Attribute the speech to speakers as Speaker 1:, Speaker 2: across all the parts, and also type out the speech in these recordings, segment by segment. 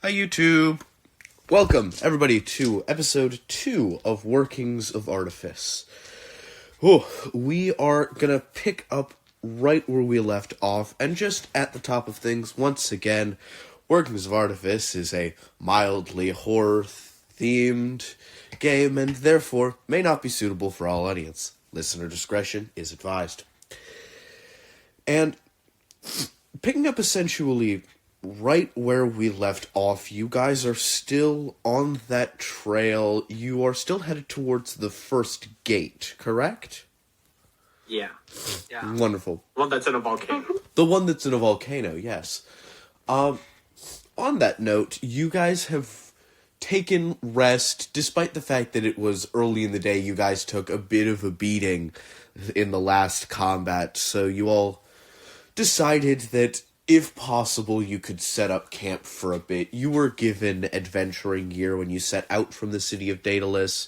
Speaker 1: Hi, YouTube. Welcome, everybody, to episode 2 of Workings of Artifice. We are gonna pick up right where we left off, and just at the top of things, once again, Workings of Artifice is a mildly horror-themed game, and therefore may not be suitable for all audience. Listener discretion is advised. And picking up essentially right where we left off, you guys are still on that trail. You are still headed towards the first gate, correct?
Speaker 2: Yeah.
Speaker 1: Wonderful.
Speaker 2: One that's in a volcano.
Speaker 1: The one that's in a volcano, yes. On that note, you guys have taken rest, despite the fact that it was early in the day. You guys took a bit of a beating in the last combat, so you all decided that if possible, you could set up camp for a bit. You were given adventuring gear when you set out from the city of Daedalus.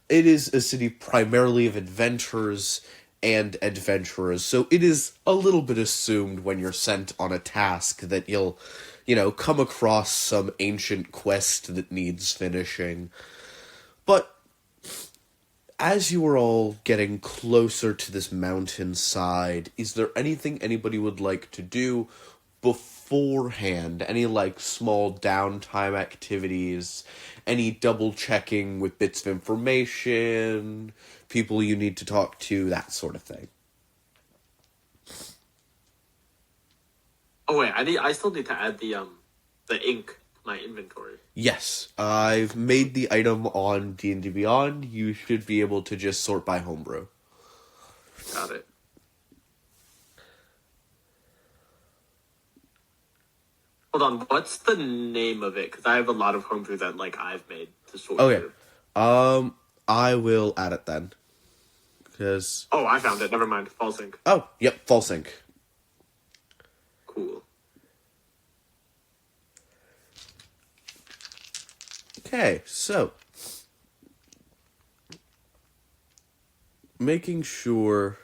Speaker 1: It is a city primarily of adventurers and adventurers, so it is a little bit assumed when you're sent on a task that you'll, come across some ancient quest that needs finishing. But as you are all getting closer to this mountainside, is there anything anybody would like to do beforehand? Any, small downtime activities? Any double-checking with bits of information? People you need to talk to? That sort of thing.
Speaker 2: Oh wait, I still need to add the ink to my inventory.
Speaker 1: Yes, I've made the item on D&D Beyond. You should be able to just sort by homebrew.
Speaker 2: Got it. Hold on, what's the name of it? Because I have a lot of homebrew that I've made to sort through.
Speaker 1: I will add it then. Because...
Speaker 2: Oh, I found it. Never mind. False ink.
Speaker 1: Oh, yep, false ink.
Speaker 2: Cool.
Speaker 1: Okay, so making sure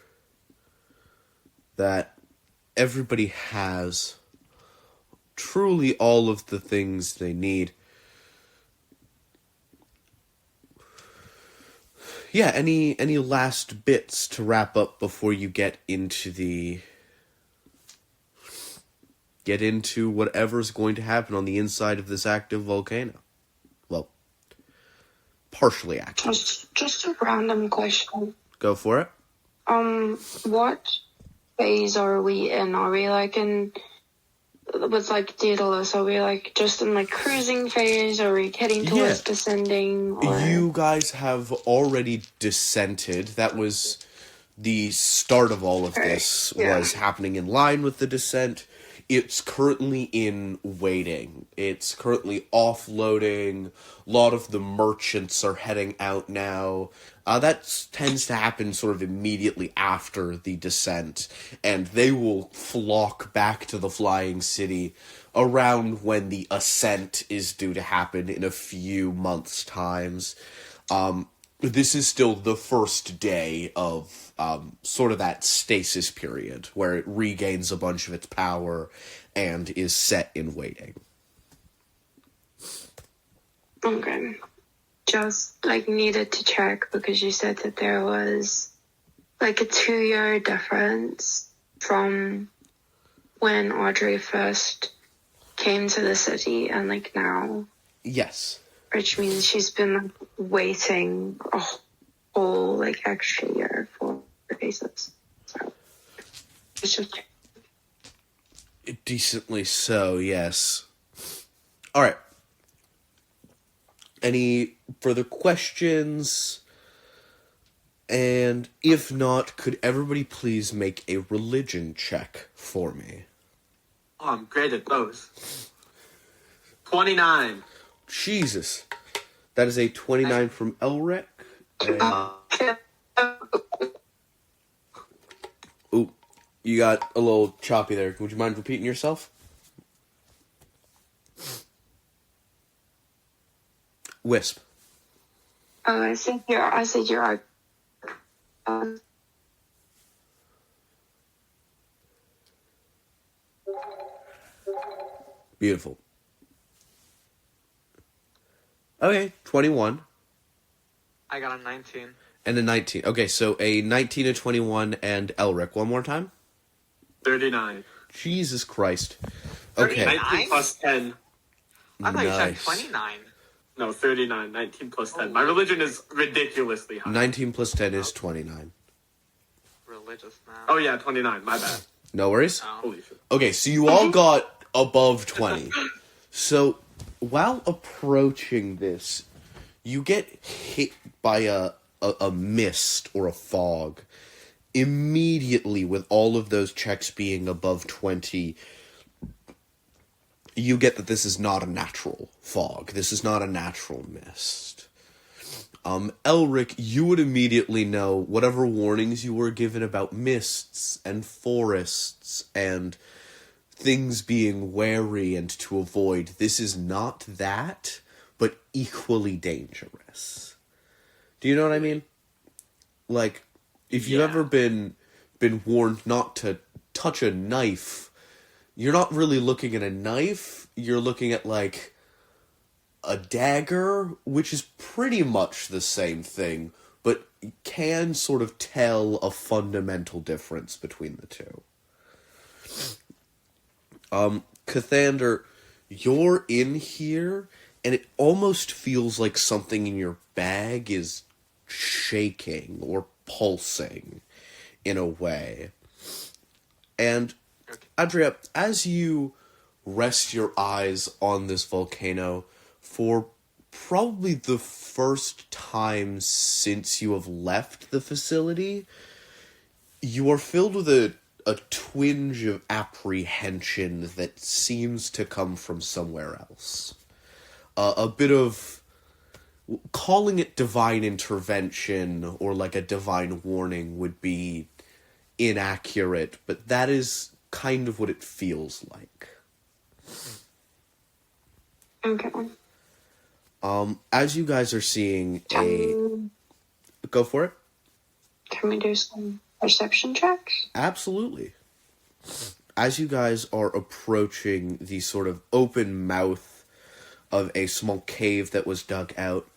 Speaker 1: that everybody has truly all of the things they need. Yeah, any last bits to wrap up before you get into whatever's going to happen on the inside of this active volcano? Well, partially active.
Speaker 3: Just a random question.
Speaker 1: Go for it.
Speaker 3: What phase are we in? Are we with Daedalus? Are we just in cruising phase? Are we heading towards descending? Or...
Speaker 1: You guys have already descended. That was the start of all of this. Was happening in line with the descent. It's currently in waiting. It's currently offloading. A lot of the merchants are heading out now. That tends to happen sort of immediately after the descent, and they will flock back to the flying city around when the ascent is due to happen in a few months' times. This is still the first day of sort of that stasis period, where it regains a bunch of its power and is set in waiting.
Speaker 3: Okay. Just, needed to check, because you said that there was, a 2-year difference from when Audrey first came to the city and, now.
Speaker 1: Yes.
Speaker 3: Which means she's been waiting a whole extra year for the basis. So it's just
Speaker 1: decently so, yes. Alright. Any further questions? And if not, could everybody please make a religion check for me?
Speaker 2: Oh, I'm great at those. 29.
Speaker 1: Jesus. That is a 29 from Elric. Ooh, you got a little choppy there. Would you mind repeating yourself? Wisp.
Speaker 3: Oh, I said you're
Speaker 1: Beautiful. Okay, 21.
Speaker 4: I got a 19.
Speaker 1: And a 19. Okay, so a 19, a 21, and Elric. One more time?
Speaker 2: 39.
Speaker 1: Jesus Christ. Okay.
Speaker 2: 19 plus 10.
Speaker 4: I thought you said
Speaker 1: Nice.
Speaker 4: 29.
Speaker 2: No, 39. 19 plus 10. My religion is ridiculously high.
Speaker 1: 19 plus 10 is 29.
Speaker 4: Religious man.
Speaker 2: Oh, yeah, 29. My bad.
Speaker 1: No worries?
Speaker 4: Oh.
Speaker 2: Holy shit.
Speaker 1: Okay, so you all got above 20. So, while approaching this, you get hit by a mist or a fog. Immediately, with all of those checks being above 20, you get that this is not a natural fog. This is not a natural mist. Elric, you would immediately know whatever warnings you were given about mists and forests and things being wary and to avoid. This is not that, but equally dangerous. Do you know what I mean? Like, if you've
Speaker 2: Yeah.
Speaker 1: ever been warned not to touch a knife, you're not really looking at a knife, you're looking at, like, a dagger, which is pretty much the same thing, but can sort of tell a fundamental difference between the two. Cathander, you're in here, and it almost feels like something in your bag is shaking or pulsing in a way. And, Andrea, as you rest your eyes on this volcano, for probably the first time since you have left the facility, you are filled with a twinge of apprehension that seems to come from somewhere else. A bit of, calling it divine intervention or like a divine warning would be inaccurate, but that is kind of what it feels like.
Speaker 3: Okay.
Speaker 1: As you guys are seeing Go for it.
Speaker 3: Can we do some perception checks?
Speaker 1: Absolutely. As you guys are approaching the sort of open mouth of a small cave that was dug out,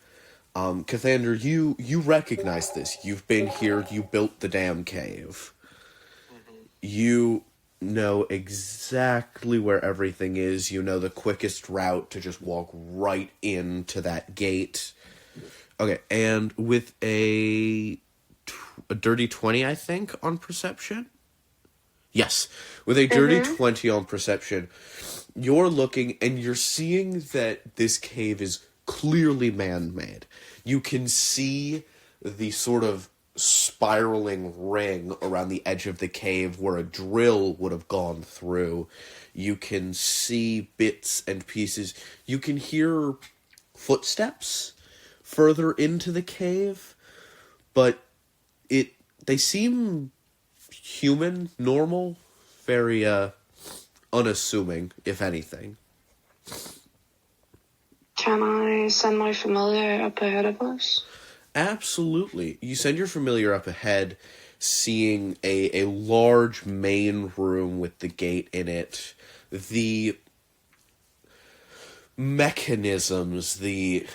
Speaker 1: Cathander, you recognize this. You've been here, you built the damn cave. You know exactly where everything is. You know the quickest route to just walk right into that gate. Okay, and with a dirty 20, I think, on perception? Yes, with a dirty 20 on perception, you're looking and you're seeing that this cave is clearly man-made. You can see the sort of spiraling ring around the edge of the cave where a drill would have gone through. You can see bits and pieces. You can hear footsteps further into the cave, but they seem human, normal, very unassuming, if anything.
Speaker 3: Can I send my familiar up ahead of us?
Speaker 1: Absolutely. You send your familiar up ahead, seeing a large main room with the gate in it. The mechanisms, the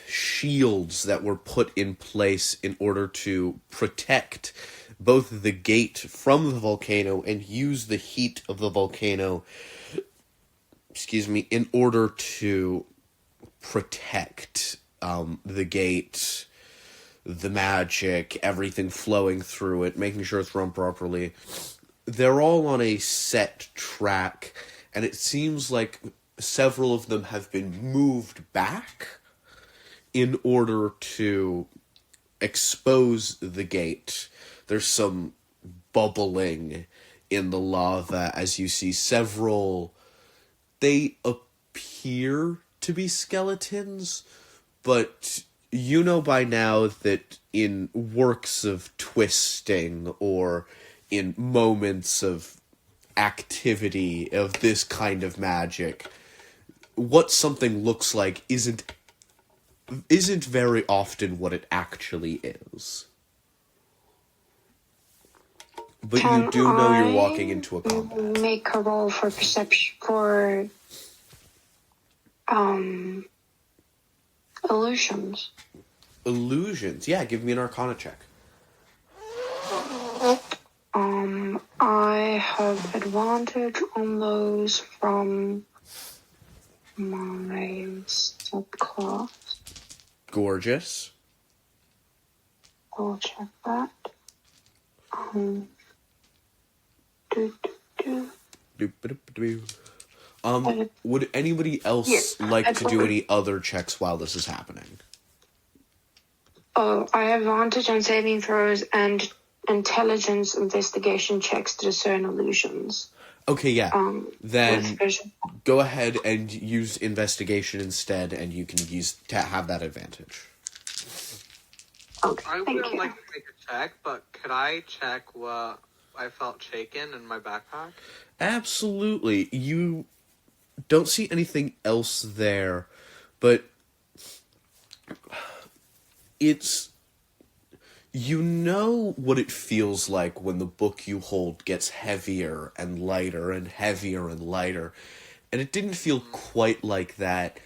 Speaker 1: shields that were put in place in order to protect both the gate from the volcano and use the heat of the volcano, in order to protect the gate, the magic, everything flowing through it, making sure it's run properly. They're all on a set track, and it seems like several of them have been moved back in order to expose the gate. There's some bubbling in the lava as you see several. They appear to be skeletons, but you know by now that in works of twisting or in moments of activity of this kind of magic, what something looks like isn't very often what it actually is. But you do know you're walking into a combat.
Speaker 3: Make a roll for perception for Illusions.
Speaker 1: Illusions. Yeah, give me an Arcana check.
Speaker 3: I have advantage on those from my subclass.
Speaker 1: Gorgeous.
Speaker 3: I'll check that. Do, do, do.
Speaker 1: Doop-a-doop-a-doo. Would anybody else
Speaker 3: Yeah,
Speaker 1: like to do
Speaker 3: advantage.
Speaker 1: any other checks while this is happening?
Speaker 3: Oh, I have advantage on saving throws and intelligence investigation checks to discern illusions.
Speaker 1: Okay, yeah. Then
Speaker 3: With vision.
Speaker 1: go ahead and use investigation instead, and you can have that advantage.
Speaker 3: Okay,
Speaker 4: I
Speaker 3: thank
Speaker 4: would
Speaker 3: you.
Speaker 4: like to make a check, but could I check what I felt shaken in my backpack?
Speaker 1: Absolutely. You don't see anything else there, but it's... You know what it feels like when the book you hold gets heavier and lighter and heavier and lighter, and it didn't feel quite like that.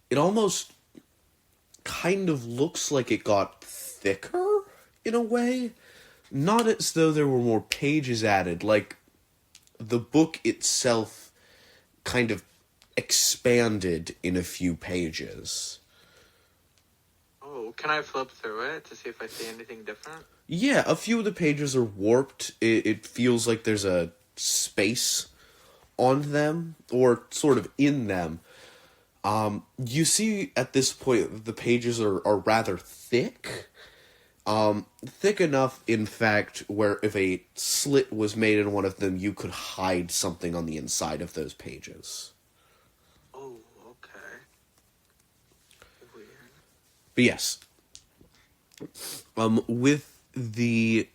Speaker 1: It almost kind of looks like it got thicker, in a way. Not as though there were more pages added, like the book itself kind of expanded in a few pages.
Speaker 4: Oh, can I flip through it to see if I see anything different?
Speaker 1: Yeah, a few of the pages are warped. It feels like there's a space on them, or sort of in them. You see at this point the pages are rather thick. Thick enough, in fact, where if a slit was made in one of them, you could hide something on the inside of those pages.
Speaker 4: Oh, okay. Weird.
Speaker 1: But yes. With the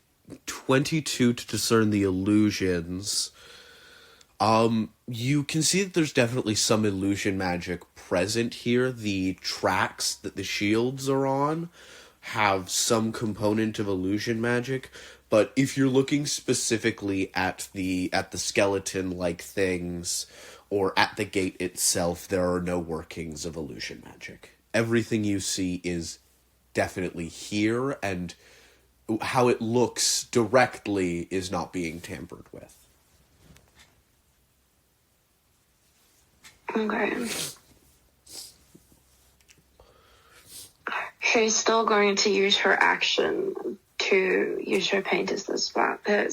Speaker 1: 22 to discern the illusions, you can see that there's definitely some illusion magic present here. The tracks that the shields are on have some component of illusion magic, but if you're looking specifically at the skeleton-like things or at the gate itself, there are no workings of illusion magic. Everything you see is definitely here, and how it looks directly is not being tampered with.
Speaker 3: Okay. She's still going to use her action to use her painter's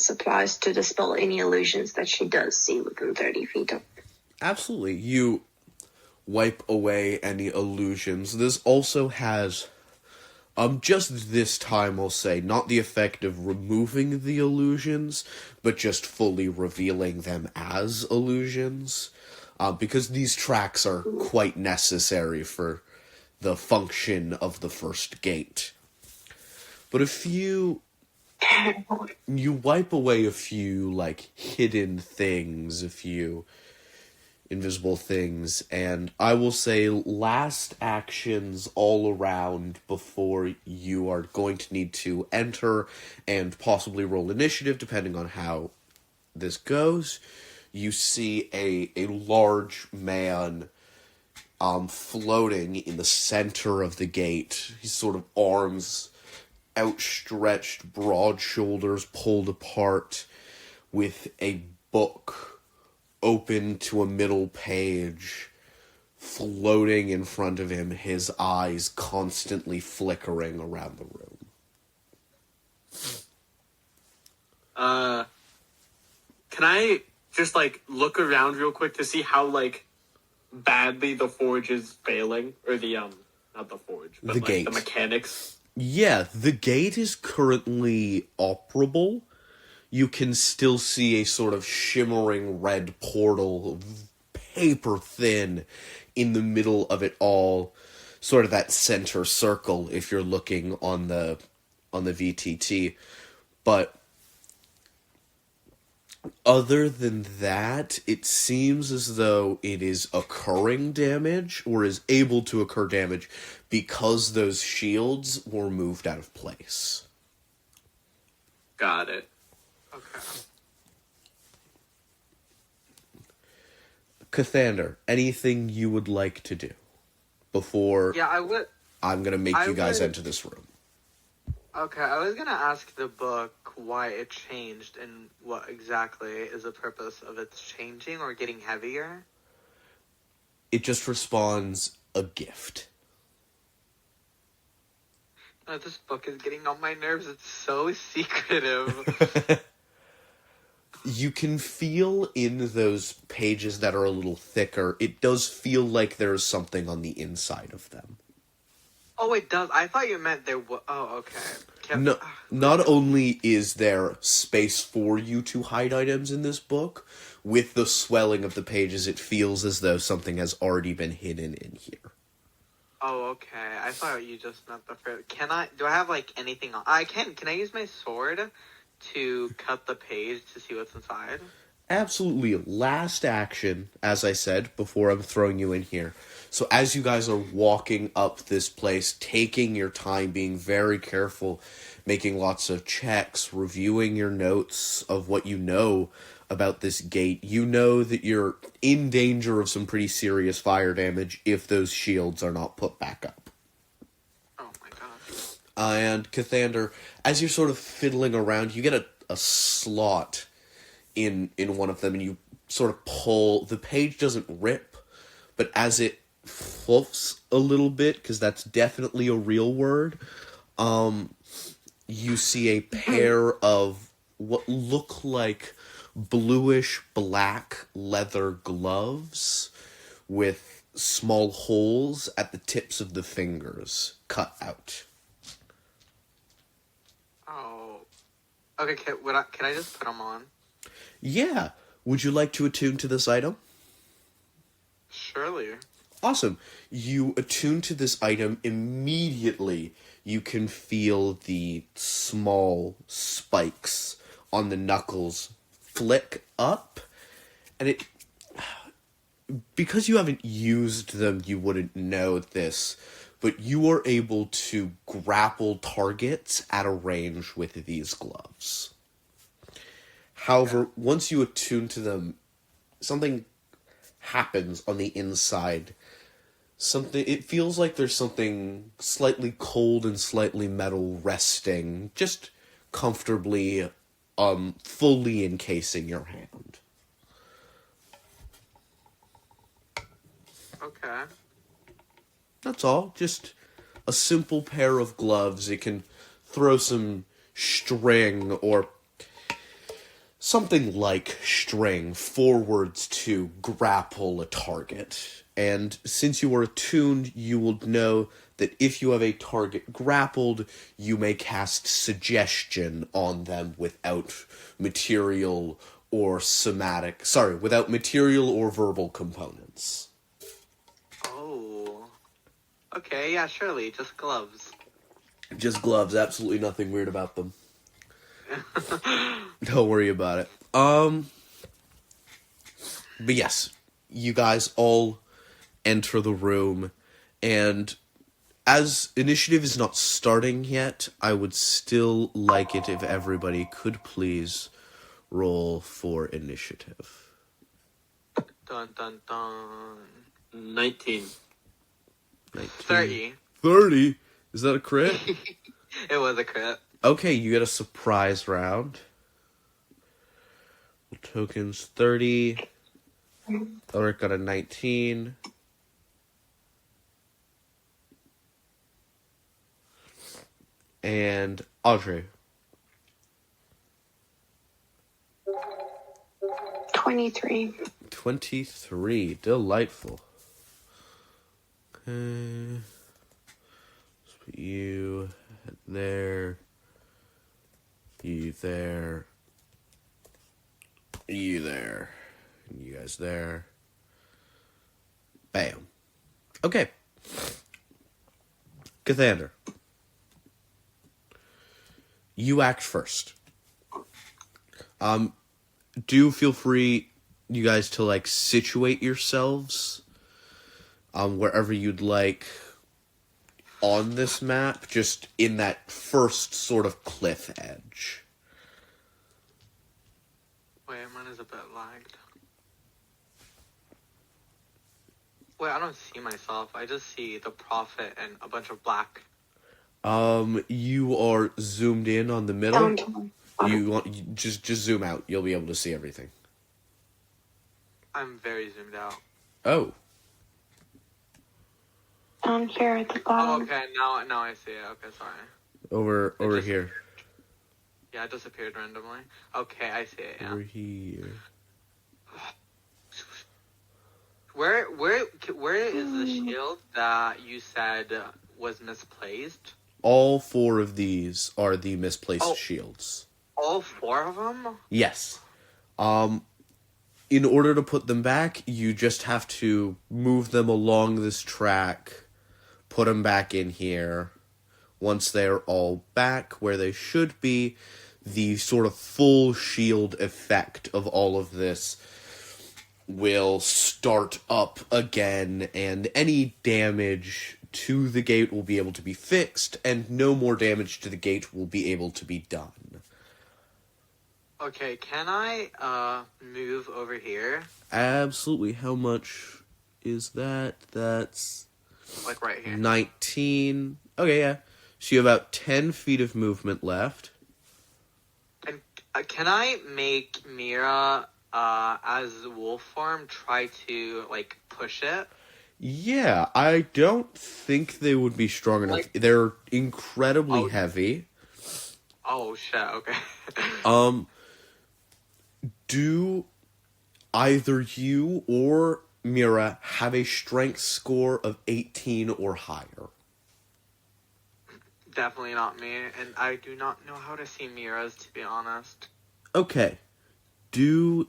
Speaker 3: supplies to dispel any illusions that she does see within 30 feet of her.
Speaker 1: Absolutely. You wipe away any illusions. This also has, just this time I'll say, not the effect of removing the illusions, but just fully revealing them as illusions. Because these tracks are quite necessary for the function of the first gate. But you wipe away a few, like, hidden things, a few invisible things, and I will say last actions all around before you are going to need to enter and possibly roll initiative, depending on how this goes. You see a large man floating in the center of the gate. His sort of arms outstretched, broad shoulders pulled apart, with a book open to a middle page floating in front of him, his eyes constantly flickering around the room.
Speaker 2: Can I just, like, look around real quick to see how, like, badly the forge is failing? Or the, not the forge, but,
Speaker 1: The
Speaker 2: like,
Speaker 1: gate.
Speaker 2: the mechanics?
Speaker 1: Yeah, the gate is currently operable. You can still see a sort of shimmering red portal, paper thin, in the middle of it all. Sort of that center circle if you're looking on the VTT. But other than that, it seems as though it is occurring damage, or is able to occur damage, because those shields were moved out of place.
Speaker 2: Got it.
Speaker 4: Okay.
Speaker 1: Cathander, anything you would like to do before...
Speaker 4: Yeah, I would
Speaker 1: I'm going to make you guys
Speaker 4: would-
Speaker 1: enter this room.
Speaker 4: Okay, I was gonna ask the book why it changed and what exactly is the purpose of its changing or getting heavier.
Speaker 1: It just responds a gift.
Speaker 4: Oh, this book is getting on my nerves. It's so secretive.
Speaker 1: You can feel in those pages that are a little thicker, it does feel like there's something on the inside of them.
Speaker 4: Oh, it does. I thought you meant there was. Oh, okay.
Speaker 1: No, not only is there space for you to hide items in this book, with the swelling of the pages, it feels as though something has already been hidden in here.
Speaker 4: Oh, okay. I thought you just meant the fruit. Do I have, like, anything on? Can I use my sword to cut the page to see what's inside?
Speaker 1: Absolutely. Last action, as I said, before I'm throwing you in here. So as you guys are walking up this place, taking your time, being very careful, making lots of checks, reviewing your notes of what you know about this gate, you know that you're in danger of some pretty serious fire damage if those shields are not put back up.
Speaker 4: Oh my gosh.
Speaker 1: And Cathander, as you're sort of fiddling around, you get a slot in one of them, and you sort of pull. The page doesn't rip, but as it fluffs a little bit, because that's definitely a real word, you see a pair of what look like bluish black leather gloves with small holes at the tips of the fingers cut out.
Speaker 4: Oh. Okay, can I just put them on?
Speaker 1: Yeah. Would you like to attune to this item?
Speaker 4: Surely.
Speaker 1: Awesome. You attune to this item immediately. You can feel the small spikes on the knuckles flick up, and it, because you haven't used them, you wouldn't know this, but you are able to grapple targets at a range with these gloves. However, once you attune to them, something happens on the inside. It feels like there's something slightly cold and slightly metal resting, just comfortably, fully encasing your hand.
Speaker 4: Okay.
Speaker 1: That's all. Just a simple pair of gloves. It can throw some string or something like string forwards to grapple a target. And since you are attuned, you will know that if you have a target grappled, you may cast suggestion on them without material or without material or verbal components.
Speaker 4: Oh. Okay, yeah, surely. Just gloves.
Speaker 1: Just gloves, absolutely nothing weird about them. Don't worry about it. But yes, you guys all enter the room, and as initiative is not starting yet, I would still like it if everybody could please roll for initiative.
Speaker 4: Dun dun dun.
Speaker 2: 19.
Speaker 1: 19.
Speaker 4: 30.
Speaker 1: 30? Is that a crit?
Speaker 4: It was a crit.
Speaker 1: Okay, you get a surprise round. Tokens 30. Ulrich got a 19. And Audrey.
Speaker 3: 23.
Speaker 1: 23. Delightful. Okay. Let's put you there. You there. You there. And you guys there. Bam. Okay. Cathander. You act first. Do feel free, you guys, to like situate yourselves wherever you'd like on this map, just in that first sort of cliff edge.
Speaker 4: Wait, mine is a bit lagged. Wait, I don't see myself. I just see the prophet and a bunch of black.
Speaker 1: You are zoomed in on the middle.
Speaker 3: Down to
Speaker 1: You just zoom out. You'll be able to see everything.
Speaker 4: I'm very zoomed out.
Speaker 1: Oh,
Speaker 3: down here at the
Speaker 4: Oh,
Speaker 3: bottom.
Speaker 4: okay. Now I see it. Okay, sorry.
Speaker 1: over
Speaker 4: just-
Speaker 1: here.
Speaker 4: Yeah, it disappeared randomly. Okay, I see it. Yeah.
Speaker 1: Over here.
Speaker 4: Where is the shield that you said was misplaced?
Speaker 1: All 4 of these are the misplaced
Speaker 4: Oh.
Speaker 1: shields.
Speaker 4: All 4 of them?
Speaker 1: Yes. In order to put them back, you just have to move them along this track, put them back in here. Once they're all back where they should be, the sort of full shield effect of all of this will start up again, and any damage to the gate will be able to be fixed, and no more damage to the gate will be able to be done.
Speaker 4: Okay, can I move over here?
Speaker 1: Absolutely. How much is that? That's
Speaker 4: Like right here.
Speaker 1: 19. Okay, yeah. So you have about 10 feet of movement left.
Speaker 4: And can I make Mira as wolf form try to like push it?
Speaker 1: Yeah, I don't think they would be strong enough.
Speaker 4: Like-
Speaker 1: They're incredibly
Speaker 4: Oh.
Speaker 1: heavy.
Speaker 4: Oh shit, okay.
Speaker 1: Do either you or Mira have a strength score of 18 or higher?
Speaker 4: Definitely not me, and I do not know how to see Mira's, to be honest.
Speaker 1: Okay.
Speaker 4: Definitely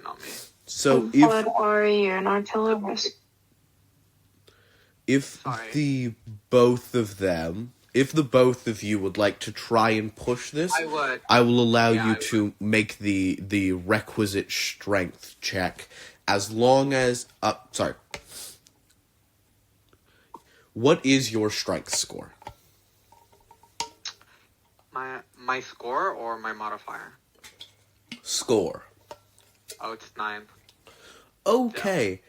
Speaker 4: not me.
Speaker 1: So
Speaker 3: What are you, an artillerist?
Speaker 1: if
Speaker 4: Sorry.
Speaker 1: the both of you would like to try and push this,
Speaker 4: I would.
Speaker 1: I will allow
Speaker 4: Yeah,
Speaker 1: you
Speaker 4: I
Speaker 1: to make the requisite strength check, as long as sorry. What is your strength score?
Speaker 4: My score or my modifier?
Speaker 1: Score.
Speaker 4: Oh, it's 9.
Speaker 1: Okay.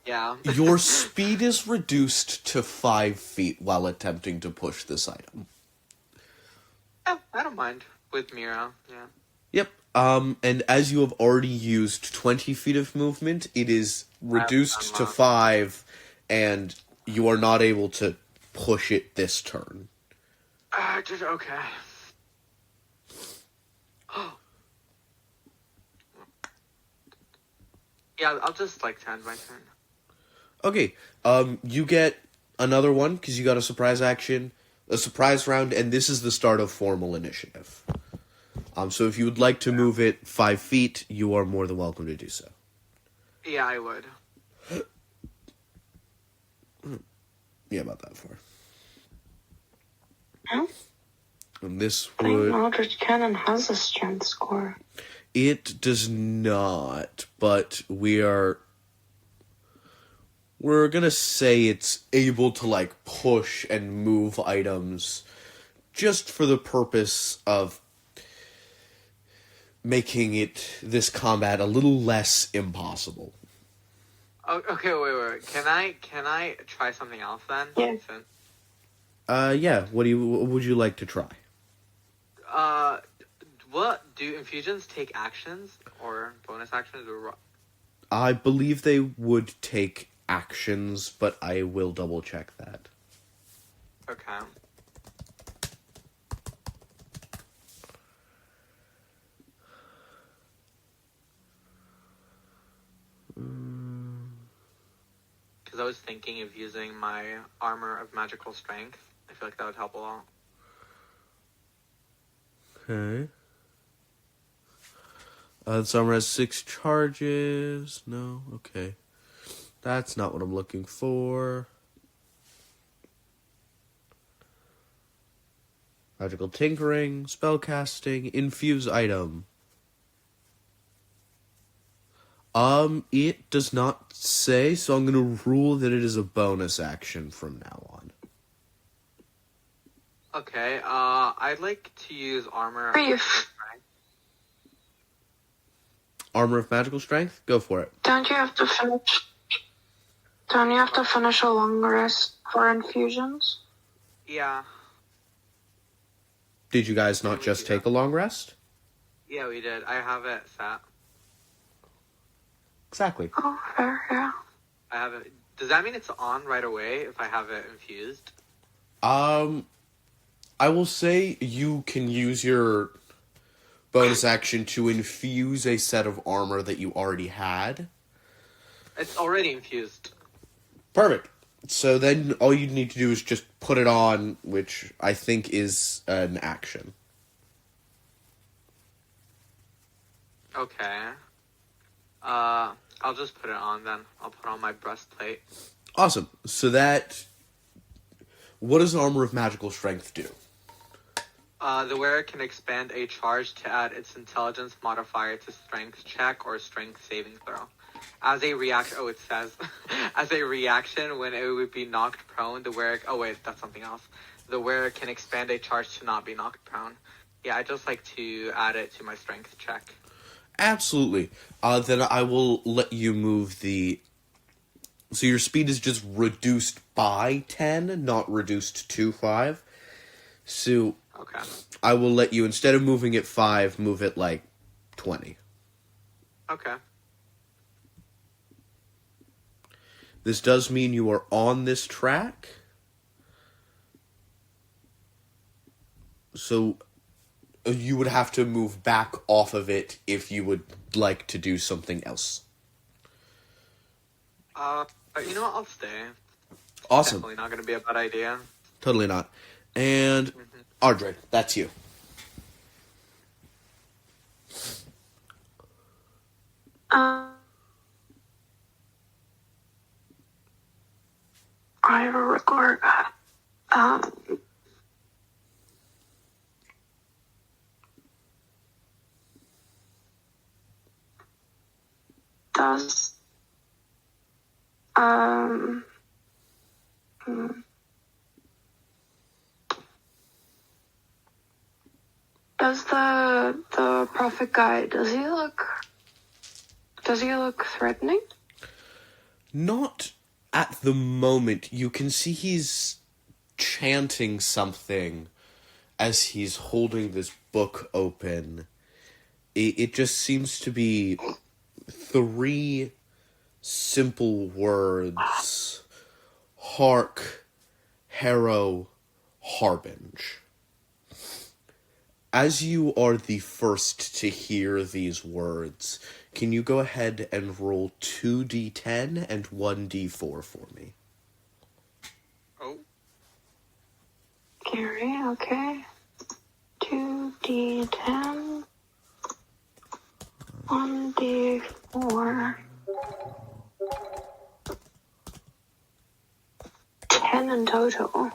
Speaker 4: Yeah.
Speaker 1: Your speed is reduced to 5 feet while attempting to push this item.
Speaker 4: Yeah, I don't mind with Mira. Yeah.
Speaker 1: Yep. And as you have already used 20 feet of movement, it is reduced to 5, and you are not able to push it this turn.
Speaker 4: Just okay. Yeah, I'll just like end my turn.
Speaker 1: Okay, you get another one, because you got a surprise action, a surprise round, and this is the start of formal initiative. So if you would like to move it 5 feet, you are more than welcome to do so.
Speaker 4: Yeah, I would.
Speaker 1: Yeah, about that far.
Speaker 3: Huh?
Speaker 1: And this
Speaker 3: I think
Speaker 1: would...
Speaker 3: Eldritch Cannon has a strength score.
Speaker 1: It does not, but we're gonna say it's able to, like, push and move items just for the purpose of making this combat a little less impossible.
Speaker 4: Oh, okay, wait. Can I try something else then?
Speaker 3: Yeah.
Speaker 1: Yeah, what would you like to try?
Speaker 4: What do infusions take actions or bonus actions or?
Speaker 1: I believe they would take actions, but I will double check that.
Speaker 4: Okay. Because I was thinking of using my armor of magical strength. I feel like that would help a lot.
Speaker 1: Okay. This armor has 6 charges. No, okay. That's not what I'm looking for. Magical tinkering, spellcasting, infuse item. It does not say, so I'm gonna rule that it is a bonus action from now on.
Speaker 4: Okay, I'd like to use armor of
Speaker 3: Brief.
Speaker 4: magical strength.
Speaker 1: Armor of magical strength? Go for it.
Speaker 3: Don't you have to finish? Don't you have to finish a long rest for infusions?
Speaker 4: Yeah.
Speaker 1: Did you guys not just take a long rest?
Speaker 4: Yeah, we did. I have it set.
Speaker 1: Exactly.
Speaker 3: Oh, fair, yeah.
Speaker 4: I have it. Does that mean it's on right away if I have it infused?
Speaker 1: I will say you can use your bonus action to infuse a set of armor that you already had.
Speaker 4: It's already infused.
Speaker 1: Perfect. So then all you need to do is just put it on, which I think is an action.
Speaker 4: Okay. I'll just put it on then. I'll put on my breastplate.
Speaker 1: Awesome. So that... What does Armor of Magical Strength do?
Speaker 4: The wearer can expand a charge to add its intelligence modifier to strength check or strength saving throw. As a reaction, it says, as a reaction when it would be knocked prone, the wearer, that's something else. The wearer can expand a charge to not be knocked prone. Yeah, I just like to add it to my strength check.
Speaker 1: Absolutely. Then I will let you move the... So your speed is just reduced by 10, not reduced to 5. So
Speaker 4: Okay.
Speaker 1: I will let you, instead of moving it 5, move it like 20.
Speaker 4: Okay.
Speaker 1: This does mean you are on this track. So you would have to move back off of it if you would like to do something else.
Speaker 4: You know what? I'll stay.
Speaker 1: Awesome.
Speaker 4: Definitely not going to be a bad idea.
Speaker 1: Totally not. And Ardred, that's you.
Speaker 3: I have a record. Does does the prophet guy, does he look threatening?
Speaker 1: Not at the moment. You can see he's chanting something as he's holding this book open. It just seems to be 3 simple words. Hark, Harrow, Harbinge. As you are the first to hear these words, can you go ahead and roll 2d10 and 1d4 for me?
Speaker 4: Oh.
Speaker 3: Gary, okay. 2d10. 1d4. 10 in total.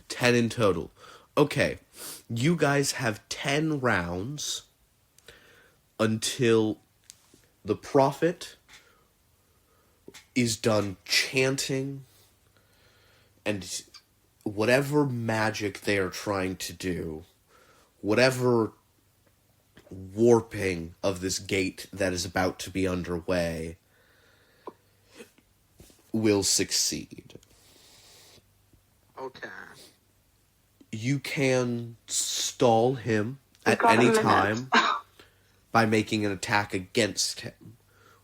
Speaker 1: 10 in total. Okay, you guys have 10 rounds until the prophet is done chanting and whatever magic they are trying to do, whatever warping of this gate that is about to be underway will succeed.
Speaker 4: Okay.
Speaker 1: You can stall him
Speaker 3: You
Speaker 1: at
Speaker 3: got a
Speaker 1: any
Speaker 3: minute.
Speaker 1: time by making an attack against him.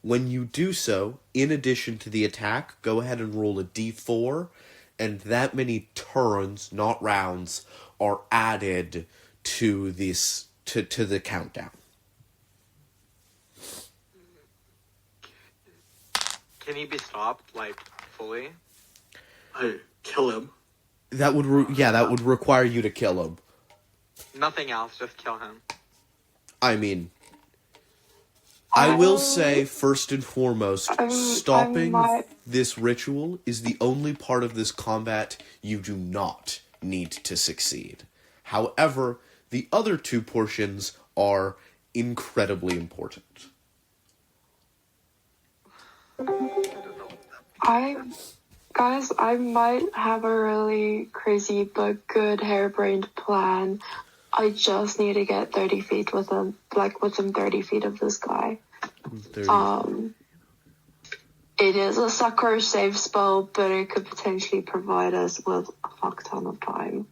Speaker 1: When you do so, in addition to the attack, go ahead and roll a d4, and that many turns, not rounds, are added to this to the countdown.
Speaker 4: Can he be stopped, like, fully?
Speaker 2: I kill him.
Speaker 1: That would require you to kill him.
Speaker 4: Nothing else, just kill him.
Speaker 1: I mean, I will say, first and foremost, stopping this ritual is the only part of this combat you do not need to succeed. However, the other 2 portions are incredibly important.
Speaker 3: I might have a really crazy but good harebrained plan. I just need to get 30 feet within 30 feet of this guy.
Speaker 1: 30.
Speaker 3: It is a sucker save spell, but it could potentially provide us with a fuck ton of time.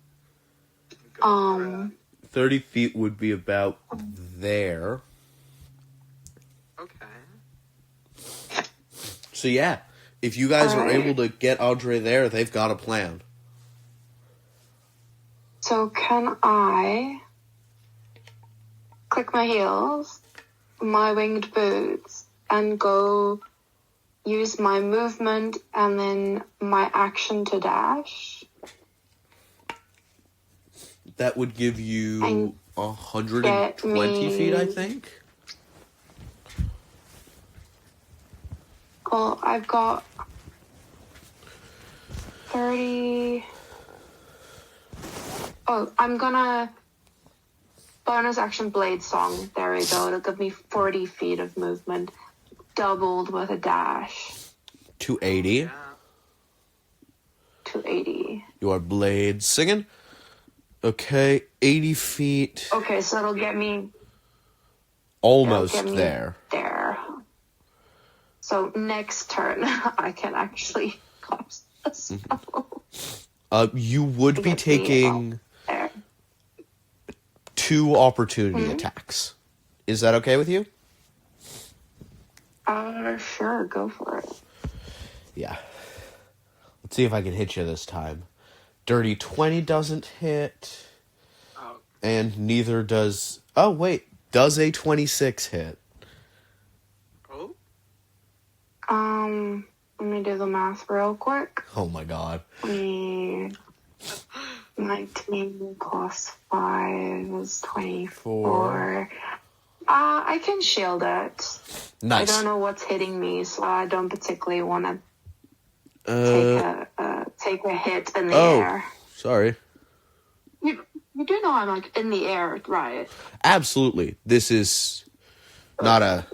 Speaker 1: 30 feet would be about there.
Speaker 4: Okay.
Speaker 1: So yeah, if you guys are
Speaker 3: Alright.
Speaker 1: able to get Audrey there, they've got a plan.
Speaker 3: So can I click my heels, my winged boots, and go use my movement and then my action to dash?
Speaker 1: That would give you
Speaker 3: And
Speaker 1: 120
Speaker 3: get
Speaker 1: feet, I
Speaker 3: me-
Speaker 1: think.
Speaker 3: Well, I've got 30. Oh, I'm gonna bonus action blade song. There we go. It'll give me 40 feet of movement, doubled with a dash
Speaker 1: 280.
Speaker 4: Yeah.
Speaker 3: to 80.
Speaker 1: Your blade singing. Okay, 80 feet.
Speaker 3: Okay, so it'll get me
Speaker 1: Almost
Speaker 3: get me
Speaker 1: there.
Speaker 3: there. So next turn, I can actually cast a spell.
Speaker 1: You would be
Speaker 3: Get me
Speaker 1: taking
Speaker 3: There.
Speaker 1: 2 opportunity attacks. Is that okay with you?
Speaker 3: Sure, go for it.
Speaker 1: Yeah. Let's see if I can hit you this time. Dirty 20 doesn't hit.
Speaker 4: Oh.
Speaker 1: And neither does... Oh, wait. Does a 26 hit?
Speaker 4: Oh.
Speaker 3: Let me do the math real quick.
Speaker 1: Oh my god.
Speaker 3: 19 plus 5 is 24. I can shield it.
Speaker 1: Nice.
Speaker 3: I don't know what's hitting me, so I don't particularly want to take a hit in the air.
Speaker 1: Sorry.
Speaker 3: You do know I'm like in the air, right?
Speaker 1: Absolutely. This is not a...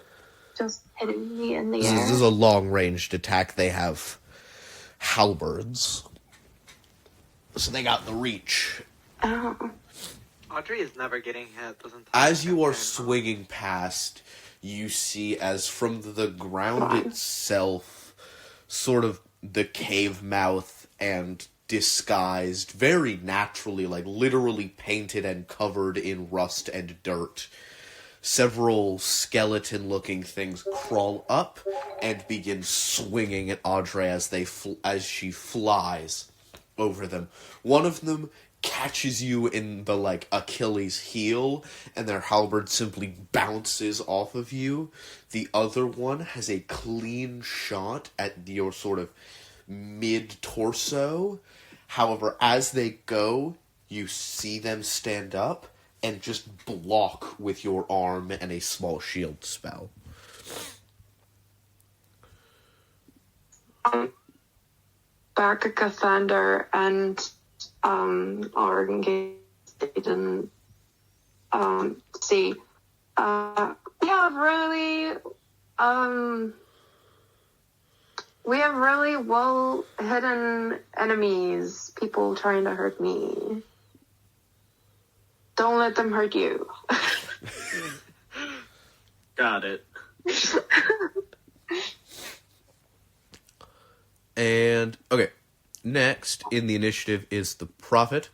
Speaker 3: Just hitting me in the
Speaker 1: This
Speaker 3: air.
Speaker 1: is a long-ranged attack. They have halberds. So they got the reach.
Speaker 3: Oh.
Speaker 4: Audrey is never getting hit. Doesn't.
Speaker 1: As you are swinging past, you see as from the ground itself, sort of the cave mouth and disguised, very naturally, like literally painted and covered in rust and dirt. Several skeleton-looking things crawl up and begin swinging at Audrey as as she flies over them. One of them catches you in the, like, Achilles heel, and their halberd simply bounces off of you. The other one has a clean shot at your sort of mid-torso. However, as they go, you see them stand up and just block with your arm and a small shield spell.
Speaker 3: Back at Cathander and Oregon Gate didn't see. We have really well hidden enemies, people trying to hurt me. Don't let them hurt you.
Speaker 2: Got it.
Speaker 1: And, okay, next in the initiative is the Prophet.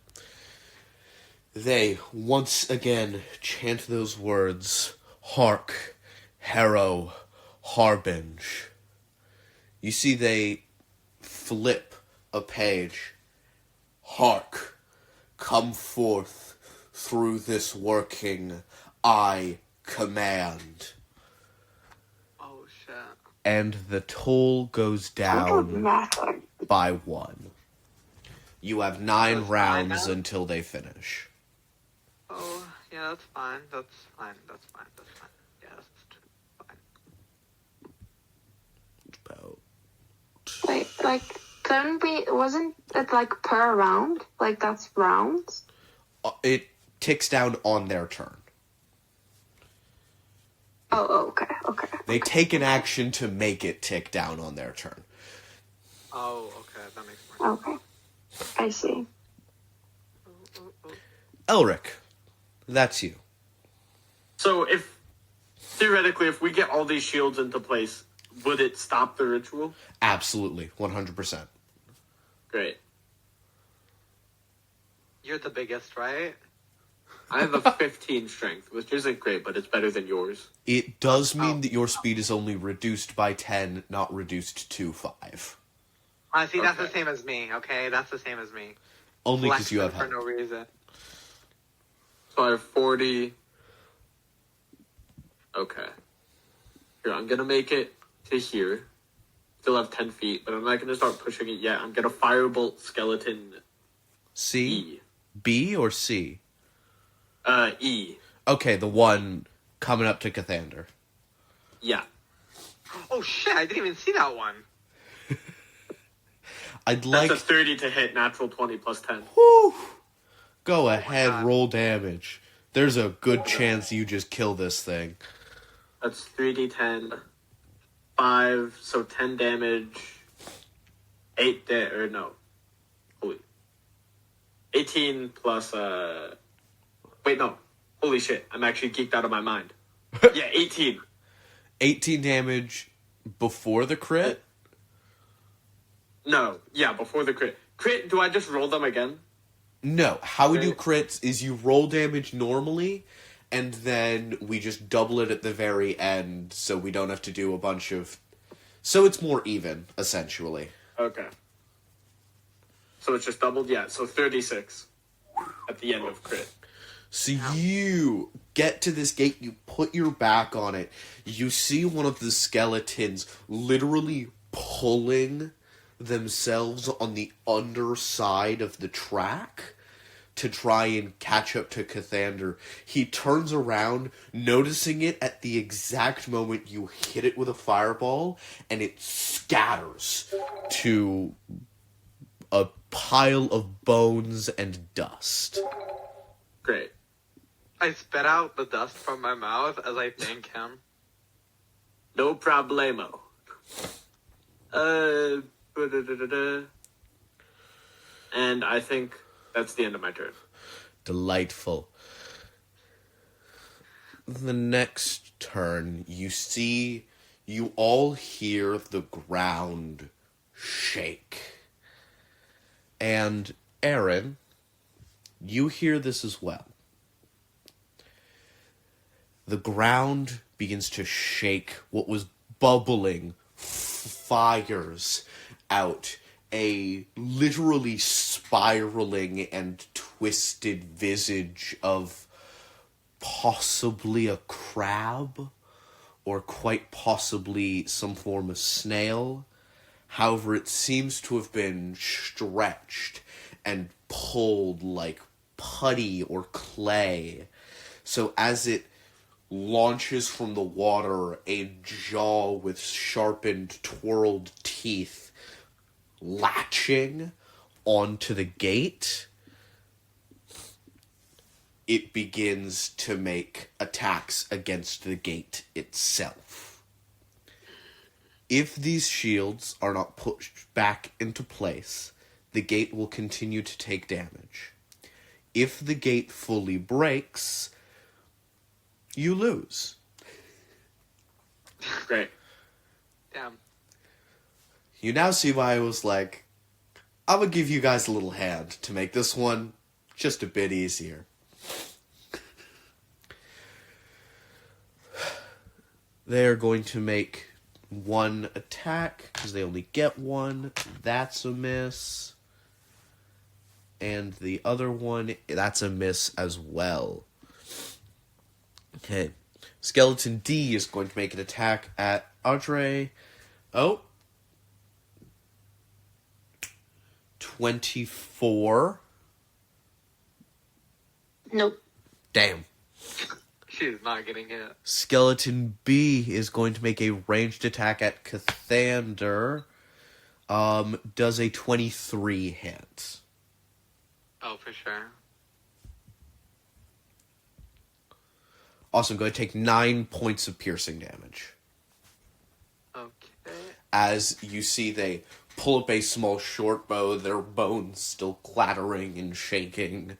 Speaker 1: They, once again, chant those words, Hark, Harrow, Harbinge. You see they flip a page. Hark, come forth through this working, I command.
Speaker 4: Oh shit.
Speaker 1: And the toll goes down by 1. You have 9
Speaker 4: That's
Speaker 1: rounds
Speaker 4: fine now?
Speaker 1: until they finish.
Speaker 4: Oh yeah, that's fine. That's fine. That's fine. That's fine. Yeah, that's fine.
Speaker 1: About
Speaker 3: Wait, like, wasn't it like per round? Like, that's rounds?
Speaker 1: it ticks down on their turn.
Speaker 3: Oh, okay.
Speaker 1: They take an action to make it tick down on their turn.
Speaker 4: Oh, okay, that makes more sense.
Speaker 3: Okay. I see.
Speaker 1: Elric, that's you.
Speaker 2: So if theoretically, if we get all these shields into place, would it stop the ritual?
Speaker 1: Absolutely, 100%.
Speaker 2: Great.
Speaker 4: You're the biggest, right?
Speaker 2: I have a 15 strength, which isn't great, but it's better than yours.
Speaker 1: It does mean that your speed is only reduced by 10, not reduced to 5.
Speaker 4: See, that's the
Speaker 2: Okay.
Speaker 4: same as me, okay? That's the same as me.
Speaker 1: Only because you have
Speaker 4: For
Speaker 1: help.
Speaker 4: no reason.
Speaker 2: So I have 40. Okay. Here, I'm gonna make it to here. Still have 10 feet, but I'm not gonna start pushing it yet. I'm gonna firebolt skeleton
Speaker 1: C?
Speaker 2: E.
Speaker 1: B or C?
Speaker 2: E.
Speaker 1: Okay, the one coming up to Cathander.
Speaker 2: Yeah.
Speaker 4: Oh shit, I didn't even see that one.
Speaker 1: I'd
Speaker 2: That's
Speaker 1: like...
Speaker 2: a 30 to hit, natural 20 plus 10.
Speaker 1: Whew. Go ahead,
Speaker 4: God.
Speaker 1: roll damage. There's a good chance you just kill this thing.
Speaker 2: That's 3d10. 5, so 10 damage. 8 or no. Holy. 18 plus, wait, no. Holy shit, I'm actually geeked out of my mind. Yeah, 18.
Speaker 1: 18 damage before the crit?
Speaker 2: No, yeah, before the crit. Crit, do I just roll them again?
Speaker 1: No. How we do
Speaker 2: Okay.
Speaker 1: crits is you roll damage normally, and then we just double it at the very end, so we don't have to do a bunch of... So it's more even, essentially.
Speaker 2: Okay. So it's just doubled? Yeah, so 36 at the end of crit.
Speaker 1: So you get to this gate, you put your back on it, you see one of the skeletons literally pulling themselves on the underside of the track to try and catch up to Cathander. He turns around, noticing it at the exact moment you hit it with a fireball, and it scatters to a pile of bones and dust.
Speaker 2: Great.
Speaker 4: I spit out the dust from my mouth as I thank him.
Speaker 2: No problemo. Da-da-da-da. And I think that's the end of my turn.
Speaker 1: Delightful. The next turn, you all hear the ground shake. And Aaron, you hear this as well. The ground begins to shake. What was bubbling fires out. A literally spiraling and twisted visage of possibly a crab, or quite possibly some form of snail. However, it seems to have been stretched and pulled like putty or clay. So as it launches from the water, a jaw with sharpened, twirled teeth latching onto the gate, it begins to make attacks against the gate itself. If these shields are not pushed back into place, the gate will continue to take damage. If the gate fully breaks, you lose.
Speaker 2: Great.
Speaker 4: Damn.
Speaker 1: You now see why I was like, I'm gonna give you guys a little hand to make this one just a bit easier. They're going to make one attack, because they only get one. That's a miss. And the other one, that's a miss as well. Okay. Skeleton D is going to make an attack at Audrey. Oh. 24.
Speaker 3: Nope.
Speaker 1: Damn.
Speaker 4: She's not getting hit.
Speaker 1: Skeleton B is going to make a ranged attack at Cathander. Does a 23 hit?
Speaker 4: Oh, for sure.
Speaker 1: Awesome. Going to take 9 points of piercing damage.
Speaker 4: Okay.
Speaker 1: As you see, they pull up a small short bow, their bones still clattering and shaking.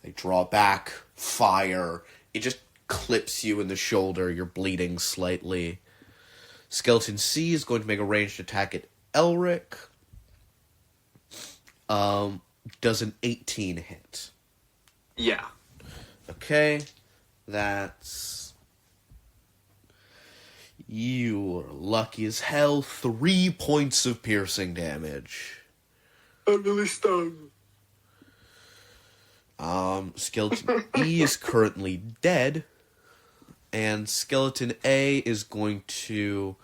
Speaker 1: They draw back, fire. It just clips you in the shoulder. You're bleeding slightly. Skeleton C is going to make a ranged attack at Elric. Does an 18 hit?
Speaker 2: Yeah.
Speaker 1: Okay, that's... You're lucky as hell. 3 points of piercing damage.
Speaker 2: I'm really stung.
Speaker 1: Skeleton E is currently dead, and Skeleton A is going to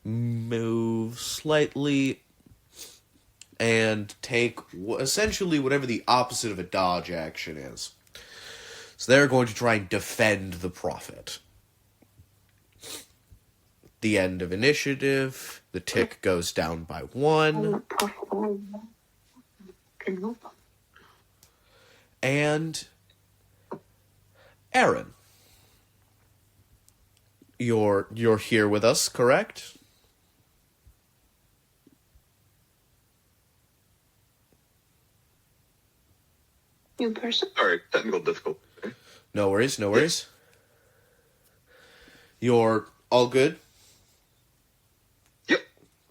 Speaker 1: move slightly and take essentially whatever the opposite of a dodge action is. So they're going to try and defend the Prophet. The end of initiative. The tick goes down by 1. And Aaron, you're here with us, correct?
Speaker 3: New person?
Speaker 5: Sorry, technical difficulty.
Speaker 1: No worries, no worries. You're all good?
Speaker 5: Yep.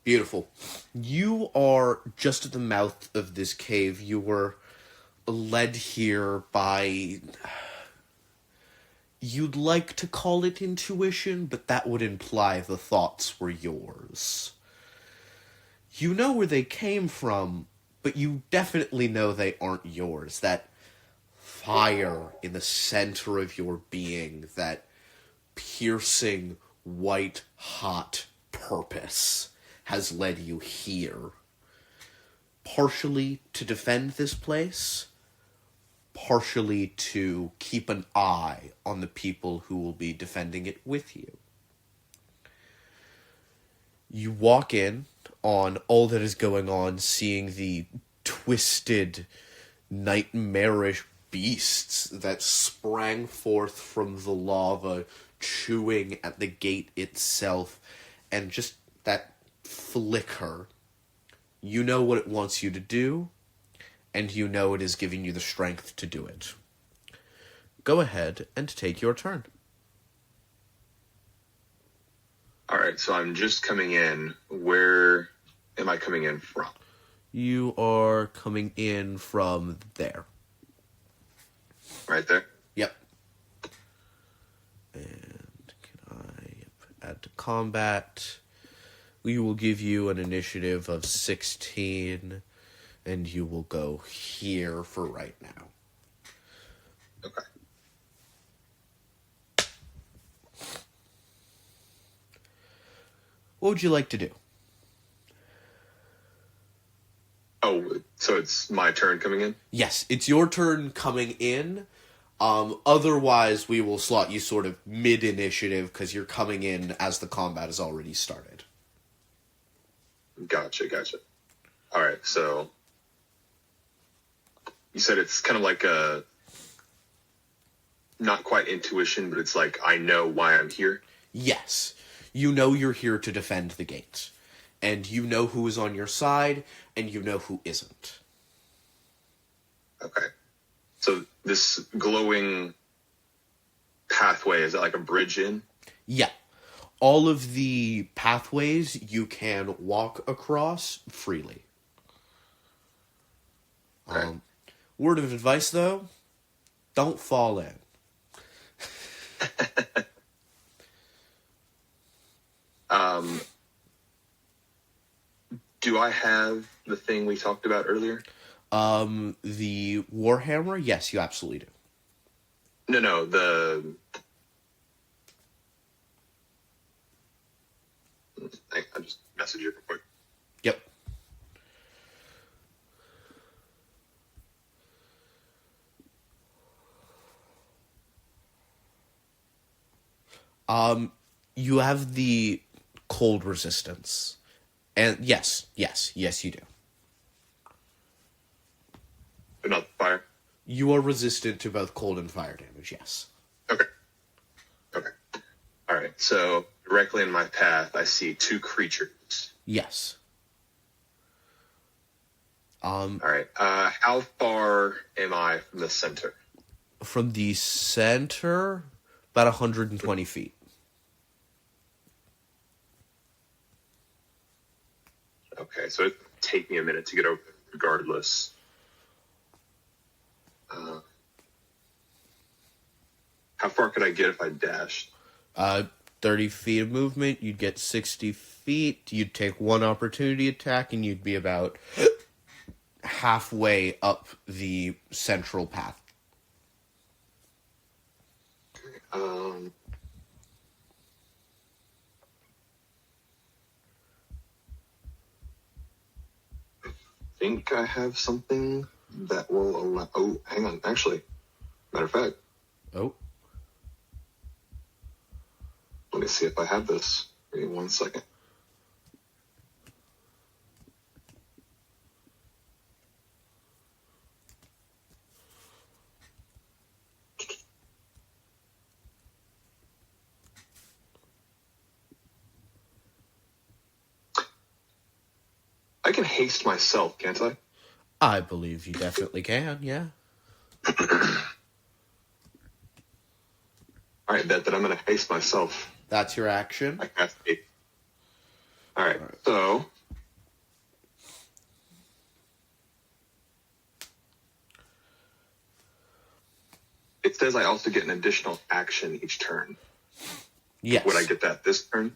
Speaker 1: Beautiful. You are just at the mouth of this cave. You were led here by... You'd like to call it intuition, but that would imply the thoughts were yours. You know where they came from, but you definitely know they aren't yours. That fire in the center of your being, that piercing, white-hot purpose has led you here. Partially to defend this place, partially to keep an eye on the people who will be defending it with you. You walk in on all that is going on, seeing the twisted, nightmarish beasts that sprang forth from the lava, chewing at the gate itself, and just that flicker. You know what it wants you to do, and you know it is giving you the strength to do it. Go ahead and take your turn.
Speaker 5: Alright, so I'm just coming in. Where am I coming in from?
Speaker 1: You are coming in from there.
Speaker 5: Right there?
Speaker 1: Yep. And can I add to combat? We will give you an initiative of 16, and you will go here for right now.
Speaker 5: Okay.
Speaker 1: What would you like to do?
Speaker 5: Oh, so it's my turn coming in?
Speaker 1: Yes, it's your turn coming in. Otherwise, we will slot you sort of mid-initiative because you're coming in as the combat has already started.
Speaker 5: Gotcha. Alright, so you said it's kind of like a, not quite intuition, but it's like I know why I'm here?
Speaker 1: Yes, you know you're here to defend the gates. And you know who is on your side, and you know who isn't.
Speaker 5: Okay. So this glowing pathway, is it like a bridge in?
Speaker 1: Yeah. All of the pathways you can walk across freely.
Speaker 5: Okay.
Speaker 1: Word of advice, though, don't fall in.
Speaker 5: Do I have the thing we talked about earlier?
Speaker 1: The Warhammer? Yes, you absolutely do.
Speaker 5: No, I'll just message you real quick.
Speaker 1: Yep. You have the cold resistance. And yes, you do.
Speaker 5: But not the fire?
Speaker 1: You are resistant to both cold and fire damage, yes.
Speaker 5: Okay. Alright, so directly in my path, I see 2 creatures.
Speaker 1: Yes.
Speaker 5: Alright, how far am I from the center?
Speaker 1: From the center, About 120 feet.
Speaker 5: Okay, so it'd take me a minute to get over regardless. How far could I get if I dashed?
Speaker 1: 30 feet of movement, you'd get 60 feet. You'd take one opportunity attack, and you'd be about halfway up the central path.
Speaker 5: I think I have something that will allow... Oh, hang on. Actually, matter of fact,
Speaker 1: Oh.
Speaker 5: let me see if I have this. Give me 1 second. I can haste myself, can't I?
Speaker 1: I believe you definitely can, yeah.
Speaker 5: All right, bet that I'm going to haste myself.
Speaker 1: That's your action.
Speaker 5: I cast haste. All right, so... It says I also get an additional action each turn.
Speaker 1: Yes.
Speaker 5: Would I get that this turn?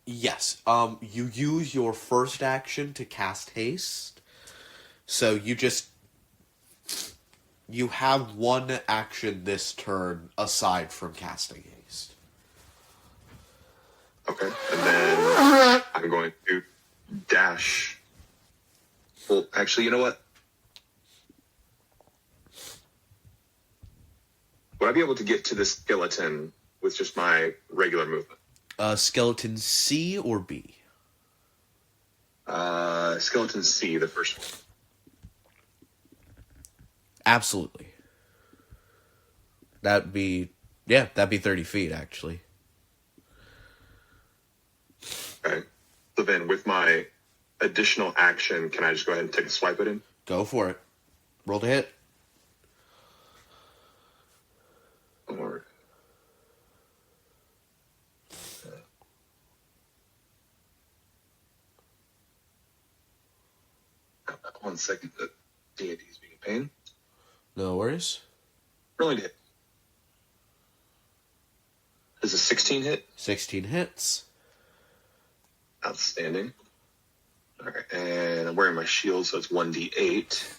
Speaker 1: Yes. You use your first action to cast haste. So you have one action this turn aside from casting haste.
Speaker 5: Okay, and then I'm going to dash. Well, actually, you know what? Would I be able to get to the skeleton with just my regular movement?
Speaker 1: Skeleton C or B?
Speaker 5: Skeleton C, the first one.
Speaker 1: Absolutely. That'd be 30 feet, actually.
Speaker 5: Okay. So then with my additional action, can I just go ahead and take a swipe at him?
Speaker 1: Go for it. Roll to hit.
Speaker 5: Or... 1 second, the D&D is being a pain.
Speaker 1: No worries.
Speaker 5: Rolling to hit. Does a 16 hit?
Speaker 1: 16 hits.
Speaker 5: Outstanding. All right, and I'm wearing my shield, so it's 1d8.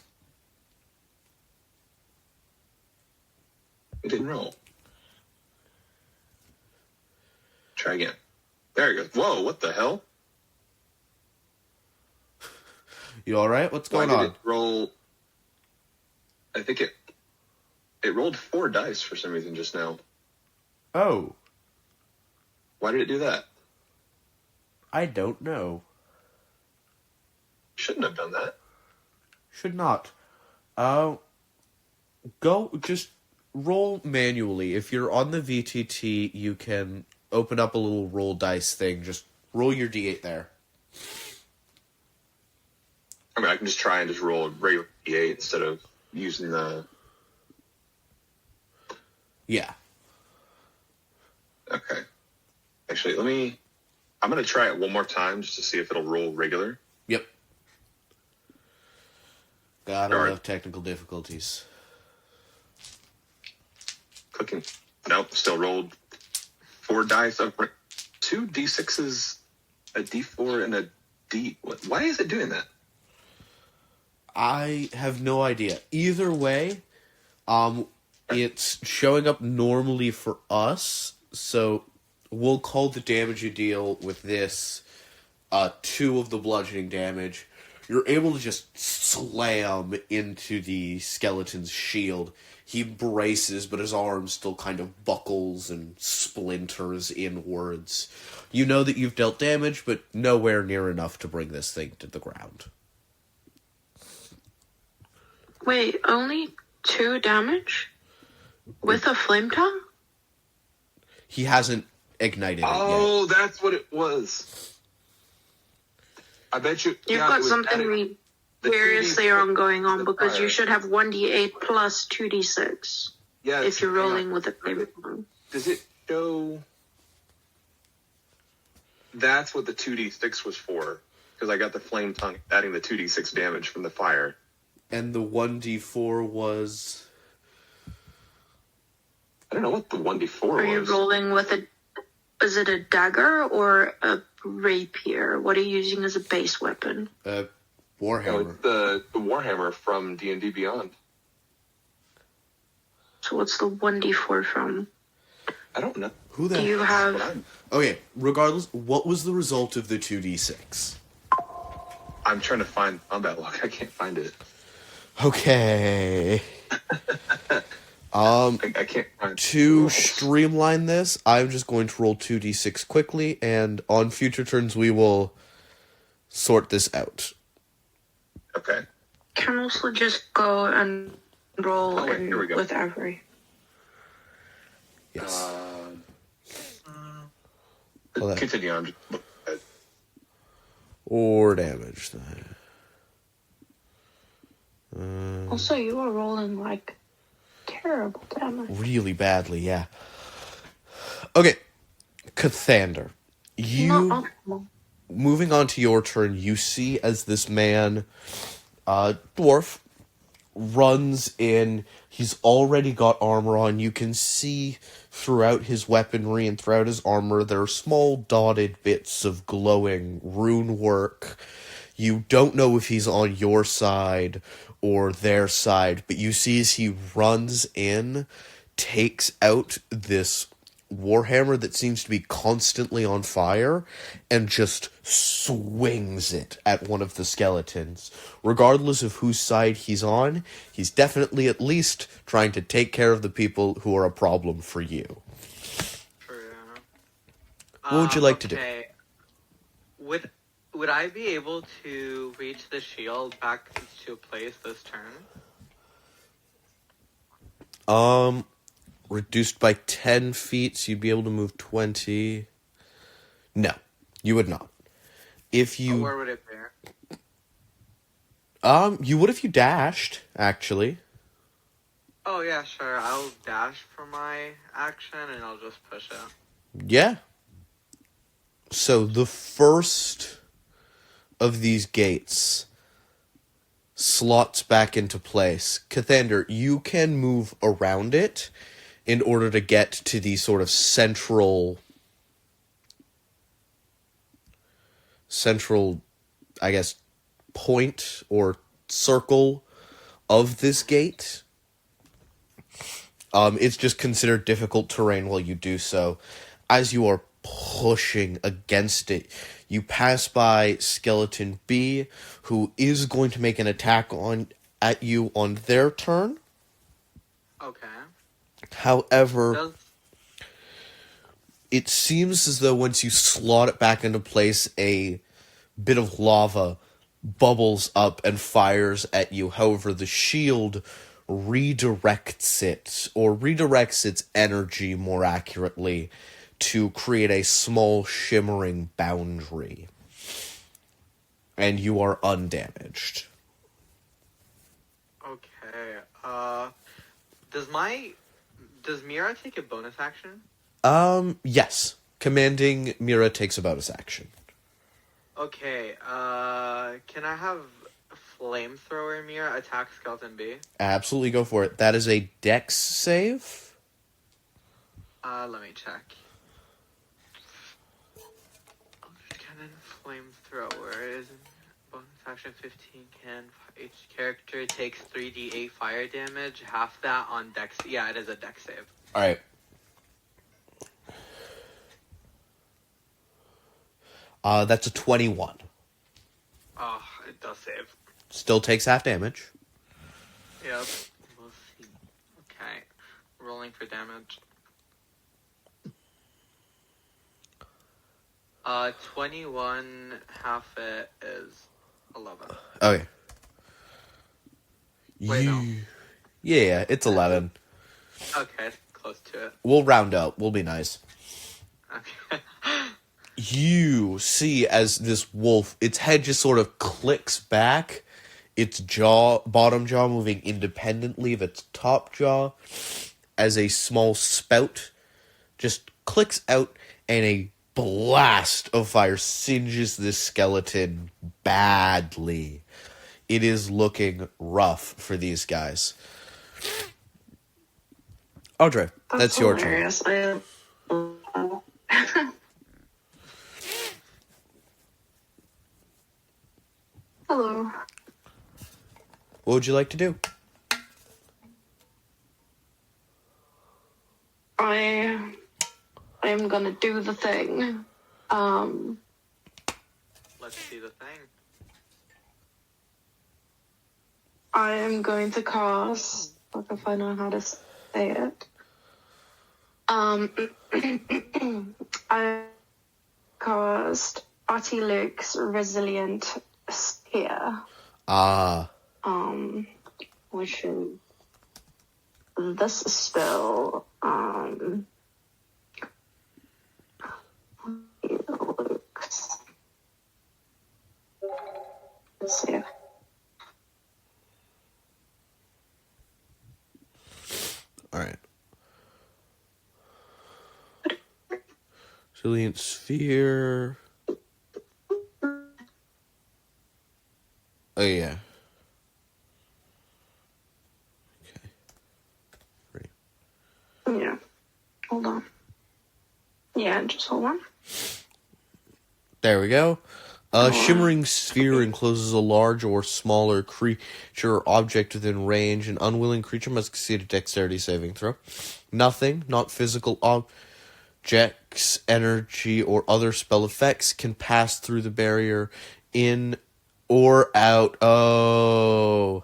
Speaker 5: It didn't roll. Try again. There it goes. Whoa, what the hell?
Speaker 1: You alright? What's going
Speaker 5: Why
Speaker 1: on?
Speaker 5: did it roll? I think it rolled 4 dice for some reason just now.
Speaker 1: Oh.
Speaker 5: Why did it do that?
Speaker 1: I don't know.
Speaker 5: Shouldn't have done that.
Speaker 1: Should not. Just roll manually. If you're on the VTT, you can open up a little roll dice thing. Just roll your D8 there.
Speaker 5: I mean, I can just try and just roll a regular d8 instead of using the...
Speaker 1: Yeah.
Speaker 5: Okay. Actually, I'm going to try it one more time just to see if it'll roll regular.
Speaker 1: Yep. Gotta
Speaker 5: Darn.
Speaker 1: love technical difficulties.
Speaker 5: Clicking. Nope, still rolled 4 dice. 2 d6s, a d4, and a d... Why is it doing that?
Speaker 1: I have no idea. Either way, it's showing up normally for us, so we'll call the damage you deal with this 2 of the bludgeoning damage. You're able to just slam into the skeleton's shield. He braces, but his arm still kind of buckles and splinters inwards. You know that you've dealt damage, but nowhere near enough to bring this thing to the ground.
Speaker 3: Wait, only 2 damage? With a flame tongue?
Speaker 1: He hasn't ignited it yet.
Speaker 5: Oh, that's what it was. I bet you...
Speaker 3: You've got something seriously wrong going on because you should have 1d8 plus 2d6
Speaker 5: Yes,
Speaker 3: if you're rolling with a flame tongue.
Speaker 5: Does it show? That's what the 2d6 was for, because I got the flame tongue adding the 2d6 damage from the fire.
Speaker 1: And the 1d4 was...
Speaker 5: I don't know what the 1d4
Speaker 3: Are you
Speaker 5: was.
Speaker 3: rolling with is it a dagger or a rapier? What are you using as a base weapon?
Speaker 5: No,
Speaker 1: Warhammer.
Speaker 5: it's the Warhammer from D&D Beyond.
Speaker 3: So what's the 1d4 from?
Speaker 5: I don't know.
Speaker 1: Who the
Speaker 3: Do you
Speaker 1: hell?
Speaker 3: have...
Speaker 1: Okay, regardless, what was the result of the 2d6?
Speaker 5: I'm trying to find combat log. I can't find it.
Speaker 1: Okay.
Speaker 5: I can't find
Speaker 1: To
Speaker 5: it.
Speaker 1: streamline this, I'm just going to roll 2d6 quickly, and on future turns we will sort this out.
Speaker 5: Okay.
Speaker 3: Can also just go and roll
Speaker 5: Oh, wait, here we go.
Speaker 3: with every.
Speaker 1: Yes.
Speaker 5: Uh,
Speaker 1: that-
Speaker 5: Continue on.
Speaker 1: Or damage.
Speaker 3: Also, you are rolling like terrible damage.
Speaker 1: Really badly, yeah. Okay. Cathander.
Speaker 3: Not optimal.
Speaker 1: Moving on to your turn, you see as this man, dwarf, runs in. He's already got armor on. You can see throughout his weaponry and throughout his armor, there are small dotted bits of glowing rune work. You don't know if he's on your side or their side, but you see as he runs in, takes out this warhammer that seems to be constantly on fire, and just swings it at one of the skeletons. Regardless of whose side he's on, he's definitely at least trying to take care of the people who are a problem for you.
Speaker 4: True.
Speaker 1: What would you like to do?
Speaker 4: Okay. Would I be able to reach the shield back to place this turn?
Speaker 1: Reduced by 10 feet, so you'd be able to move 20. No, you would not. If you...
Speaker 4: Where would it be?
Speaker 1: You would if you dashed, actually.
Speaker 4: Oh yeah, sure. I'll dash for my action and I'll just push it.
Speaker 1: Yeah. So the first of these gates slots back into place. Cathander, you can move around it in order to get to the sort of central, I guess, point or circle of this gate. It's just considered difficult terrain while you do so. As you are pushing against it, you pass by Skeleton B, who is going to make an attack at you on their turn.
Speaker 4: Okay.
Speaker 1: However, it seems as though once you slot it back into place, a bit of lava bubbles up and fires at you. However, the shield redirects its energy, more accurately, to create a small shimmering boundary. And you are undamaged.
Speaker 4: Okay. Does Mira take a bonus action?
Speaker 1: Yes. Commanding Mira takes a bonus action.
Speaker 4: Okay. Can I have Flamethrower Mira attack Skeleton B?
Speaker 1: Absolutely, go for it. That is a dex save.
Speaker 4: Let me check. Cannon Flamethrower is bonus action 15. Each character takes 3d8 fire damage. Half that on dex. Yeah, it is a dex save.
Speaker 1: Alright. That's a 21.
Speaker 4: Oh, it does save.
Speaker 1: Still takes half damage.
Speaker 4: Yep. We'll see. Okay. Rolling for damage. 21, half it is 11.
Speaker 1: Okay.
Speaker 4: Wait, no.
Speaker 1: Yeah, it's 11.
Speaker 4: Okay, close to it.
Speaker 1: We'll round up. We'll be nice.
Speaker 4: Okay.
Speaker 1: You see as this wolf, its head just sort of clicks back, its bottom jaw moving independently of its top jaw, as a small spout just clicks out, and a blast of fire singes this skeleton badly. It is looking rough for these guys. Audrey, that's your turn.
Speaker 3: hilarious. Hello.
Speaker 1: What would you like to do?
Speaker 3: I am gonna do the thing.
Speaker 4: Let's see the thing.
Speaker 3: I am going to cast, like if I know how to say it. I cast Artiluke's Resilient Spear. Which is this spell. Let's see.
Speaker 1: Alright. Resilient Sphere. Oh, yeah. Okay. Great.
Speaker 3: Yeah. Hold on. Yeah, just hold on.
Speaker 1: There we go. A shimmering sphere encloses a large or smaller creature or object within range. An unwilling creature must succeed a dexterity saving throw. Nothing, not physical objects, energy, or other spell effects can pass through the barrier in or out. Oh,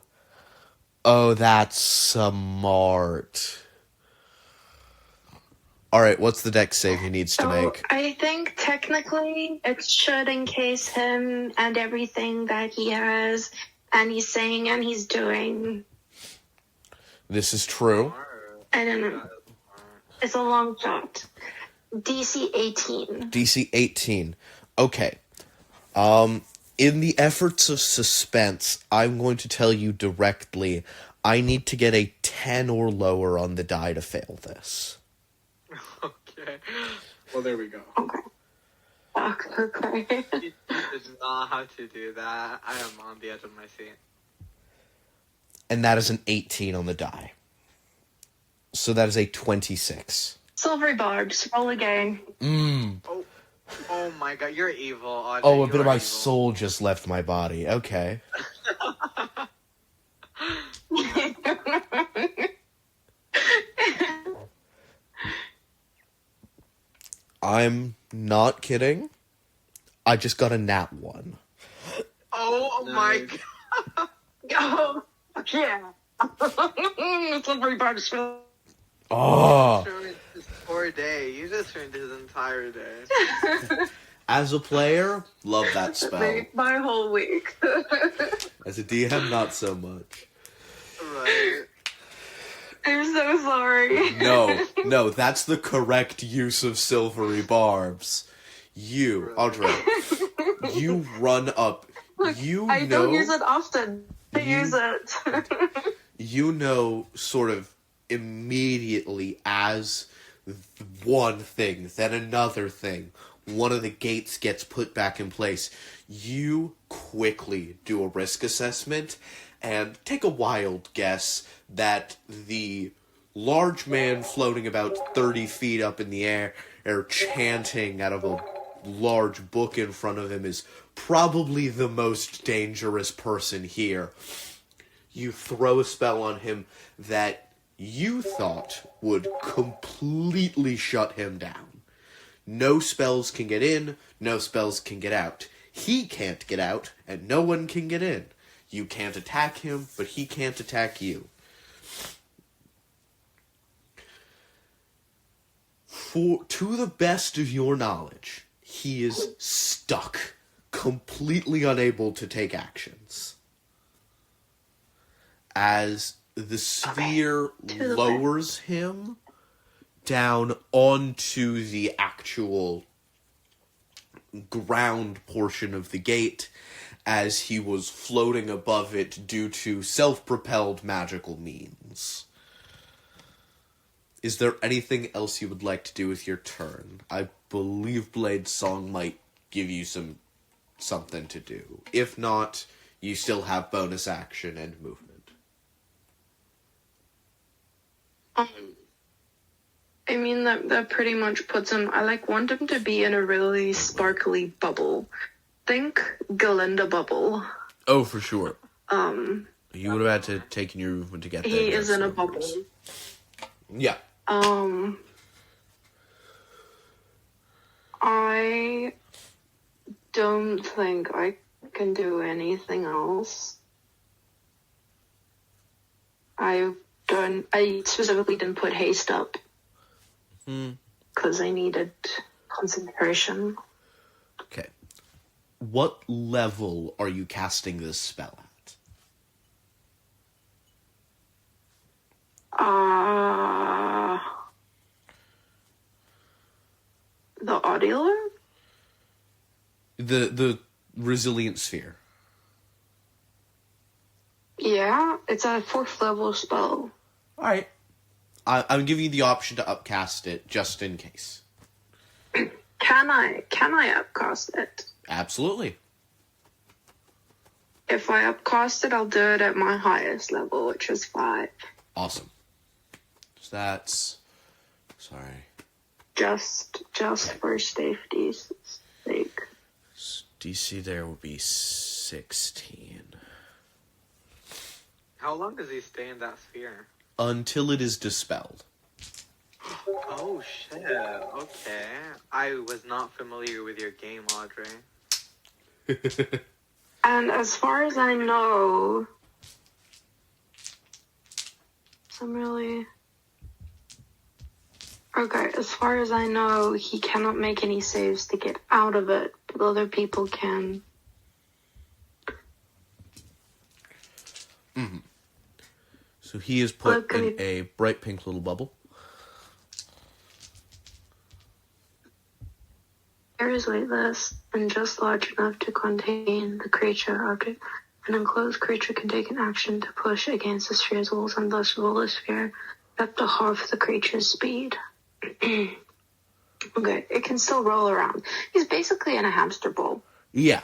Speaker 1: that's smart. Alright, what's the dex save he needs to
Speaker 3: So
Speaker 1: make?
Speaker 3: I think technically it should encase him and everything that he has and he's saying and he's doing.
Speaker 1: This is true.
Speaker 3: I don't know. It's a long shot. DC 18.
Speaker 1: DC 18. Okay. In the efforts of suspense, I'm going to tell you directly, I need to get a 10 or lower on the die to fail this.
Speaker 4: Okay.
Speaker 2: Well, there we go.
Speaker 3: Okay. Okay.
Speaker 4: He does not have to do that. I am on the edge of my seat.
Speaker 1: And that is an 18 on the die. So that is a 26.
Speaker 3: Silvery barbs. Roll again.
Speaker 4: Oh my god, you're evil, Audrey.
Speaker 1: Oh, a
Speaker 4: You
Speaker 1: bit of
Speaker 4: are
Speaker 1: my
Speaker 4: evil.
Speaker 1: soul just left my body. Okay. I'm not kidding. I just got a nat 1.
Speaker 4: Oh my
Speaker 2: Nice.
Speaker 4: god.
Speaker 3: Oh, yeah. Silvery barbs.
Speaker 1: Oh.
Speaker 4: You ruined his poor day. You just ruined his entire day.
Speaker 1: As a player, love that spell.
Speaker 3: Made my whole week.
Speaker 1: As a DM, not so much.
Speaker 4: Right.
Speaker 3: I'm so sorry.
Speaker 1: No, that's the correct use of silvery barbs. You, Audrey, you run up. You
Speaker 3: I
Speaker 1: know,
Speaker 3: don't use it often. I use it.
Speaker 1: you know, sort of immediately as one thing, then another thing. One of the gates gets put back in place. You quickly do a risk assessment and take a wild guess that the large man floating about 30 feet up in the air, chanting out of a large book in front of him, is probably the most dangerous person here. You throw a spell on him that you thought would completely shut him down. No spells can get in, no spells can get out. He can't get out, and no one can get in. You can't attack him, but he can't attack you. To the best of your knowledge, he is stuck, completely unable to take actions. As the sphere lowers him down onto the actual ground portion of the gate, as he was floating above it due to self-propelled magical means. Is there anything else you would like to do with your turn? I believe Blade's song might give you something to do. If not, you still have bonus action and movement.
Speaker 3: I mean, that pretty much puts him... I, want him to be in a really sparkly bubble. Think Galinda bubble.
Speaker 1: Oh, for sure. You would have had to take your movement to get there.
Speaker 3: He is in a bubble.
Speaker 1: Yeah.
Speaker 3: I don't think I can do anything else. I specifically didn't put haste up. Because I needed concentration.
Speaker 1: Okay. What level are you casting this spell at?
Speaker 3: The Audiolor?
Speaker 1: The Resilient Sphere.
Speaker 3: Yeah, it's a 4th level spell.
Speaker 1: Alright. I'm giving you the option to upcast it, just in case.
Speaker 3: Can I upcast it?
Speaker 1: Absolutely.
Speaker 3: If I upcast it, I'll do it at my highest level, which is 5.
Speaker 1: Awesome. So that's... Sorry.
Speaker 3: Just for safety's sake.
Speaker 1: DC there will be 16.
Speaker 4: How long does he stay in that sphere?
Speaker 1: Until it is dispelled.
Speaker 4: Oh shit, okay. I was not familiar with your game, Audrey.
Speaker 3: And as far as I know... Okay, as far as I know, he cannot make any saves to get out of it, but other people can.
Speaker 1: Mm-hmm. So he is put in a bright pink little bubble.
Speaker 3: Air is weightless and just large enough to contain the creature object. An enclosed creature can take an action to push against the sphere's walls and thus roll the sphere up to half the creature's speed. Okay, it can still roll around. He's basically in a hamster ball.
Speaker 1: Yeah.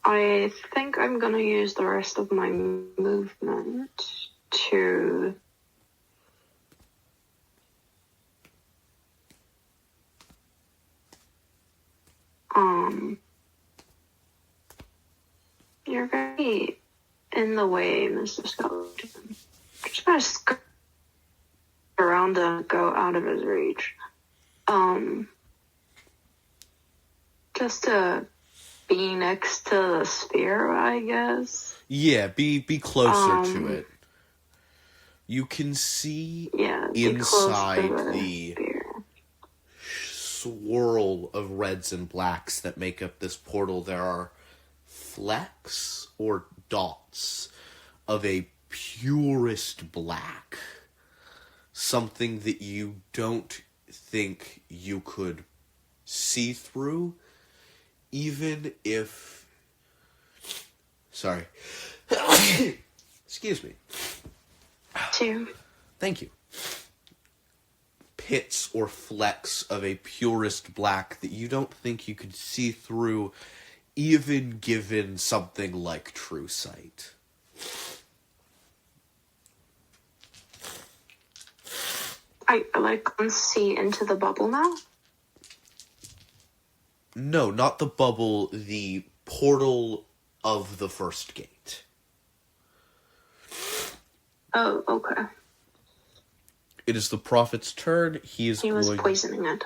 Speaker 3: I think I'm gonna use the rest of my movement to you're very in the way, Mr. Skeleton. I'm just gonna skirt around and go out of his reach. Just to be next to the sphere, I guess.
Speaker 1: Yeah, be closer to it. You can see inside the swirl of reds and blacks that make up this portal, there are flecks or dots of a purest black. Something that you don't think you could see through, even if... Sorry. Excuse me.
Speaker 3: 2.
Speaker 1: Thank you. Pits or flecks of a purest black that you don't think you could see through, even given something like true sight.
Speaker 3: I can see into the bubble now?
Speaker 1: No, not the bubble, the portal of the first gate.
Speaker 3: Oh, okay.
Speaker 1: It is the prophet's turn. He
Speaker 3: was poisoning it.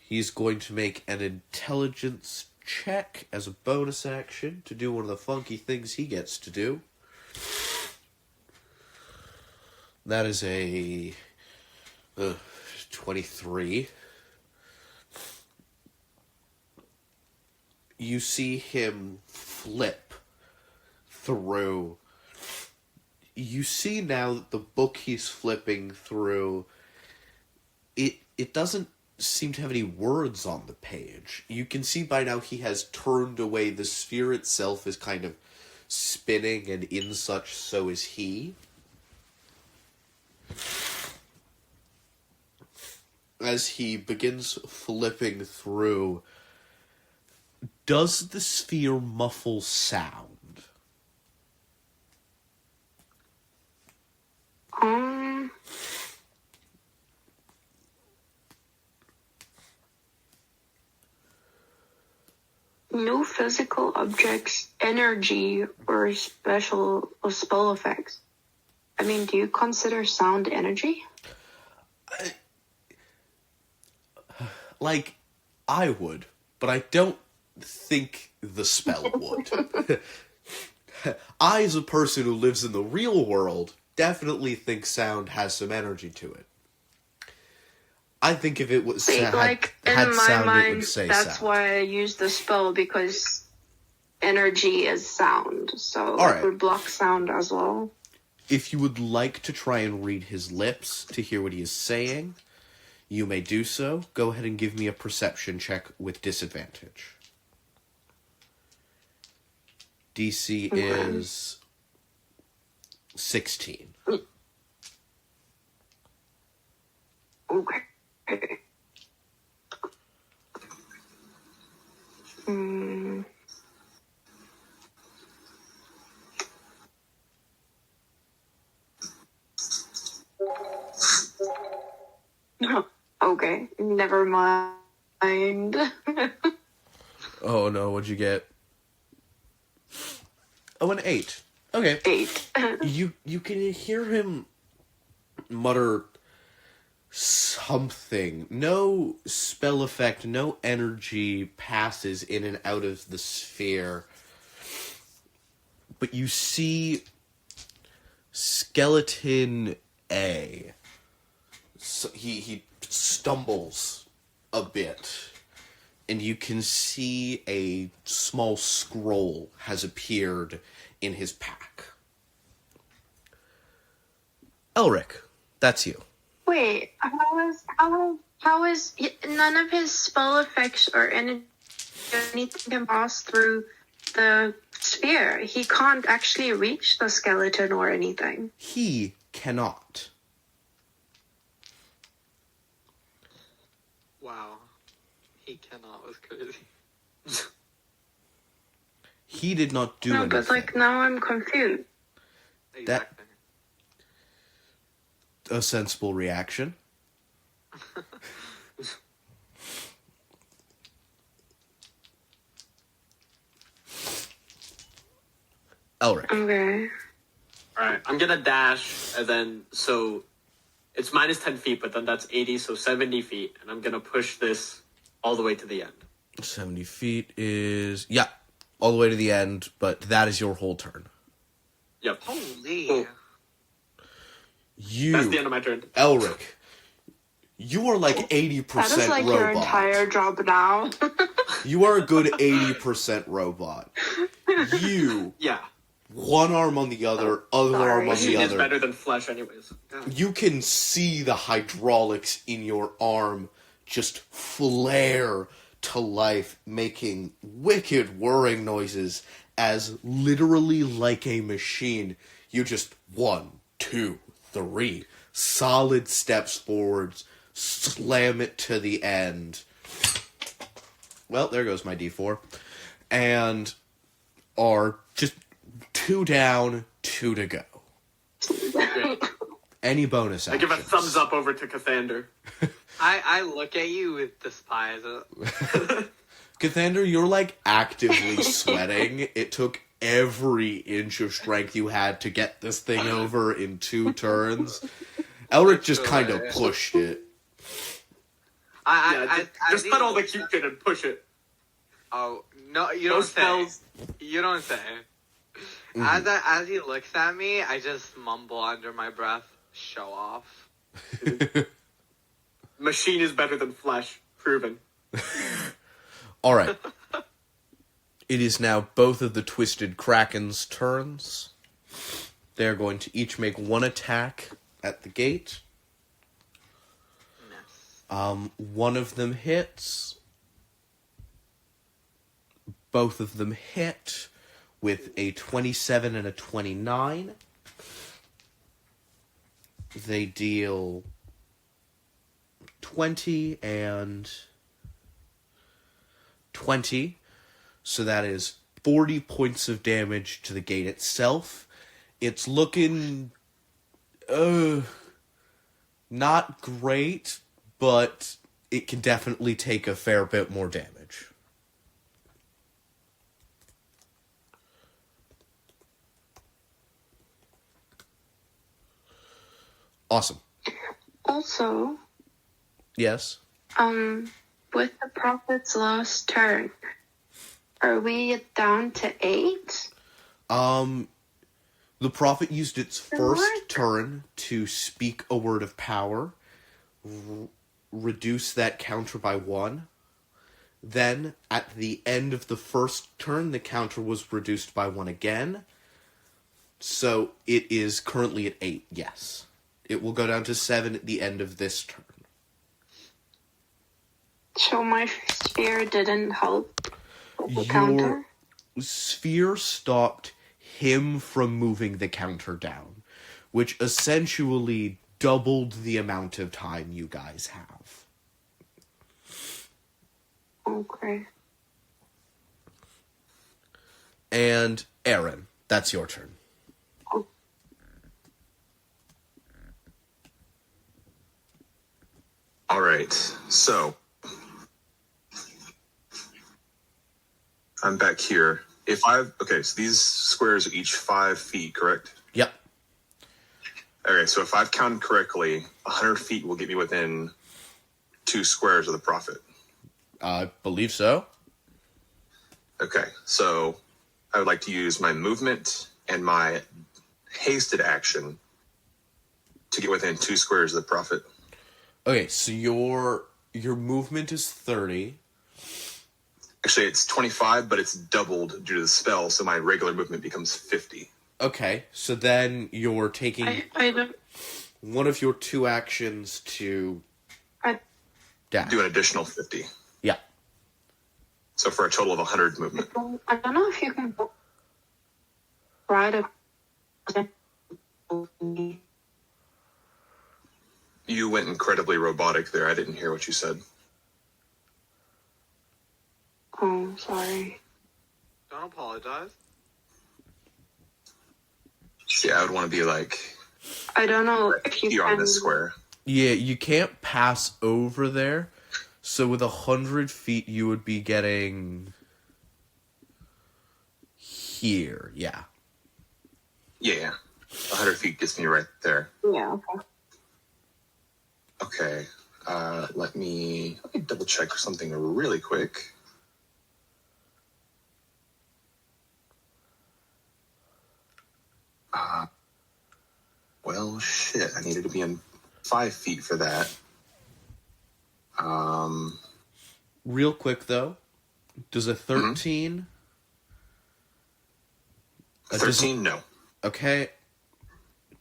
Speaker 1: He's going to make an intelligence check as a bonus action to do one of the funky things he gets to do. That is a 23. You see him flip through. You see now that the book he's flipping through, it doesn't seem to have any words on the page. You can see by now he has turned away. The sphere itself is kind of spinning, and in such, so is he. As he begins flipping through, does the sphere muffle sound?
Speaker 3: No physical objects, energy, or special or spell effects. I mean, do you consider sound energy?
Speaker 1: Like, I would, but I don't think the spell would. I, as a person who lives in the real world, definitely think sound has some energy to it. I think if it was
Speaker 3: See, like, in
Speaker 1: had
Speaker 3: my
Speaker 1: sound, it
Speaker 3: mind,
Speaker 1: would say
Speaker 3: that's
Speaker 1: sound.
Speaker 3: why I use the spell, because energy is sound, so
Speaker 1: All right.
Speaker 3: it would block sound as well.
Speaker 1: If you would like to try and read his lips to hear what he is saying, you may do so. Go ahead and give me a perception check with disadvantage. DC is 16.
Speaker 3: Okay. Okay, never mind.
Speaker 1: Oh no, what'd you get? Oh, an 8. Okay.
Speaker 3: 8.
Speaker 1: You can hear him mutter something. No spell effect, no energy passes in and out of the sphere. But you see Skeleton A. So he stumbles a bit, and you can see a small scroll has appeared in his pack. Elric, that's you.
Speaker 3: Wait, how is none of his spell effects or anything can pass through the sphere? He can't actually reach the skeleton or anything.
Speaker 1: He cannot.
Speaker 4: Wow. He cannot was crazy.
Speaker 1: He did not do
Speaker 3: No,
Speaker 1: anything.
Speaker 3: but like now I'm confused.
Speaker 4: Exactly.
Speaker 1: A sensible reaction. Elric.
Speaker 3: Okay.
Speaker 2: Alright, I'm gonna dash, and then, so, it's minus 10 feet, but then that's 80, so 70 feet, and I'm gonna push this all the way to the end.
Speaker 1: 70 feet is... Yeah, all the way to the end, but that is your whole turn.
Speaker 2: Yep.
Speaker 4: Holy.
Speaker 2: Cool.
Speaker 1: You,
Speaker 2: That's the end of my turn.
Speaker 1: Elric, you are like 80%
Speaker 3: That is like
Speaker 1: robot.
Speaker 3: your entire job now.
Speaker 1: You are a good 80% robot. You,
Speaker 2: Yeah.
Speaker 1: one arm on the other, other
Speaker 3: Sorry.
Speaker 1: arm on the
Speaker 2: Machine is
Speaker 1: other.
Speaker 2: better than flesh anyways. Yeah.
Speaker 1: You can see the hydraulics in your arm just flare to life, making wicked whirring noises as literally like a machine. You just 1, 2, 3 solid steps forwards, slam it to the end. Well, there goes my D4. And are just 2 down, 2 to go.
Speaker 2: Great.
Speaker 1: Any bonus
Speaker 2: I
Speaker 1: actions?
Speaker 2: give a thumbs up over to Cathander.
Speaker 4: I look at you with despise.
Speaker 1: Cathander, you're like actively sweating. It took every inch of strength you had to get this thing over in 2 turns. Elric just kind of pushed it.
Speaker 2: Yeah, just
Speaker 4: think-
Speaker 2: put all the cute shit and push it.
Speaker 4: Oh no, you
Speaker 2: No
Speaker 4: don't say.
Speaker 2: spells.
Speaker 4: You don't say. As he looks at me, I just mumble under my breath, "Show off."
Speaker 2: Machine is better than flesh. Proven.
Speaker 1: All right. It is now both of the Twisted Kraken's turns. They're going to each make 1 attack at the gate. One of them hits. Both of them hit with a 27 and a 29. They deal 20 and 20. So that is 40 points of damage to the gate itself. It's looking not great, but it can definitely take a fair bit more damage. Awesome.
Speaker 3: Also,
Speaker 1: Yes.
Speaker 3: with the prophet's last turn, are we down to 8?
Speaker 1: The prophet used its first
Speaker 3: What?
Speaker 1: turn to speak a word of power, reduce that counter by 1. Then, at the end of the first turn, the counter was reduced by 1 again. So, it is currently at 8, yes. It will go down to 7 at the end of this turn.
Speaker 3: So my sphere didn't help with the
Speaker 1: Your
Speaker 3: counter?
Speaker 1: sphere stopped him from moving the counter down, which essentially doubled the amount of time you guys have.
Speaker 3: Okay.
Speaker 1: And Aaron, that's your turn.
Speaker 5: All right, so I'm back here. Okay, so these squares are each 5 feet, correct?
Speaker 1: Yep.
Speaker 5: Okay, so if I've counted correctly, 100 feet will get me within 2 squares of the prophet.
Speaker 1: I believe so.
Speaker 5: Okay, so I would like to use my movement and my hasted action to get within 2 squares of the prophet.
Speaker 1: Okay, so your movement is 30.
Speaker 5: Actually, it's 25, but it's doubled due to the spell, so my regular movement becomes 50.
Speaker 1: Okay, so then you're taking
Speaker 3: I don't...
Speaker 1: one of your 2 actions to dash.
Speaker 5: Do an additional 50.
Speaker 1: Yeah.
Speaker 5: So for a total of 100 movement.
Speaker 3: I don't know if you can ride a...
Speaker 5: You went incredibly robotic there. I didn't hear what you said.
Speaker 3: Oh, sorry.
Speaker 4: Don't apologize.
Speaker 5: Yeah, I would want to be like
Speaker 3: I don't know if you
Speaker 5: here
Speaker 3: can...
Speaker 5: on this square.
Speaker 1: Yeah, you can't pass over there. So with 100 feet, you would be getting here. Yeah.
Speaker 5: Yeah. 100 feet gets me right there.
Speaker 3: Yeah, okay.
Speaker 5: Okay. Let me double check something really quick. Well, shit. I needed to be in 5 feet for that.
Speaker 1: Real quick though, does a 13?
Speaker 5: 13? No.
Speaker 1: Okay.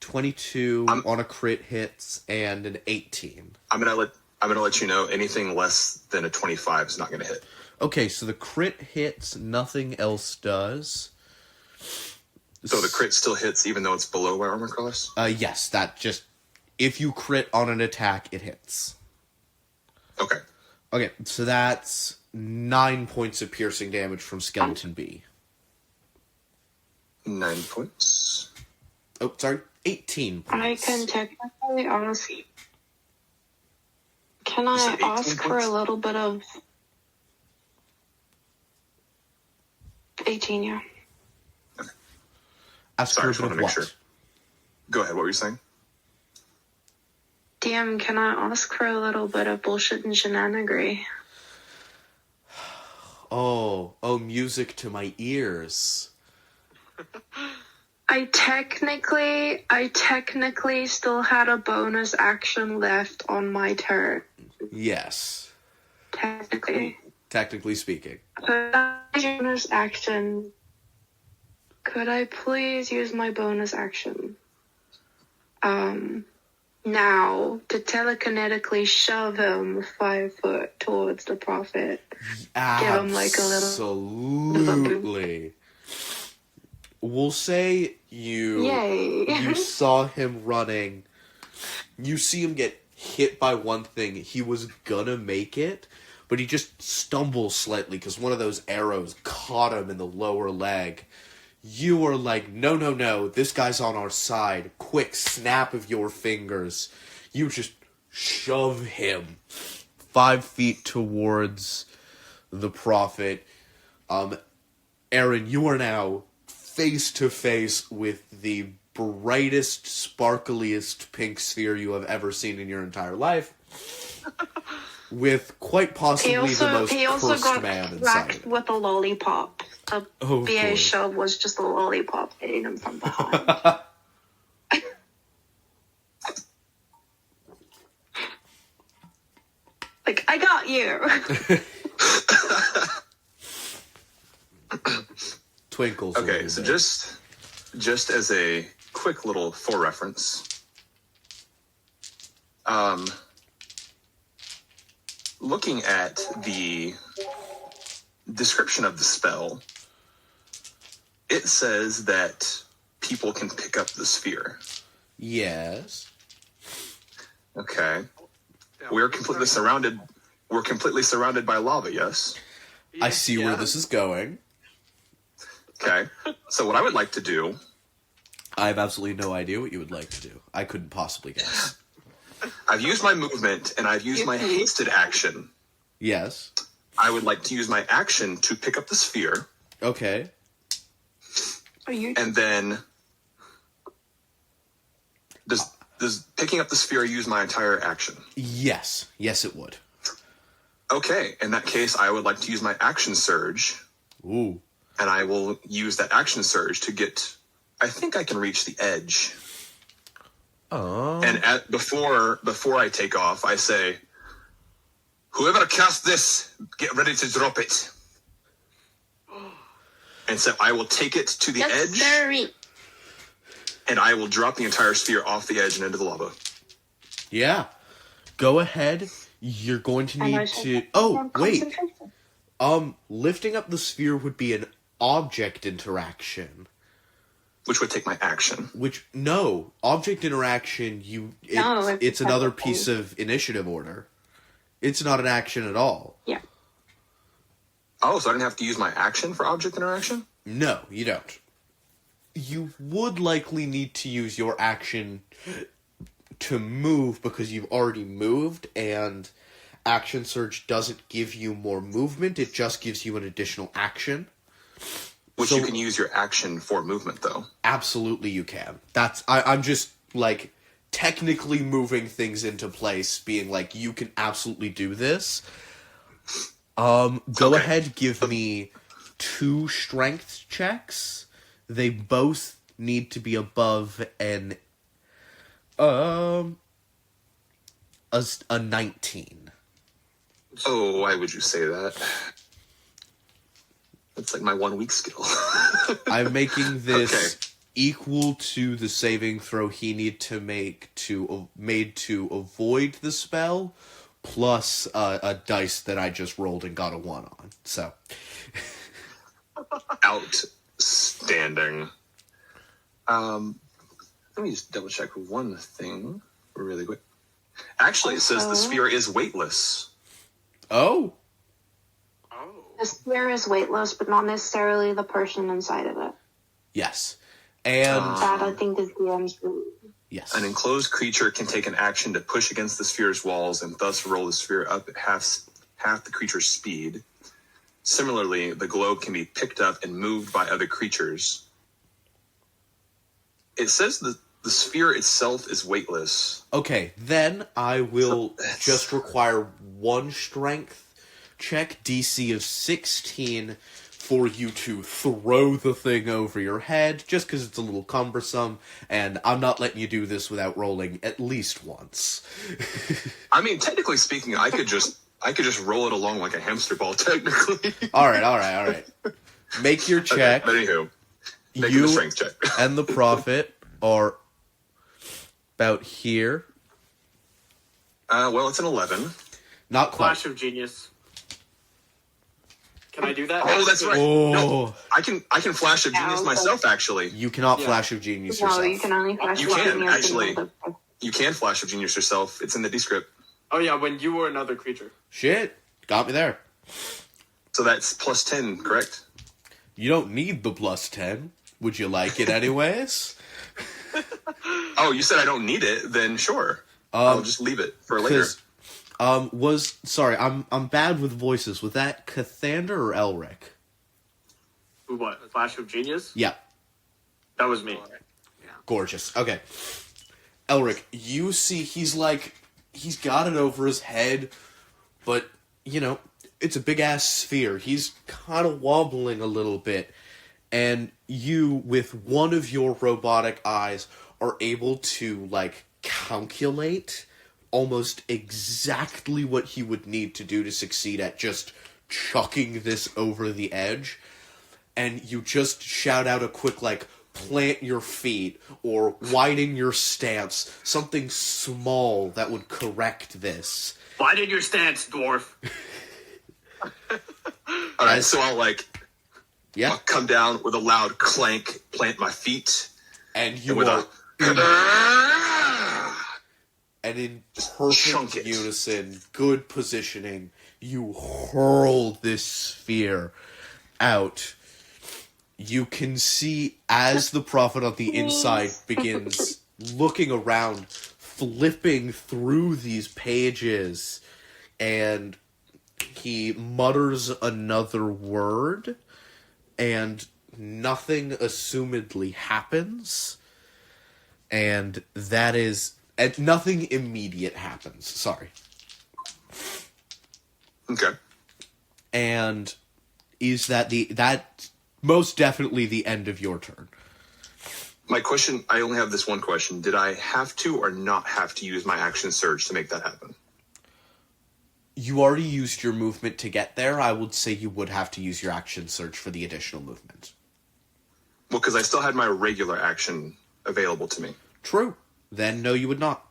Speaker 1: 22 on a crit hits and an 18.
Speaker 5: I'm gonna let you know anything less than a 25 is not gonna hit.
Speaker 1: Okay, so the crit hits, nothing else does.
Speaker 5: So the crit still hits even though it's below my armor class?
Speaker 1: Yes, that just... If you crit on an attack, it hits.
Speaker 5: Okay.
Speaker 1: Okay, so that's 9 points of piercing damage from Skeleton B.
Speaker 5: 9 points.
Speaker 1: Oh, sorry, 18 points.
Speaker 3: I can technically ask... Can
Speaker 5: You
Speaker 3: I
Speaker 5: said 18
Speaker 3: ask for
Speaker 5: points?
Speaker 3: a little bit of... 18, yeah.
Speaker 1: Ask
Speaker 5: Sorry,
Speaker 1: for a
Speaker 5: just
Speaker 1: bit
Speaker 5: want
Speaker 1: of
Speaker 5: to make
Speaker 1: what?
Speaker 5: sure. Go ahead, what were you saying?
Speaker 3: DM, can I ask for a little bit of bullshit and shenanigans?
Speaker 1: Oh, music to my ears.
Speaker 3: I technically still had a bonus action left on my turn.
Speaker 1: Yes,
Speaker 3: Technically.
Speaker 1: technically speaking.
Speaker 3: But that bonus action... Could I please use my bonus action? now to telekinetically shove him 5 foot towards the prophet. Give him like a little.
Speaker 1: Absolutely. We'll say
Speaker 3: Yay.
Speaker 1: you saw him running. You see him get hit by one thing. He was gonna make it, but he just stumbles slightly because one of those arrows caught him in the lower leg. You were like, no, this guy's on our side. Quick snap of your fingers. You just shove him 5 feet towards the prophet. Aaron, you are now face to face with the brightest, sparkliest pink sphere you have ever seen in your entire life. With quite possibly the most cursed man inside.
Speaker 3: Cracked with a lollipop. A BA shove was just a lollipop hitting him from behind. Like, I got you.
Speaker 1: Twinkles.
Speaker 5: Okay, so just as a quick little for reference, looking at the description of the spell, it says that people can pick up the sphere.
Speaker 1: Yes.
Speaker 5: Okay. We're completely surrounded by lava, yes?
Speaker 1: I see where this is going.
Speaker 5: Okay. So what I would like to do...
Speaker 1: I have absolutely no idea what you would like to do. I couldn't possibly guess.
Speaker 5: I've used my movement, and I've used my hasted action.
Speaker 1: Yes.
Speaker 5: I would like to use my action to pick up the sphere.
Speaker 1: Okay.
Speaker 5: And then... Does picking up the sphere use my entire action?
Speaker 1: Yes. Yes, it would.
Speaker 5: Okay. In that case, I would like to use my action surge.
Speaker 1: Ooh.
Speaker 5: And I will use that action surge to get... I think I can reach the edge.
Speaker 1: Oh.
Speaker 5: And before I take off, I say, whoever cast this, get ready to drop it. And so I will take it to the edge. And I will drop the entire sphere off the edge and into the lava.
Speaker 1: Yeah. Go ahead. You're going to need to... Oh, wait. Lifting up the sphere would be an object interaction.
Speaker 5: Which would take my action.
Speaker 1: No. Object interaction, it's another piece of initiative order. It's not an action at all.
Speaker 3: Yeah.
Speaker 5: Oh, so I didn't have to use my action for object interaction?
Speaker 1: No, you don't. You would likely need to use your action to move because you've already moved, and Action Surge doesn't give you more movement, it just gives you an additional action.
Speaker 5: Which you can use your action for movement, though. Absolutely
Speaker 1: you can. I'm just, like, technically moving things into place, being like, you can absolutely do this. Go ahead, give me 2 strength checks. They both need to be above a 19.
Speaker 5: Oh, why would you say that? That's like my 1 weak skill.
Speaker 1: I'm making this equal to the saving throw he need to make made to avoid the spell, plus a dice that I just rolled and got a 1 on. So
Speaker 5: outstanding. Let me just double check one thing really quick. Actually, it says the sphere is weightless.
Speaker 1: Oh.
Speaker 3: The sphere is weightless, but not necessarily the person inside of it.
Speaker 1: Yes. And
Speaker 3: that, I think, is the DM's rule.
Speaker 1: Yes.
Speaker 5: An enclosed creature can take an action to push against the sphere's walls and thus roll the sphere up at half the creature's speed. Similarly, the globe can be picked up and moved by other creatures. It says the sphere itself is weightless.
Speaker 1: Okay, then I will just require 1 strength check, DC of 16, for you to throw the thing over your head, just because it's a little cumbersome, and I'm not letting you do this without rolling at least once.
Speaker 5: I mean, technically speaking, I could just roll it along like a hamster ball, technically.
Speaker 1: All right. Make your check.
Speaker 5: Okay, but anywho,
Speaker 1: you
Speaker 5: the strength check.
Speaker 1: and the prophet are about here.
Speaker 5: Well, it's an 11.
Speaker 1: Not quite.
Speaker 2: Flash of genius. Can I do that?
Speaker 5: Oh, that's right.
Speaker 1: Oh.
Speaker 5: No, I can flash of genius
Speaker 3: Yeah,
Speaker 5: myself, actually.
Speaker 1: You cannot
Speaker 2: Yeah.
Speaker 1: flash of genius
Speaker 3: No,
Speaker 1: yourself.
Speaker 3: you can only flash
Speaker 5: You
Speaker 3: of
Speaker 5: can,
Speaker 3: genius
Speaker 5: actually.
Speaker 3: in another-
Speaker 5: You can flash of genius yourself. It's in the descript.
Speaker 2: Oh yeah, when you were another creature.
Speaker 1: Shit. Got me there.
Speaker 5: So that's plus 10, correct?
Speaker 1: You don't need the plus 10. Would you like it anyways?
Speaker 5: Oh, you said I don't need it, then sure. I'll just leave it for later.
Speaker 1: 'Cause, sorry, I'm bad with voices. Was that Cathander or Elric?
Speaker 2: Who what? Flash of genius?
Speaker 1: Yeah.
Speaker 2: That was me.
Speaker 1: Gorgeous. Okay. Elric, you see he's got it over his head, but, it's a big-ass sphere. He's kind of wobbling a little bit, and you, with one of your robotic eyes, are able to, calculate almost exactly what he would need to do to succeed at just chucking this over the edge, and you just shout out a quick, plant your feet, or widen your stance, something small that would correct this.
Speaker 2: Widen your stance, dwarf.
Speaker 5: Alright, so I'll
Speaker 1: Yeah,
Speaker 5: I'll come down with a loud clank, plant my feet,
Speaker 1: and
Speaker 5: and
Speaker 1: you
Speaker 5: with
Speaker 1: are,
Speaker 5: a...
Speaker 1: and in
Speaker 5: chunk
Speaker 1: perfect
Speaker 5: it.
Speaker 1: unison, good positioning, you hurl this sphere out. You can see as the prophet on the inside begins looking around, flipping through these pages, and he mutters another word, and nothing assumedly happens, and nothing immediate happens, sorry.
Speaker 5: Okay.
Speaker 1: And is that most definitely the end of your turn.
Speaker 5: My question, I only have this one question. Did I have to or not have to use my action surge to make that happen?
Speaker 1: You already used your movement to get there. I would say you would have to use your action surge for the additional movement.
Speaker 5: Well, because I still had my regular action available to me.
Speaker 1: True. Then no, you would not.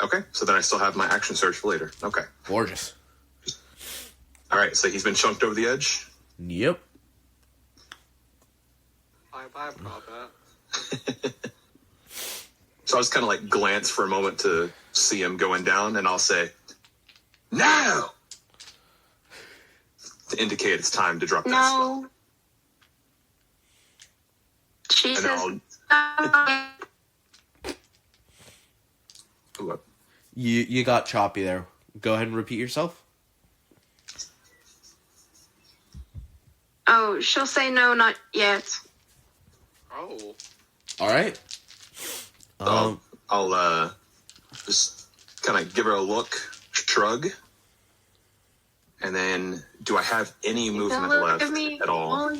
Speaker 5: Okay, so then I still have my action surge for later. Okay.
Speaker 1: Gorgeous.
Speaker 5: Alright, so he's been chunked over the edge.
Speaker 1: Yep.
Speaker 4: Bye-bye, prophet.
Speaker 5: So I'll just kind of glance for a moment to see him going down, and I'll say, "No!" to indicate it's time to drop that spell.
Speaker 3: No. She
Speaker 5: And then
Speaker 3: says,
Speaker 5: I'll... Ooh,
Speaker 1: You got choppy there. Go ahead and repeat yourself.
Speaker 3: oh, she'll say no, not yet.
Speaker 4: Oh.
Speaker 1: All right.
Speaker 5: I'll just kind of give her a look, shrug, and then do I have any movement
Speaker 3: Don't look
Speaker 5: left
Speaker 3: at me.
Speaker 5: at all?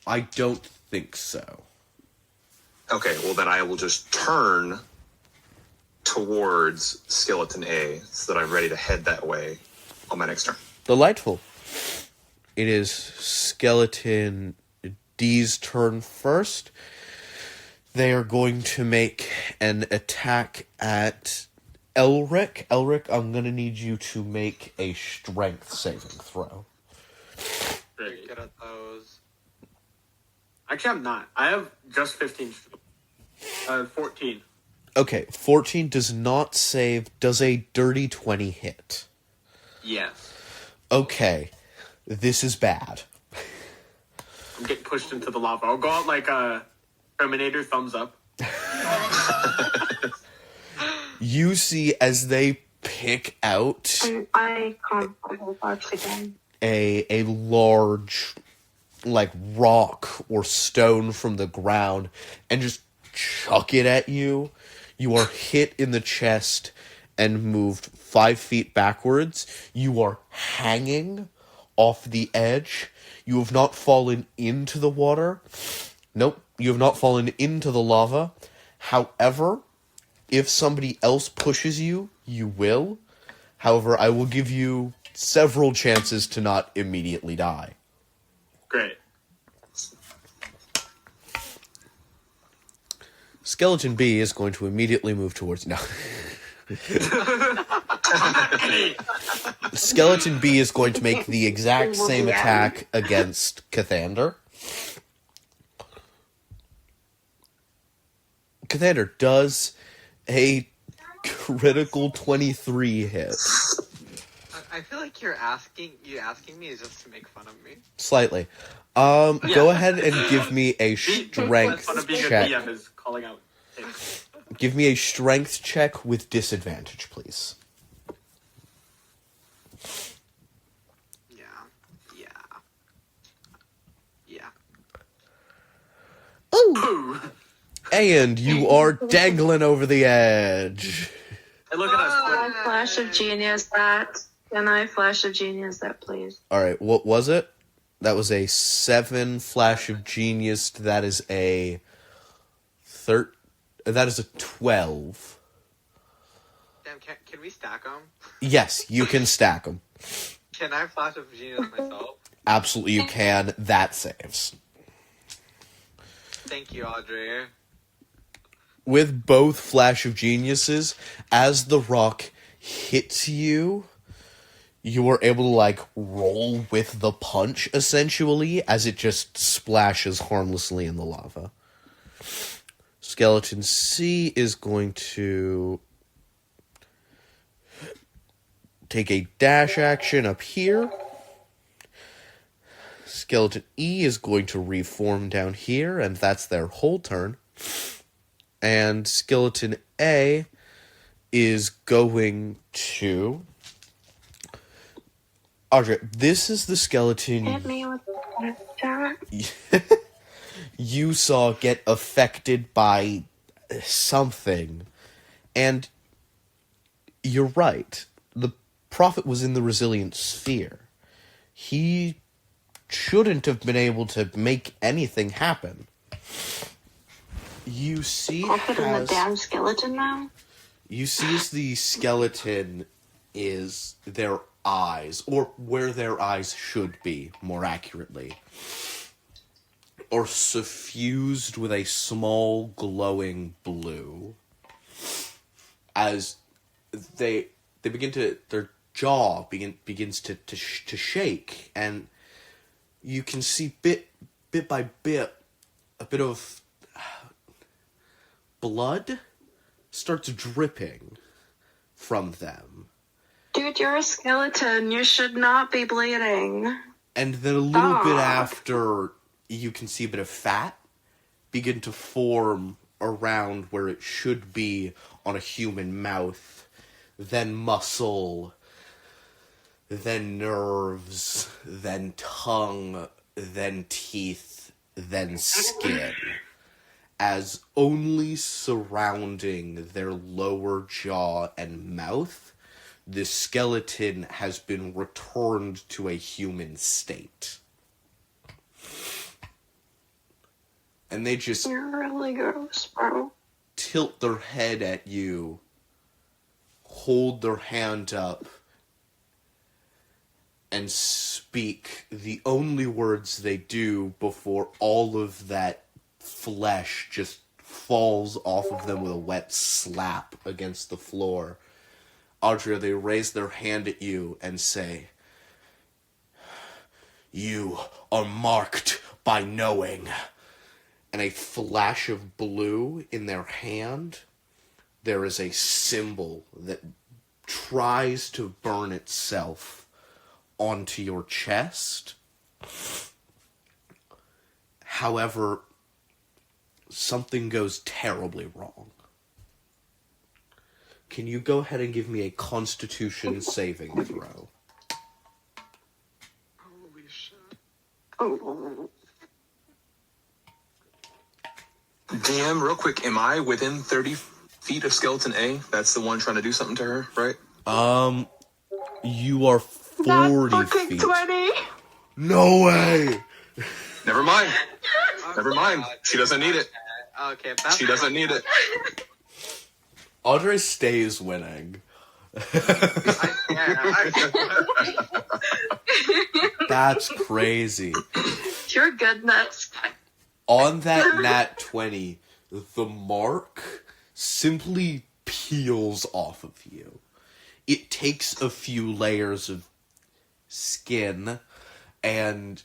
Speaker 1: I don't think so.
Speaker 5: Okay, well then I will just turn towards Skeleton A so that I'm ready to head that way on my next turn.
Speaker 1: Delightful. It is Skeleton D's turn first. They are going to make an attack at Elric. Elric, I'm going to need you to make a strength saving throw.
Speaker 2: Great.
Speaker 4: Good at those.
Speaker 2: Actually, I'm not. I have just 15. 14.
Speaker 1: Okay, 14 does not save. Does a dirty 20 hit?
Speaker 2: Yes.
Speaker 1: Okay, this is bad.
Speaker 2: I'm getting pushed into the lava. I'll go out like a Terminator thumbs up.
Speaker 1: You see as they pick out
Speaker 3: And I can't hold box again.
Speaker 1: a large rock or stone from the ground and just chuck it at you. You are hit in the chest and moved 5 feet backwards. You are hanging off the edge. You have not fallen into the water. Nope, you have not fallen into the lava. However, if somebody else pushes you, you will. However, I will give you several chances to not immediately die.
Speaker 2: Great.
Speaker 1: Skeleton B is going to immediately move towards... No. Skeleton B is going to make the exact same attack against Cathander. Cathander does a critical 23 hit.
Speaker 4: I feel like you asking me is just to make fun of me.
Speaker 1: Slightly. Go ahead and give me a strength check.
Speaker 2: DM is calling out things.
Speaker 1: Give me a strength check with disadvantage, please.
Speaker 4: Yeah.
Speaker 1: Ooh. And you are dangling over the edge.
Speaker 2: Hey, look at us.
Speaker 3: Can I flash of genius that? Can I flash of genius that, please?
Speaker 1: Alright, what was it? That was a 7 flash of genius. That is a 12.
Speaker 4: Damn, can we stack them?
Speaker 1: Yes, you can stack them.
Speaker 4: Can I flash of genius myself?
Speaker 1: Absolutely you can. That saves.
Speaker 4: Thank you, Audrey.
Speaker 1: With both flash of geniuses, as the rock hits you, you are able to, roll with the punch, essentially, as it just splashes harmlessly in the lava. Skeleton C is going to take a dash action up here. Skeleton E is going to reform down here, and that's their whole turn. And Skeleton A is going to... Audrey, this is the skeleton
Speaker 3: Hit me with that.
Speaker 1: you saw get affected by something. And you're right. The prophet was in the resilient sphere. He shouldn't have been able to make anything happen. You see
Speaker 3: Prophet in the damn skeleton now?
Speaker 1: You see as the skeleton is their eyes, or where their eyes should be, more accurately, are suffused with a small glowing blue. As they begin to, their jaw begins to shake, and you can see bit by bit a bit of blood starts dripping from them.
Speaker 3: Dude, you're a skeleton. You should not be bleeding.
Speaker 1: And then a little bit after, you can see a bit of fat begin to form around where it should be on a human mouth. Then muscle, then nerves, then tongue, then teeth, then skin. As only surrounding their lower jaw and mouth, the skeleton has been returned to a human state. And they just
Speaker 3: You're really gross, bro.
Speaker 1: tilt their head at you, hold their hand up, and speak the only words they do before all of that flesh just falls off of them with a wet slap against the floor. Audrey, they raise their hand at you and say, "You are marked by knowing." And a flash of blue in their hand, there is a symbol that tries to burn itself onto your chest. However, something goes terribly wrong. Can you go ahead and give me a Constitution saving throw?
Speaker 4: Holy shit.
Speaker 3: Oh.
Speaker 5: DM, real quick, am I within 30 feet of Skeleton A? That's the one trying to do something to her, right?
Speaker 1: You are 40 feet.
Speaker 3: 20.
Speaker 1: No way!
Speaker 5: Never mind.
Speaker 4: Oh,
Speaker 5: Never mind.
Speaker 4: God.
Speaker 5: She doesn't need it.
Speaker 4: Okay, that's
Speaker 5: She doesn't need it.
Speaker 1: Audrey stays winning. That's crazy.
Speaker 3: You're good, nuts.
Speaker 1: On that nat 20, the mark simply peels off of you. It takes a few layers of skin, and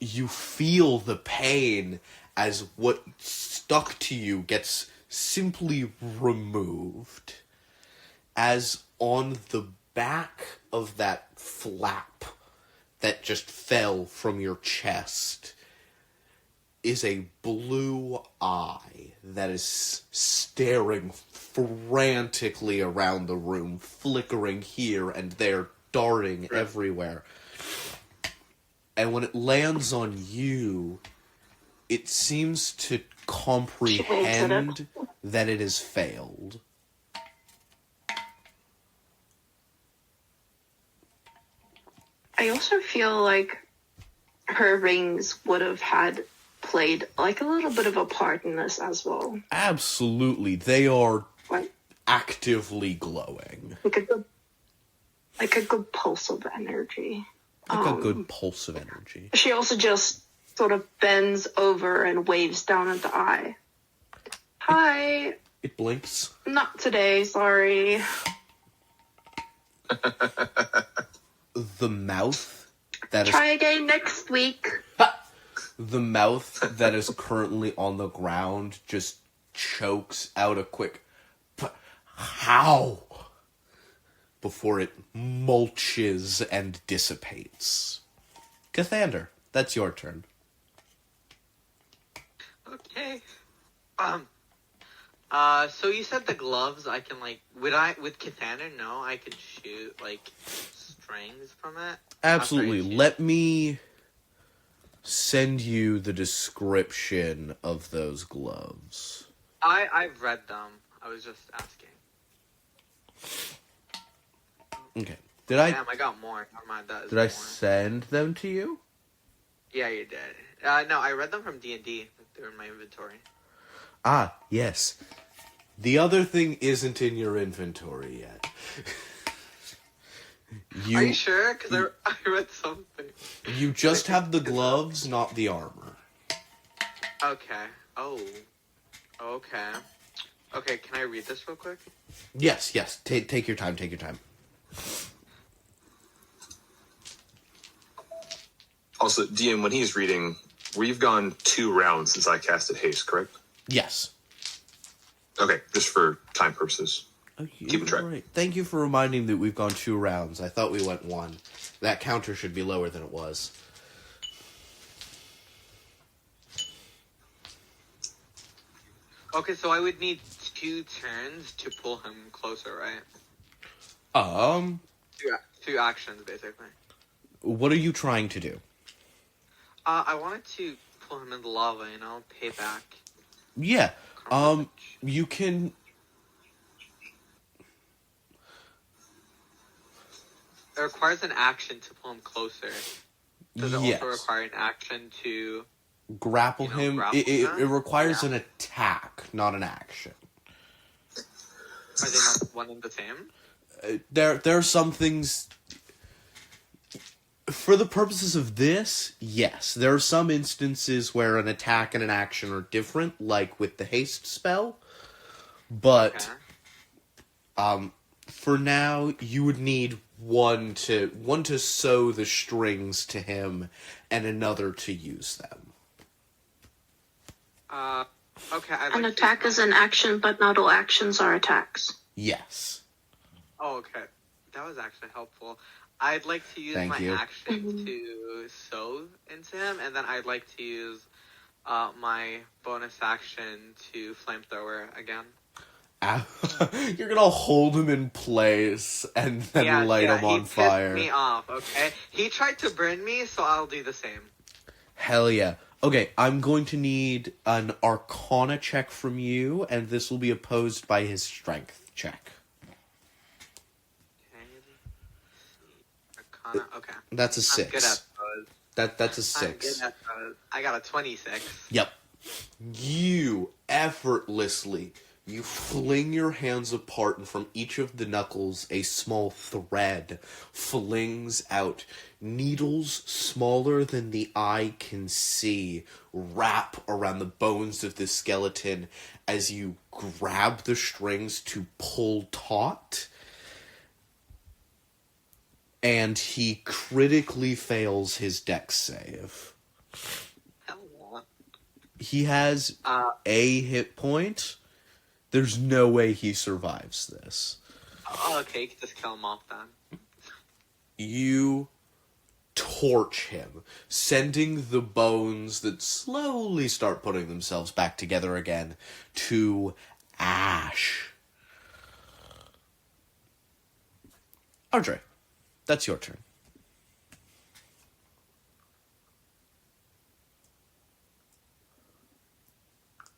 Speaker 1: you feel the pain as what stuck to you gets simply removed. As on the back of that flap that just fell from your chest is a blue eye that is staring frantically around the room, flickering here and there, darting everywhere. And when it lands on you, it seems to comprehend that it has failed.
Speaker 3: I also feel like her rings would have played like a little bit of a part in this as well.
Speaker 1: Absolutely. They are
Speaker 3: Like
Speaker 1: actively glowing.
Speaker 3: like a good pulse of energy.
Speaker 1: Like a good pulse of energy.
Speaker 3: She also just sort of bends over and waves down at the eye. Hi.
Speaker 1: It blinks.
Speaker 3: Not today, sorry.
Speaker 1: The mouth that
Speaker 3: Try again next week.
Speaker 1: The mouth that is currently on the ground just chokes out a quick how before it mulches and dissipates. Cathander, that's your turn.
Speaker 4: Okay. So you said the gloves, I can, like, with Katana, no, I could shoot, like, strings from it?
Speaker 1: Absolutely. Let me send you the description of those gloves.
Speaker 4: I've read them. I was just asking.
Speaker 1: Okay.
Speaker 4: Damn, I got more. Never mind, that is
Speaker 1: Did I
Speaker 4: more.
Speaker 1: send them to you?
Speaker 4: Yeah, you did. No, I read them from D&D. They were in my inventory.
Speaker 1: Ah, yes. The other thing isn't in your inventory yet.
Speaker 4: Are you sure? Because I read something.
Speaker 1: You just have the gloves, not the armor.
Speaker 4: Okay. Oh. Okay. Okay, can I read this real quick?
Speaker 1: Yes. Take your time,
Speaker 5: Also, DM, when he's reading, we've gone 2 rounds since I casted haste, correct?
Speaker 1: Yes.
Speaker 5: Okay, just for time purposes.
Speaker 1: Okay,
Speaker 5: Keeping track.
Speaker 1: right. Thank you for reminding that we've gone 2 rounds. I thought we went 1. That counter should be lower than it was.
Speaker 4: Okay, so I would need 2 turns to pull him closer, right? 2 actions, basically.
Speaker 1: What are you trying to do?
Speaker 4: I wanted to pull him in the lava, pay back.
Speaker 1: Yeah. You can...
Speaker 4: It requires an action to pull him closer. Does it
Speaker 1: Yes.
Speaker 4: also require an action to...
Speaker 1: grapple him.
Speaker 4: grapple
Speaker 1: It
Speaker 4: him?
Speaker 1: requires
Speaker 4: Yeah.
Speaker 1: an attack, not an action.
Speaker 4: Are they not one and the same?
Speaker 1: There are some things... For the purposes of this, yes. There are some instances where an attack and an action are different, like with the haste spell. But, for now, you would need one to sew the strings to him, and another to use them.
Speaker 4: Okay,
Speaker 3: An attack is an action, but not all actions are attacks.
Speaker 1: Yes.
Speaker 4: Oh, okay. That was actually helpful. I'd like to use
Speaker 1: Thank you.
Speaker 4: action to sew into him, and then I'd like to use my bonus action to flamethrower again.
Speaker 1: You're gonna hold him in place and then light him on fire.
Speaker 4: He pissed me off, okay? He tried to burn me, so I'll do the same.
Speaker 1: Hell yeah. Okay, I'm going to need an Arcana check from you, and this will be opposed by his Strength check.
Speaker 4: Arcana, okay.
Speaker 1: That's a 6.
Speaker 4: I'm good at those.
Speaker 1: That's a
Speaker 4: I'm
Speaker 1: 6.
Speaker 4: good at those. I got a 26.
Speaker 1: Yep. You effortlessly You fling your hands apart, and from each of the knuckles, a small thread flings out. Needles smaller than the eye can see wrap around the bones of the skeleton as you grab the strings to pull taut. And he critically fails his dex save. He has a hit point. There's no way he survives this.
Speaker 4: Okay, just kill him off then.
Speaker 1: You torch him, sending the bones that slowly start putting themselves back together again to ash. Audrey, that's your turn.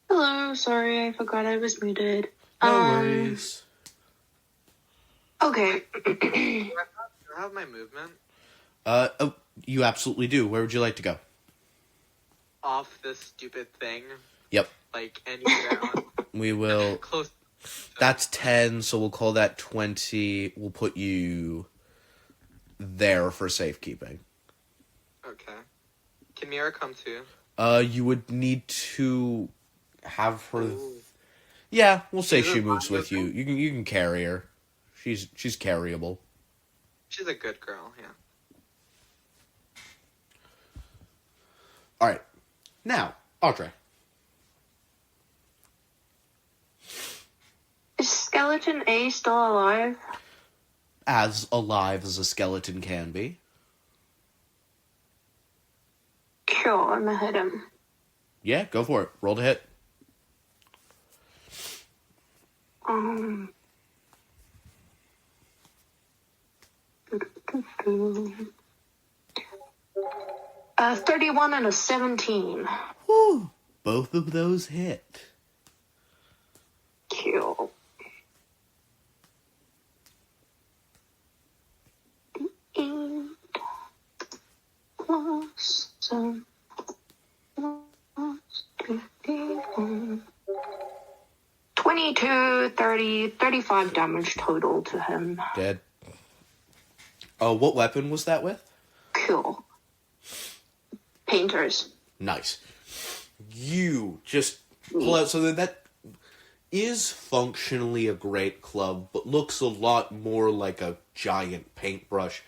Speaker 3: Hello, sorry, I forgot I was muted.
Speaker 1: No worries.
Speaker 3: Okay.
Speaker 4: Do I have my movement?
Speaker 1: Oh, you absolutely do. Where would you like to go?
Speaker 4: Off this stupid thing.
Speaker 1: Yep.
Speaker 4: Like anywhere on
Speaker 1: We will...
Speaker 4: close.
Speaker 1: That's 10, so we'll call that 20. We'll put you there for safekeeping.
Speaker 4: Okay. Can Mira come too?
Speaker 1: You would need to have her...
Speaker 4: Ooh.
Speaker 1: Yeah, we'll say
Speaker 4: She's
Speaker 1: she
Speaker 4: a
Speaker 1: moves with you.
Speaker 4: body
Speaker 1: You can carry her. She's carryable.
Speaker 4: She's a good girl, yeah.
Speaker 1: Alright. Now, Audrey.
Speaker 3: Is Skeleton A still alive?
Speaker 1: As alive as a skeleton can be.
Speaker 3: Sure, I'm gonna hit him.
Speaker 1: Yeah, go for it. Roll to hit.
Speaker 3: Um... 31 and a 17.
Speaker 1: Whew. Both of those hit.
Speaker 3: Cool. Eight plus 7 plus 51. 22, 30, 35 damage total to him.
Speaker 1: Dead. Oh, what weapon was that with?
Speaker 3: Cool. Painters.
Speaker 1: Nice. You just pull out something that is functionally a great club, but looks a lot more like a giant paintbrush.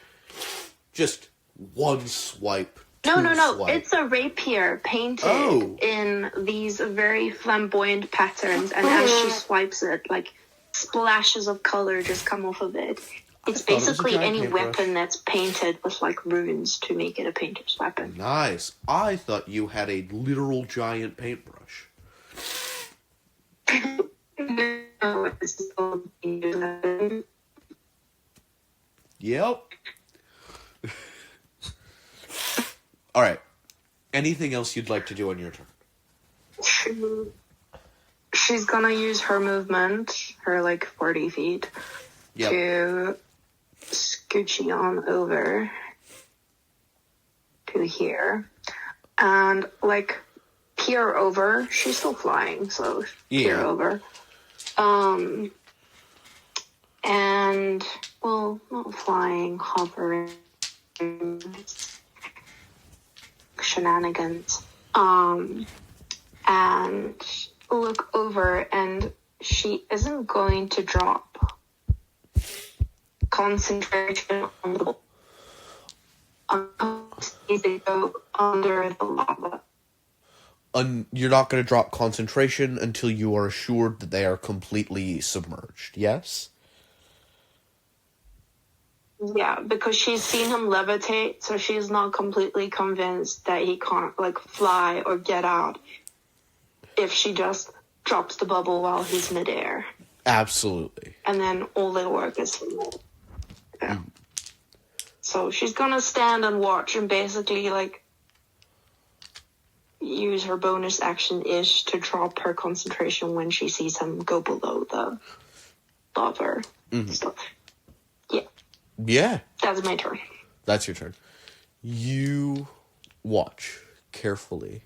Speaker 1: Just one swipe.
Speaker 3: No.
Speaker 1: Swipe.
Speaker 3: It's a rapier painted in these very flamboyant patterns, and as she swipes it, like splashes of color just come off of it. It's
Speaker 1: thought it was a
Speaker 3: basically
Speaker 1: giant
Speaker 3: any
Speaker 1: paintbrush.
Speaker 3: weapon that's painted with like runes to make it a painter's weapon.
Speaker 1: Nice. I thought you had a literal giant paintbrush.
Speaker 3: No, it's still a painter's weapon.
Speaker 1: Yep. Alright. Anything else you'd like to do on your turn?
Speaker 3: She's gonna use her movement, her like 40 feet,
Speaker 1: Yep.
Speaker 3: to scoochie on over to here and like peer over. She's still flying, so peer
Speaker 1: Yeah.
Speaker 3: over. And well, not flying, hovering, shenanigans. And look over, and she isn't going to drop concentration on the they go under the lava.
Speaker 1: You're not going to drop concentration until you are assured that they are completely submerged, yes?
Speaker 3: Yeah, because she's seen him levitate, so she's not completely convinced that he can't like fly or get out if she just drops the bubble while he's midair.
Speaker 1: Absolutely.
Speaker 3: And then all their work is yeah. So she's gonna stand and watch and basically like use her bonus action-ish to drop her concentration when she sees him go below the lava stuff. Yeah.
Speaker 1: Yeah.
Speaker 3: That's my turn.
Speaker 1: That's your turn. You watch carefully.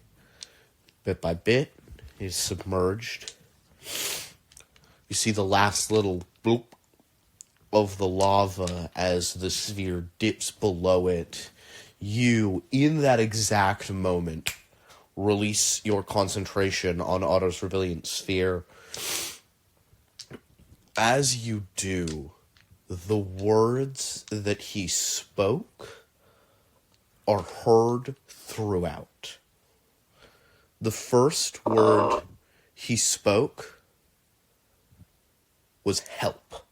Speaker 1: Bit by bit, he's submerged. You see the last little bloop of the lava as the sphere dips below it. You, in that exact moment, release your concentration on Otto's Rebellion Sphere. As you do, the words that he spoke are heard throughout. The first word he spoke was help.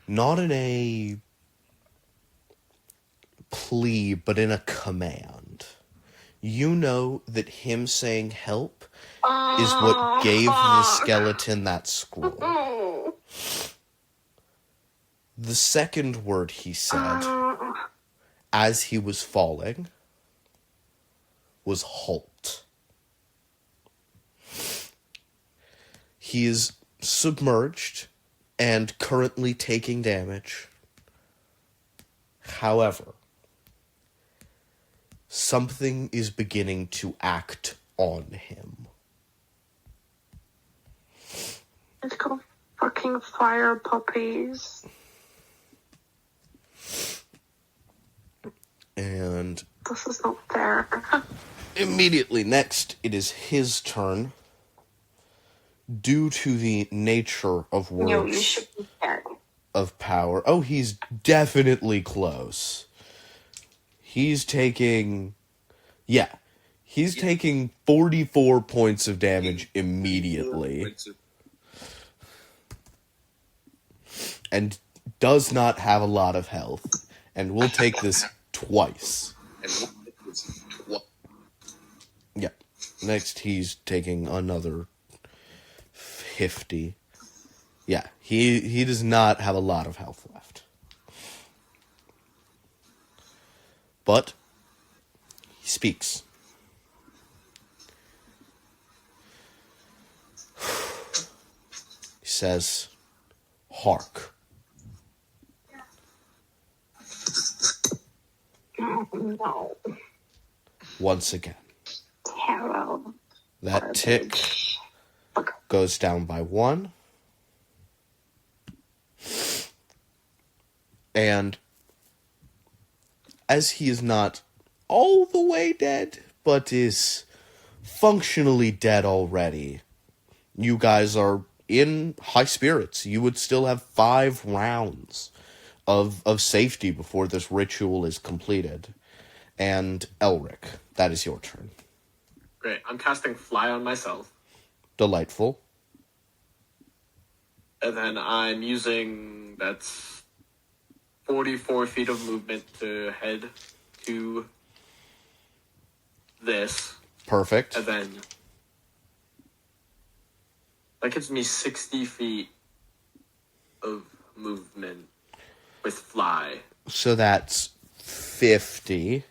Speaker 1: Not in a plea, but in a command. You know that him saying help is what gave the skeleton that scroll. The second word he said, as he was falling, was halt. He is submerged and currently taking damage. However, something is beginning to act on him.
Speaker 3: Let's go fucking fire puppies.
Speaker 1: And
Speaker 3: This is not fair.
Speaker 1: immediately next, it is his turn. Due to the nature of words
Speaker 3: No, you should be dead.
Speaker 1: of power. Oh, he's definitely close. He's taking 44 points of damage immediately. And does not have a lot of health. And will take this twice. Yeah. Next, he's taking another 50. Yeah, he does not have a lot of health left. But he speaks. He says, "Hark."
Speaker 3: Oh, no.
Speaker 1: Once again.
Speaker 3: Terrible.
Speaker 1: That tick goes down by 1. And as he is not all the way dead, but is functionally dead already, you guys are in high spirits. You would still have 5 rounds of safety before this ritual is completed. And Elric, that is your turn.
Speaker 2: Great. I'm casting Fly on myself.
Speaker 1: Delightful.
Speaker 2: And then I'm using, that's 44 feet of movement to head to this.
Speaker 1: Perfect.
Speaker 2: And then that gives me 60 feet of movement with Fly.
Speaker 1: So that's 50.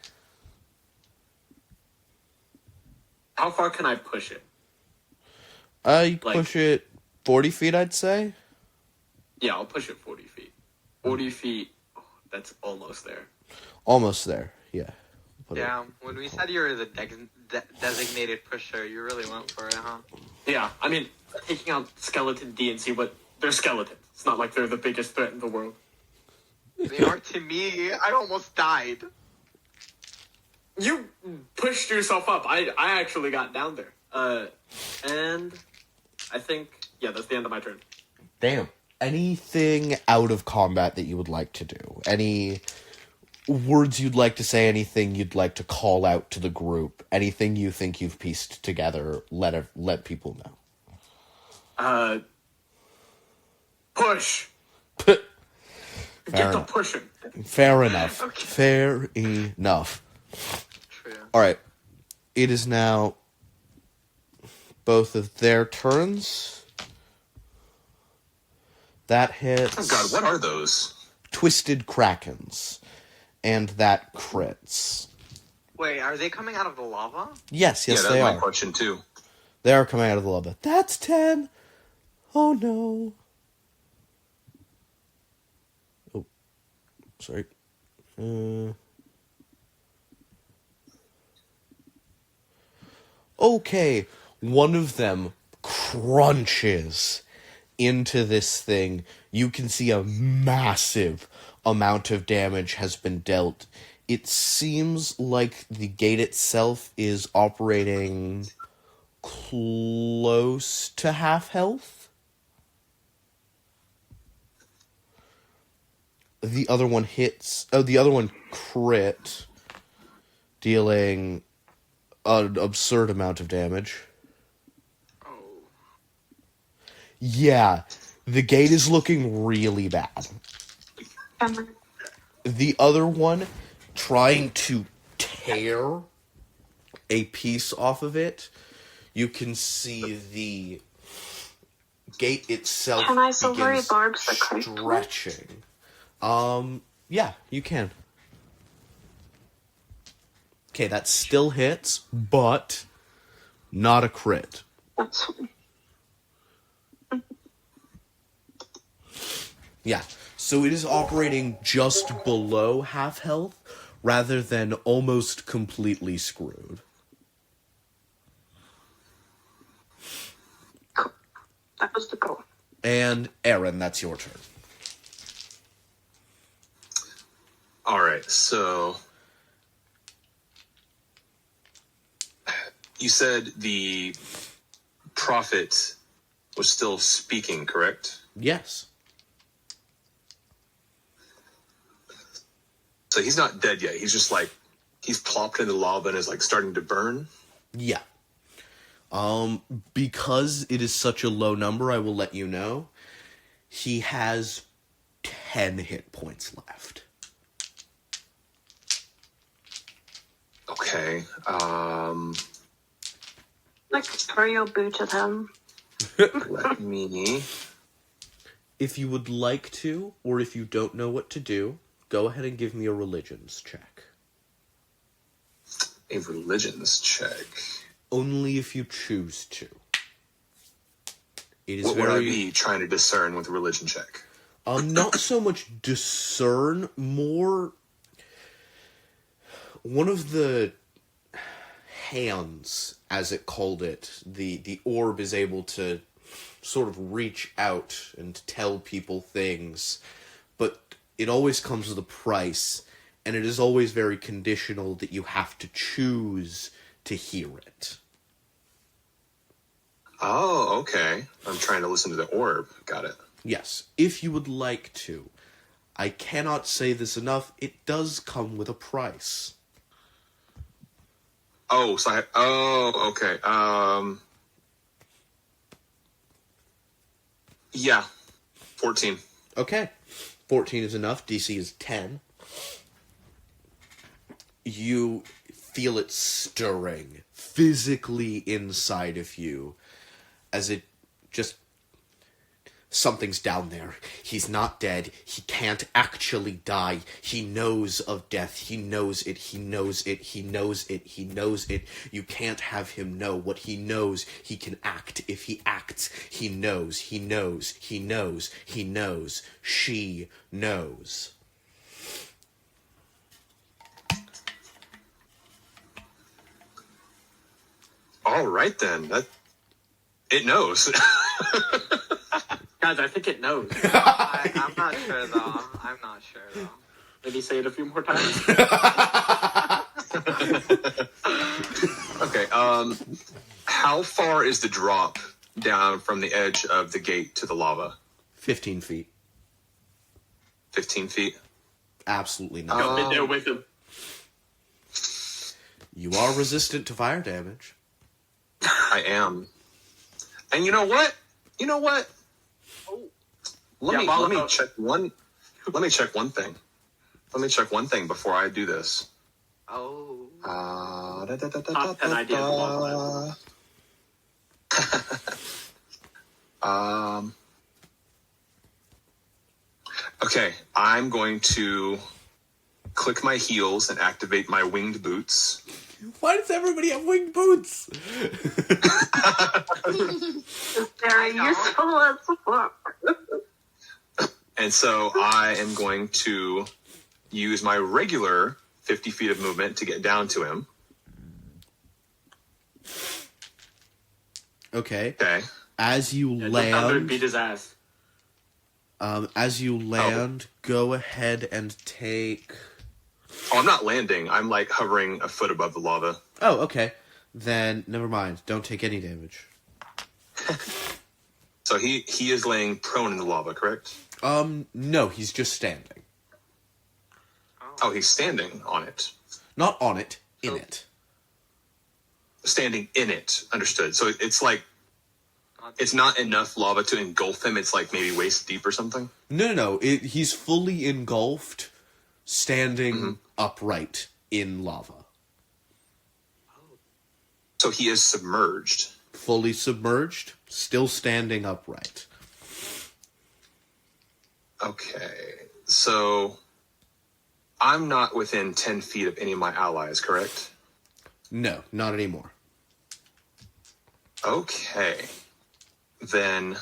Speaker 2: How far can I push it?
Speaker 1: You push it 40 feet, I'd say.
Speaker 2: Yeah, I'll push it 40 feet. 40 feet, that's almost there.
Speaker 1: Almost there, yeah.
Speaker 4: Yeah, when we said you were the designated pusher, you really went for it, huh?
Speaker 2: Yeah, I mean, taking out Skeleton D and see what... They're skeletons. It's not like they're the biggest threat in the world.
Speaker 4: They are to me. I almost died.
Speaker 2: You pushed yourself up. I actually got down there. And I think... Yeah, that's the end of my turn.
Speaker 1: Damn. Anything out of combat that you would like to do? Any words you'd like to say? Anything you'd like to call out to the group? Anything you think you've pieced together? Let people know.
Speaker 2: Push!
Speaker 1: Fair
Speaker 2: Get the
Speaker 1: enough.
Speaker 2: pushing.
Speaker 1: Fair enough.
Speaker 4: Okay.
Speaker 1: Fair enough.
Speaker 4: True.
Speaker 1: Alright. It is now both of their turns. That hits...
Speaker 5: Oh god, what are those?
Speaker 1: Twisted Krakens. And that crits.
Speaker 4: Wait, are they coming out of the lava?
Speaker 1: Yes,
Speaker 5: Yeah,
Speaker 1: they
Speaker 5: that's my
Speaker 1: are.
Speaker 5: question too.
Speaker 1: They are coming out of the lava. That's 10. Oh no. Oh, sorry. Okay, one of them crunches into this thing. You can see a massive amount of damage has been dealt. It seems like the gate itself is operating close to half health. The other one crit, dealing an absurd amount of damage.
Speaker 4: Oh.
Speaker 1: Yeah, the gate is looking really bad. The other one trying to tear a piece off of it. You can see the gate itself
Speaker 3: Can I silvery
Speaker 1: begins
Speaker 3: barbs the correct way?
Speaker 1: stretching. Yeah, you can. Okay, that still hits, but not a crit.
Speaker 3: That's fine.
Speaker 1: Yeah, so it is operating just below half health, rather than almost completely screwed.
Speaker 3: Cool. That was the goal.
Speaker 1: And Aaron, that's your turn.
Speaker 5: All right, so you said the prophet was still speaking, correct?
Speaker 1: Yes.
Speaker 5: So he's not dead yet. He's just like, he's plopped in the lava and is like starting to burn.
Speaker 1: Yeah. Because it is such a low number, I will let you know. He has 10 hit points left.
Speaker 5: Okay.
Speaker 3: Like, throw your boot at him.
Speaker 5: Let me.
Speaker 1: If you would like to, or if you don't know what to do, go ahead and give me a religions check.
Speaker 5: A religions check.
Speaker 1: Only if you choose to. It is
Speaker 5: What would I
Speaker 1: very...
Speaker 5: be trying to discern with a religion check?
Speaker 1: Not so much discern, more... One of the hands, as it called it, the orb is able to sort of reach out and tell people things, but it always comes with a price, and it is always very conditional that you have to choose to hear it.
Speaker 5: Oh, okay. I'm trying to listen to the orb. Got it.
Speaker 1: Yes, if you would like to. I cannot say this enough, it does come with a price.
Speaker 5: Oh, so okay. Yeah. 14.
Speaker 1: Okay. 14 is enough. DC is 10. You feel it stirring physically inside of you as it just... Something's down there. He's not dead. He can't actually die. He knows of death. He knows it. He knows it. He knows it. He knows it. You can't have him know what he knows. He can act. If he acts, he knows. He knows. He knows. He knows. She knows.
Speaker 5: All right, then. It knows.
Speaker 2: Guys, I think it knows.
Speaker 4: I'm not sure though. I'm not sure though.
Speaker 2: Maybe say it a few more times.
Speaker 5: Okay, how far is the drop down from the edge of the gate to the lava?
Speaker 1: 15 feet.
Speaker 5: 15 feet?
Speaker 1: Absolutely not.
Speaker 2: Jump in there with him.
Speaker 1: You are resistant to fire damage.
Speaker 5: I am. And you know what? Let me check one thing. Let me check one thing before I do this.
Speaker 4: Oh.
Speaker 2: Top 10 ideas along
Speaker 5: Okay, I'm going to click my heels and activate my winged boots.
Speaker 1: Why does everybody have winged boots?
Speaker 3: Very useful as fuck.
Speaker 5: And so I am going to use my regular 50 feet of movement to get down to him.
Speaker 1: Okay.
Speaker 5: Okay.
Speaker 1: As you
Speaker 2: Yeah, just down there and
Speaker 1: land,
Speaker 2: beat his ass.
Speaker 1: go ahead and take.
Speaker 5: Oh, I'm not landing. I'm like hovering a foot above the lava.
Speaker 1: Oh, okay. Then never mind. Don't take any damage.
Speaker 5: So he is laying prone in the lava, correct?
Speaker 1: No, he's just standing.
Speaker 5: Oh, he's standing on it.
Speaker 1: Not on it, in it.
Speaker 5: Standing in it. Understood. So it's like, it's not enough lava to engulf him. It's like maybe waist deep or something.
Speaker 1: No. He's fully engulfed, standing upright in lava.
Speaker 5: So he is submerged.
Speaker 1: Fully submerged, still standing upright.
Speaker 5: Okay. So I'm not within 10 feet of any of my allies, correct?
Speaker 1: No, not anymore.
Speaker 5: Okay. Then,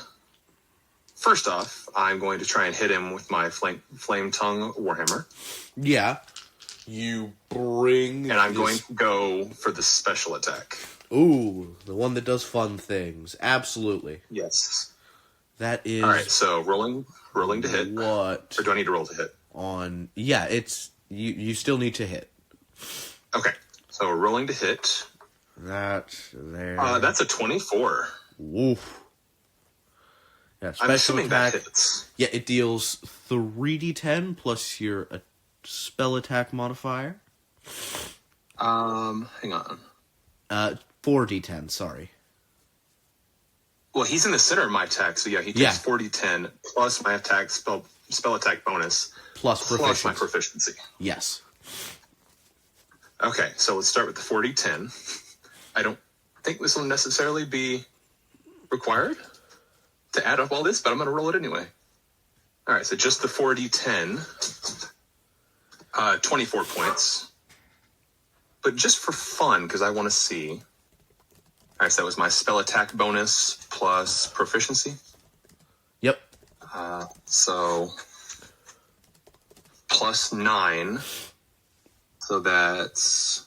Speaker 5: first off, I'm going to try and hit him with my flame tongue warhammer.
Speaker 1: Yeah. You bring.
Speaker 5: And I'm going to go for the special attack.
Speaker 1: Ooh, the one that does fun things. Absolutely.
Speaker 5: Yes.
Speaker 1: That is.
Speaker 5: Alright, so rolling to hit.
Speaker 1: What?
Speaker 5: Or do I need to roll to hit?
Speaker 1: Yeah, it's. You still need to hit.
Speaker 5: Okay. So rolling to hit.
Speaker 1: That there.
Speaker 5: That's a 24.
Speaker 1: Woof. Yeah,
Speaker 5: I'm
Speaker 1: special
Speaker 5: assuming
Speaker 1: attack.
Speaker 5: that hits.
Speaker 1: Yeah, it deals 3d10 plus your spell attack modifier.
Speaker 5: Hang on.
Speaker 1: 4d10, sorry.
Speaker 5: Well, he's in the center of my attack, so yeah, he takes 40-10 plus my attack spell attack bonus
Speaker 1: Plus
Speaker 5: my proficiency.
Speaker 1: Yes.
Speaker 5: Okay, so let's start with the 40-10. I don't think this will necessarily be required to add up all this, but I'm going to roll it anyway. All right, so just the 4d10, 24 points. But just for fun, because I want to see. All right, so that was my spell attack bonus plus proficiency.
Speaker 1: Yep.
Speaker 5: So plus 9. So that's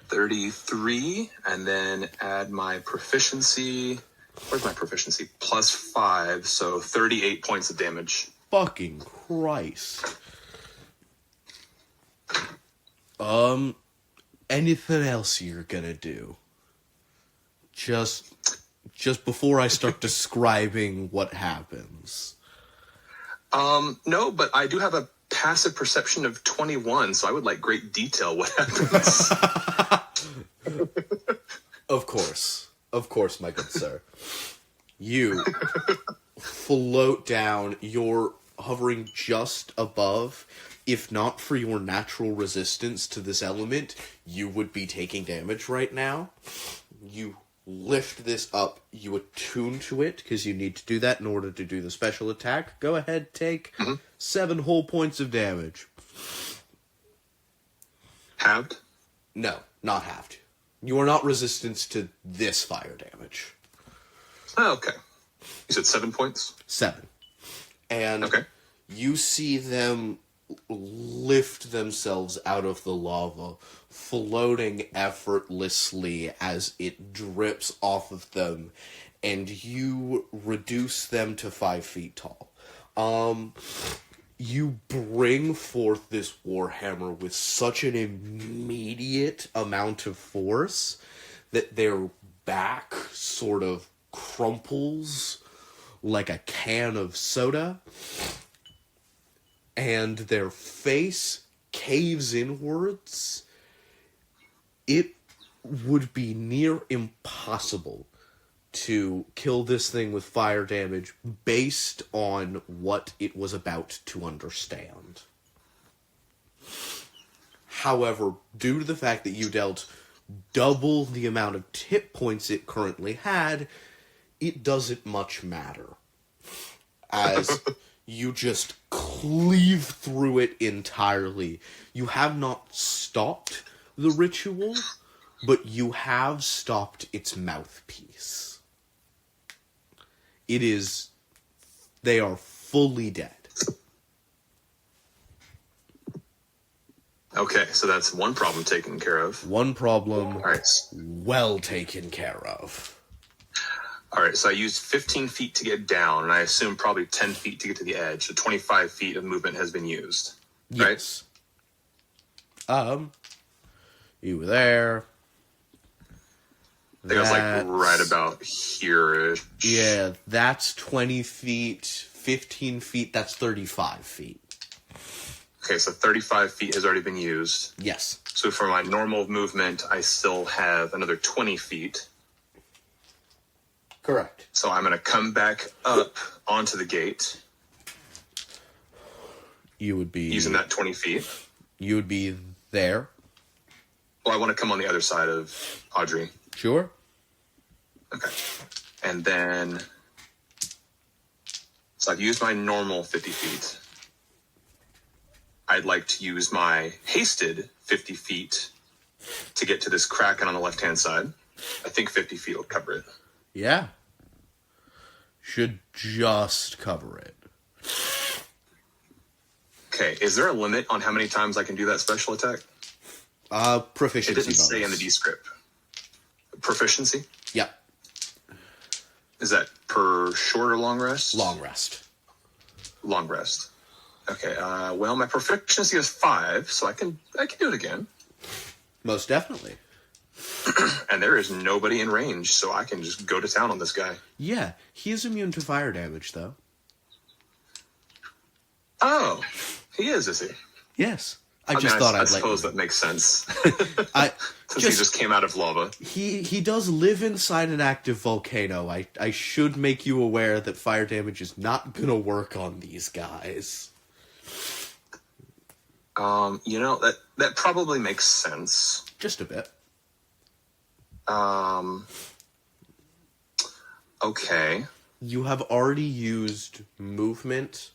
Speaker 5: 33. And then add my proficiency. Where's my proficiency? Plus 5. So 38 points of damage.
Speaker 1: Fucking Christ. Anything else you're gonna do? Just before I start describing what happens.
Speaker 5: No, but I do have a passive perception of 21, so I would like great detail what happens.
Speaker 1: Of course, my good sir. You float down. You're hovering just above. If not for your natural resistance to this element, you would be taking damage right now. You lift this up. You attune to it, because you need to do that in order to do the special attack. Go ahead, take 7 whole points of damage.
Speaker 5: Halved?
Speaker 1: No, not halved. You are not resistant to this fire damage.
Speaker 5: Oh, okay. You said 7 points?
Speaker 1: 7. And
Speaker 5: Okay.
Speaker 1: you see them lift themselves out of the lava, floating effortlessly as it drips off of them, and you reduce them to 5 feet tall. You bring forth this warhammer with such an immediate amount of force that their back sort of crumples like a can of soda, and their face caves inwards. It would be near impossible to kill this thing with fire damage based on what it was about to understand. However, due to the fact that you dealt double the amount of hit points it currently had, it doesn't much matter. As you just cleave through it entirely. You have not stopped the ritual, but you have stopped its mouthpiece. They are fully dead.
Speaker 5: Okay, so that's one problem taken care of.
Speaker 1: One problem
Speaker 5: All right.
Speaker 1: well taken care of.
Speaker 5: All right, so I used 15 feet to get down, and I assume probably 10 feet to get to the edge. So 25 feet of movement has been used.
Speaker 1: Yes. You were there.
Speaker 5: I think I was like right about here.
Speaker 1: Yeah, that's 20 feet. 15 feet, that's 35 feet.
Speaker 5: Okay, so 35 feet has already been used.
Speaker 1: Yes.
Speaker 5: So for my normal movement, I still have another 20 feet.
Speaker 1: Correct.
Speaker 5: So I'm going to come back up onto the gate
Speaker 1: You would be
Speaker 5: using that 20 feet.
Speaker 1: You would be there.
Speaker 5: Well, I want to come on the other side of Audrey.
Speaker 1: Sure.
Speaker 5: Okay. And then, so I've used my normal 50 feet. I'd like to use my hasted 50 feet to get to this kraken on the left-hand side. I think 50 feet will cover it.
Speaker 1: Yeah. Should just cover it.
Speaker 5: Okay, is there a limit on how many times I can do that special attack?
Speaker 1: Proficiency
Speaker 5: It didn't
Speaker 1: bonus.
Speaker 5: say in the descript. Proficiency?
Speaker 1: Yeah.
Speaker 5: Is that per short or long rest?
Speaker 1: Long rest.
Speaker 5: Long rest. Okay, well, my proficiency is 5, so I can do it again.
Speaker 1: Most definitely.
Speaker 5: And there is nobody in range, so I can just go to town on this guy.
Speaker 1: Yeah, he is immune to fire damage, though.
Speaker 5: Oh, he is he?
Speaker 1: Yes. I
Speaker 5: I
Speaker 1: I'd
Speaker 5: suppose
Speaker 1: let
Speaker 5: that makes sense.
Speaker 1: I
Speaker 5: Since he just came out of lava.
Speaker 1: he does live inside an active volcano. I should make you aware that fire damage is not gonna work on these guys.
Speaker 5: That probably makes sense.
Speaker 1: Just a bit.
Speaker 5: Okay.
Speaker 1: You have already used movement,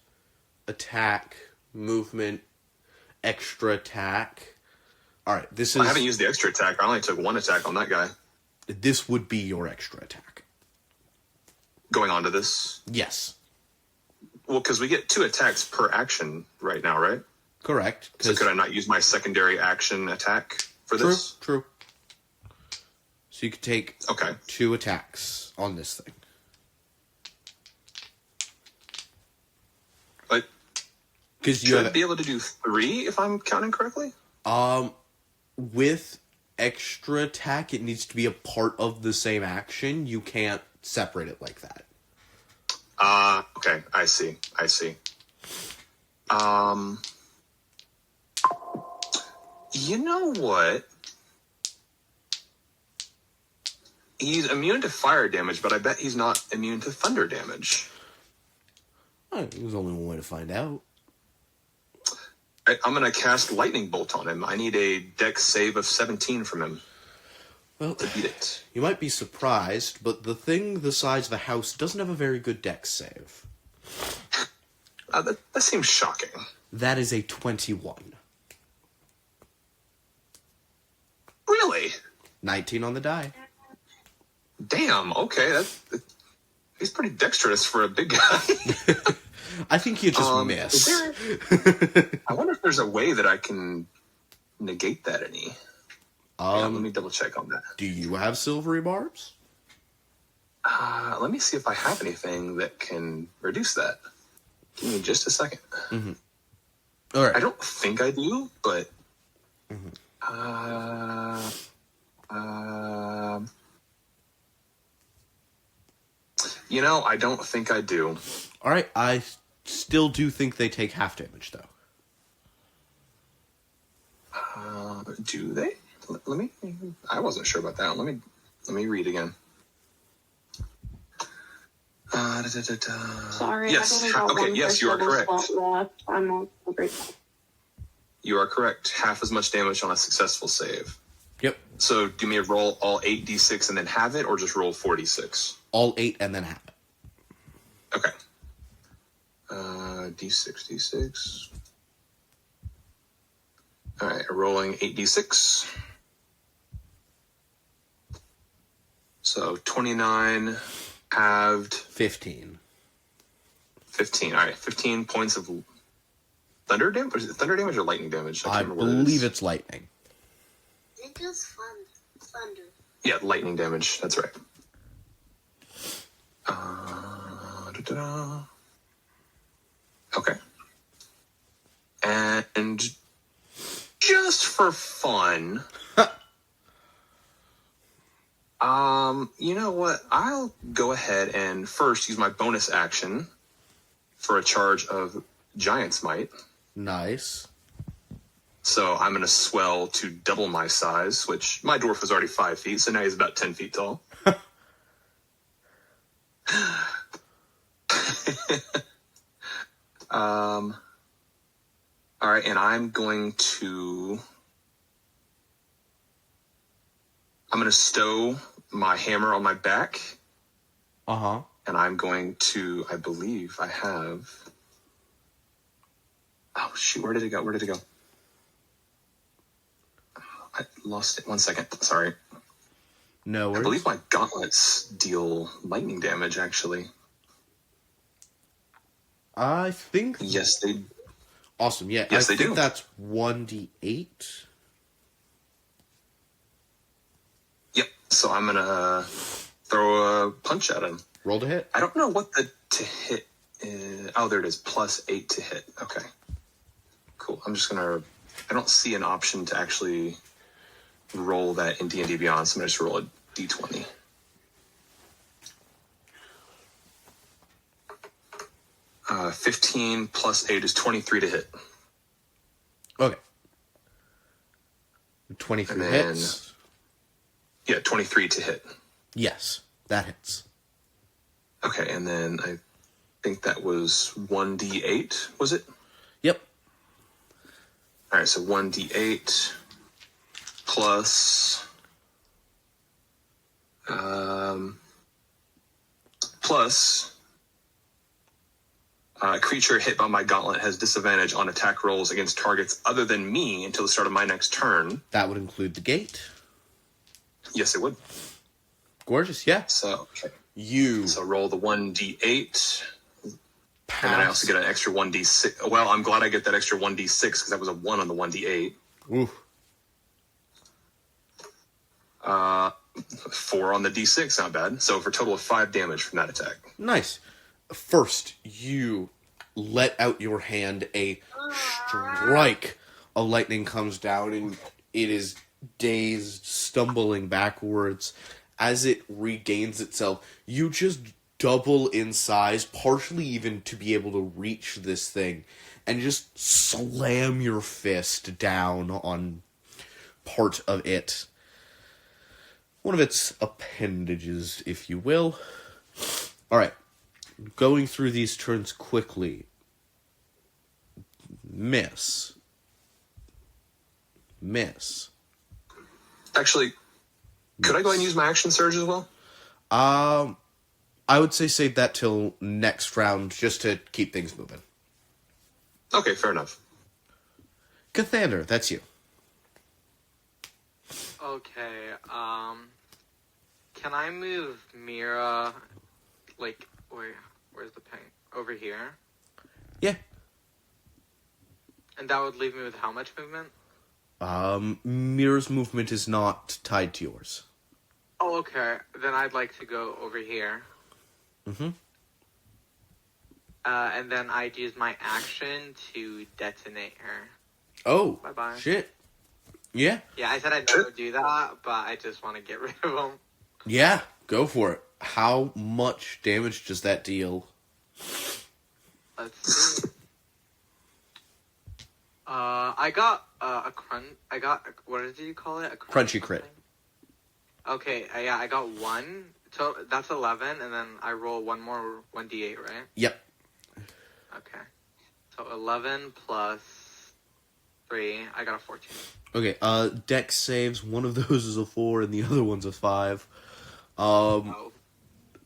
Speaker 1: attack, movement, extra attack. Alright, this is...
Speaker 5: I haven't used the extra attack. I only took one attack on that guy.
Speaker 1: This would be your extra attack.
Speaker 5: Going on to this?
Speaker 1: Yes.
Speaker 5: Well, because we get 2 attacks per action right now, right?
Speaker 1: Correct.
Speaker 5: So could I not use my secondary action attack for this?
Speaker 1: True. So you could take
Speaker 5: Okay.
Speaker 1: 2 attacks on this thing.
Speaker 5: But
Speaker 1: Because you
Speaker 5: should I
Speaker 1: have...
Speaker 5: be able to do 3 if I'm counting correctly?
Speaker 1: With extra attack, it needs to be a part of the same action. You can't separate it like that.
Speaker 5: Okay. I see. You know what? He's immune to fire damage, but I bet he's not immune to thunder damage.
Speaker 1: There's only one way to find out.
Speaker 5: I'm going to cast Lightning Bolt on him. I need a dex save of 17 from him
Speaker 1: Well,
Speaker 5: to beat it.
Speaker 1: you might be surprised, but the thing the size of a house doesn't have a very good dex save.
Speaker 5: That seems shocking.
Speaker 1: That is a 21.
Speaker 5: Really?
Speaker 1: 19 on the die.
Speaker 5: Damn, okay. He's pretty dexterous for a big guy.
Speaker 1: I think you just
Speaker 5: Is
Speaker 1: miss.
Speaker 5: I wonder if there's a way that I can negate that any. Let me double check on that.
Speaker 1: Do you have silvery barbs?
Speaker 5: Let me see if I have anything that can reduce that. Give me just a second.
Speaker 1: Mm-hmm. All right.
Speaker 5: I don't think I do, but I don't think I do.
Speaker 1: All right. I still do think they take half damage, though.
Speaker 5: Do they? Let me. I wasn't sure about that. Let me read again.
Speaker 3: Sorry,
Speaker 5: Yes.
Speaker 3: I've only got
Speaker 5: Okay,
Speaker 3: one
Speaker 5: yes, you are
Speaker 3: first level
Speaker 5: correct.
Speaker 3: slot left. I'm also grateful.
Speaker 5: You are correct. Half as much damage on a successful save.
Speaker 1: Yep.
Speaker 5: So do me a roll all 8d6 and then have it, or just roll 4d6?
Speaker 1: All 8 and then have it.
Speaker 5: Okay. D6. All right, rolling 8d6. So 29 halved
Speaker 1: 15.
Speaker 5: 15. All right, 15 points of thunder damage? Is it thunder damage or lightning damage?
Speaker 1: I
Speaker 5: can't remember what it
Speaker 1: believe
Speaker 5: is.
Speaker 1: it's lightning.
Speaker 6: It does thunder.
Speaker 5: Yeah, lightning damage. That's right. Da-da-da. Okay. And just for fun, you know what? I'll go ahead and first use my bonus action for a charge of Giant's Might.
Speaker 1: Nice.
Speaker 5: So I'm going to swell to double my size, which my dwarf was already 5 feet, so now he's about 10 feet tall. All right, and I'm going to stow my hammer on my back,
Speaker 1: Uh-huh.
Speaker 5: and I'm going to, I believe I have, oh shoot, where did it go? I lost it. 1 second. Sorry.
Speaker 1: No worries.
Speaker 5: I believe my gauntlets deal lightning damage, actually.
Speaker 1: I think...
Speaker 5: Yes, they...
Speaker 1: Awesome, yeah.
Speaker 5: Yes,
Speaker 1: I
Speaker 5: they
Speaker 1: think
Speaker 5: do.
Speaker 1: that's 1d8.
Speaker 5: Yep, so I'm going to throw a punch at him.
Speaker 1: Roll to hit.
Speaker 5: I don't know what the to hit is. Oh, there it is. +8 to hit. Okay. Cool. I'm just going to... I don't see an option to actually roll that in D&D Beyond, so I'm going to just roll a d20. Uh, 15 plus 8 is 23 to hit.
Speaker 1: Okay. 23
Speaker 5: And then-
Speaker 1: hits.
Speaker 5: Yeah, 23 to hit.
Speaker 1: Yes, that hits.
Speaker 5: Okay, and then I think that was 1d8, was it?
Speaker 1: Yep.
Speaker 5: All right, so 1d8 plus creature hit by my gauntlet has disadvantage on attack rolls against targets other than me until the start of my next turn.
Speaker 1: That would include the gate.
Speaker 5: Yes, it would.
Speaker 1: Gorgeous, yeah.
Speaker 5: So
Speaker 1: You
Speaker 5: roll the 1d8,
Speaker 1: pass.
Speaker 5: and then I also get an extra 1d6. Well, I'm glad I get that extra 1d6 because that was a 1 on the 1d8.
Speaker 1: Ooh.
Speaker 5: 4 on the d6, not bad. So for a total of 5 damage from that attack.
Speaker 1: Nice. First, you let out your hand, a strike. A lightning comes down, and it is dazed, stumbling backwards. As it regains itself, you just double in size, partially even to be able to reach this thing, and just slam your fist down on part of it. One of its appendages, if you will. Alright. Going through these turns quickly. Miss.
Speaker 5: Actually, could I go ahead and use my action surge as well?
Speaker 1: I would say save that till next round, just to keep things moving.
Speaker 5: Okay, fair enough.
Speaker 1: Cathander, that's you.
Speaker 4: Okay, can I move Mira, like, where's the paint? Over here?
Speaker 1: Yeah.
Speaker 4: And that would leave me with how much movement?
Speaker 1: Mira's movement is not tied to yours.
Speaker 4: Oh, okay. Then I'd like to go over here.
Speaker 1: Mm-hmm.
Speaker 4: And then I'd use my action to detonate her.
Speaker 1: Oh,
Speaker 4: Bye-bye.
Speaker 1: shit. Yeah.
Speaker 4: Yeah, I said I'd never do that, but I just want to get rid of them.
Speaker 1: Yeah, go for it. How much damage does that deal?
Speaker 4: Let's see. I got what did you call it? A
Speaker 1: Crunchy crit.
Speaker 4: something? Okay, yeah, I got 1. So that's 11, and then I roll one more 1d8, right?
Speaker 1: Yep.
Speaker 4: Okay. So 11 plus 3, I got a 14.
Speaker 1: Okay, dex saves. One of those is a 4 and the other one's a 5.
Speaker 4: Oh.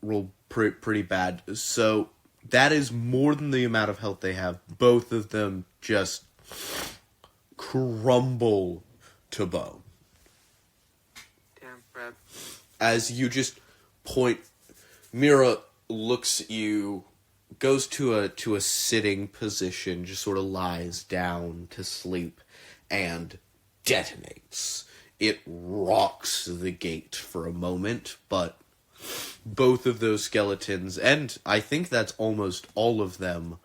Speaker 1: Roll pretty bad. So that is more than the amount of health they have. Both of them just crumble to bone.
Speaker 4: Damn, Fred.
Speaker 1: As you just point, Mira looks at you goes to a sitting position, just sort of lies down to sleep, and detonates. It rocks the gate for a moment, but both of those skeletons, and I think that's almost all of them,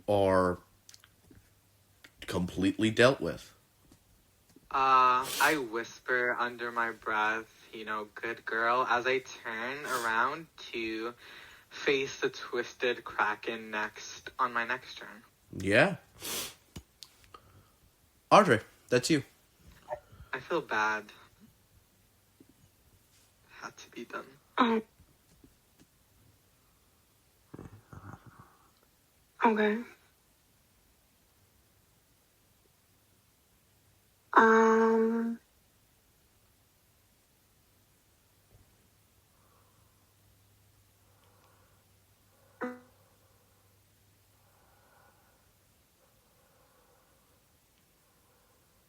Speaker 1: are completely dealt with.
Speaker 4: I whisper under my breath, good girl, as I turn around to face the twisted kraken next on my next turn.
Speaker 1: Yeah. Audrey, that's you.
Speaker 4: I feel bad. Had to be done.
Speaker 3: Okay.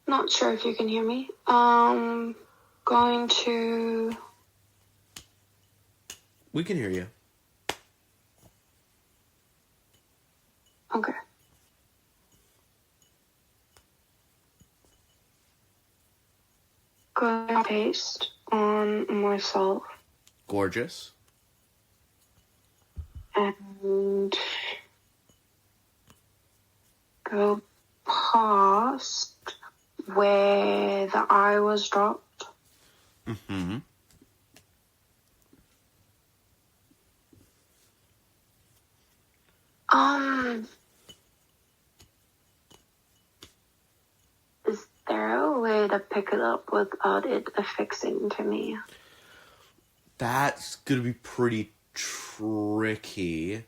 Speaker 3: Not sure if you can hear me. Going to...
Speaker 1: We can hear you.
Speaker 3: Okay. Going to paste on myself
Speaker 1: Gorgeous.
Speaker 3: and go past where the eye was dropped.
Speaker 1: Mm-hmm. Is there a way to pick it up without it affixing to me? That's gonna be pretty tricky,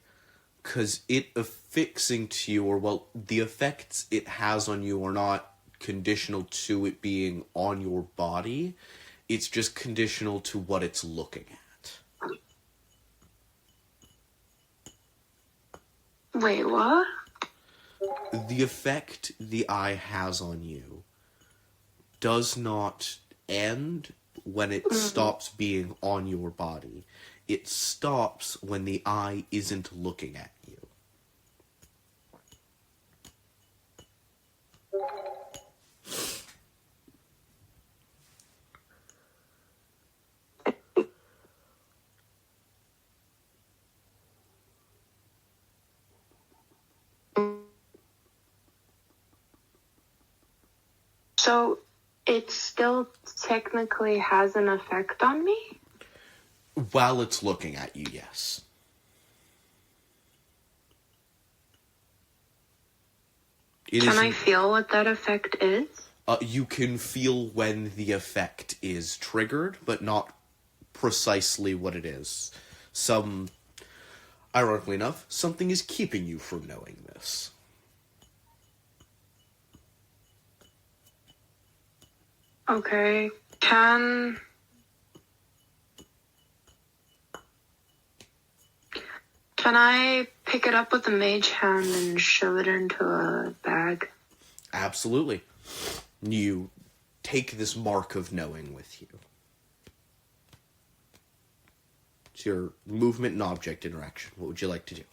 Speaker 1: because it affixing to you, or, well, the effects it has on you are not conditional to it being on your body. It's just conditional to what it's looking at.
Speaker 3: Wait, what?
Speaker 1: The effect the eye has on you does not end when it stops being on your body. It stops when the eye isn't looking at you.
Speaker 3: So it still technically has an effect on me?
Speaker 1: While it's looking at you, yes.
Speaker 3: Can I feel what that effect is?
Speaker 1: You can feel when the effect is triggered, but not precisely what it is. Ironically enough, something is keeping you from knowing this.
Speaker 3: Okay. Can I pick it up with a mage hand and shove it into a bag?
Speaker 1: Absolutely. You take this mark of knowing with you. It's your movement and object interaction. What would you like to do?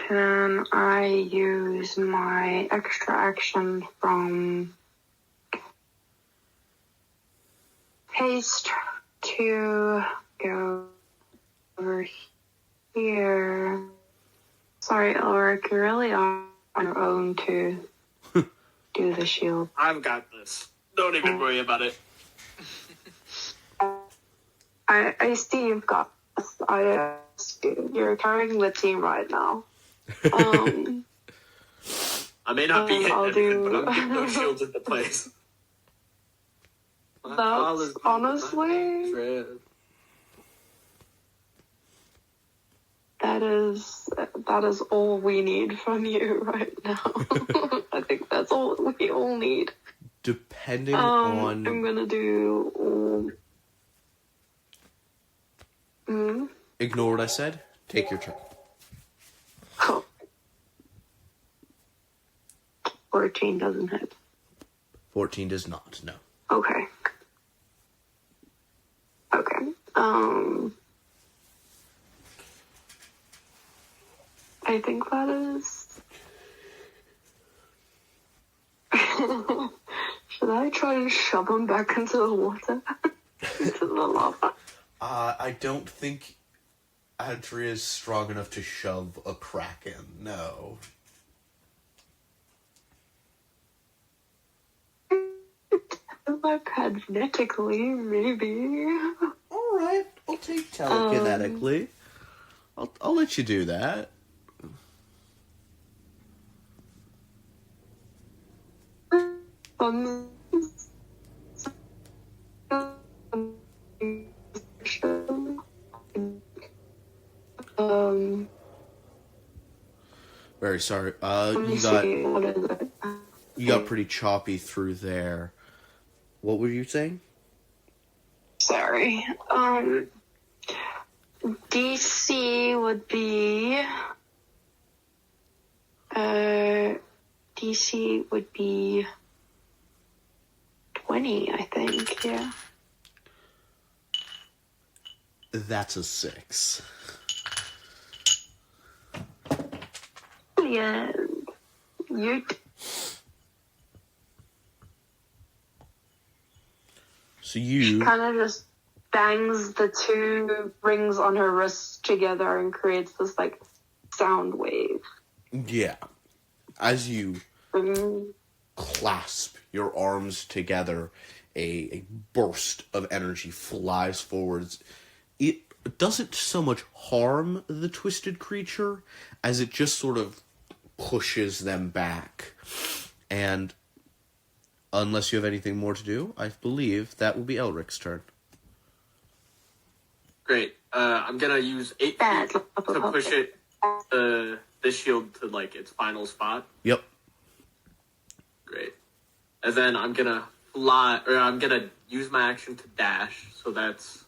Speaker 3: Can I use my extra action from haste to go over here? Sorry, Ulrich, you're really on your own to do the shield.
Speaker 2: I've got this. Don't even worry about it.
Speaker 3: I see you've got this. You're carrying the team right now.
Speaker 2: I may not be hitting
Speaker 3: I'll
Speaker 2: anything,
Speaker 3: do-
Speaker 2: but I'm getting those shields into place.
Speaker 3: That's honestly, that is all we need from you right now. I think that's all we all need.
Speaker 1: Depending
Speaker 3: I'm
Speaker 1: on...
Speaker 3: gonna do.
Speaker 1: Ignore what I said. Take your turn.
Speaker 3: Oh. 14 doesn't hit.
Speaker 1: 14 does not, no.
Speaker 3: Okay. Okay. I think that is. Should I try and shove him back into the water? Into the lava?
Speaker 1: I don't think Adria's strong enough to shove a kraken, no.
Speaker 3: Magnetically, maybe.
Speaker 1: Alright, I'll take telekinetically. I'll let you do that. Very sorry. You got pretty choppy through there. What were you saying?
Speaker 3: Sorry. DC would be. DC would be 20, I think. Yeah.
Speaker 1: That's a 6.
Speaker 3: Yeah.
Speaker 1: So you
Speaker 3: kind of just bangs the two rings on her wrists together and creates this like sound wave.
Speaker 1: Yeah. As you clasp your arms together, a burst of energy flies forwards. It doesn't so much harm the twisted creature as it just sort of pushes them back. And unless you have anything more to do, I believe that will be Elric's turn.
Speaker 2: Great. I'm gonna use 8 feet to push it, the shield to like its final spot.
Speaker 1: Yep.
Speaker 2: Great. And then I'm gonna fly, or I'm gonna use my action to dash. So that's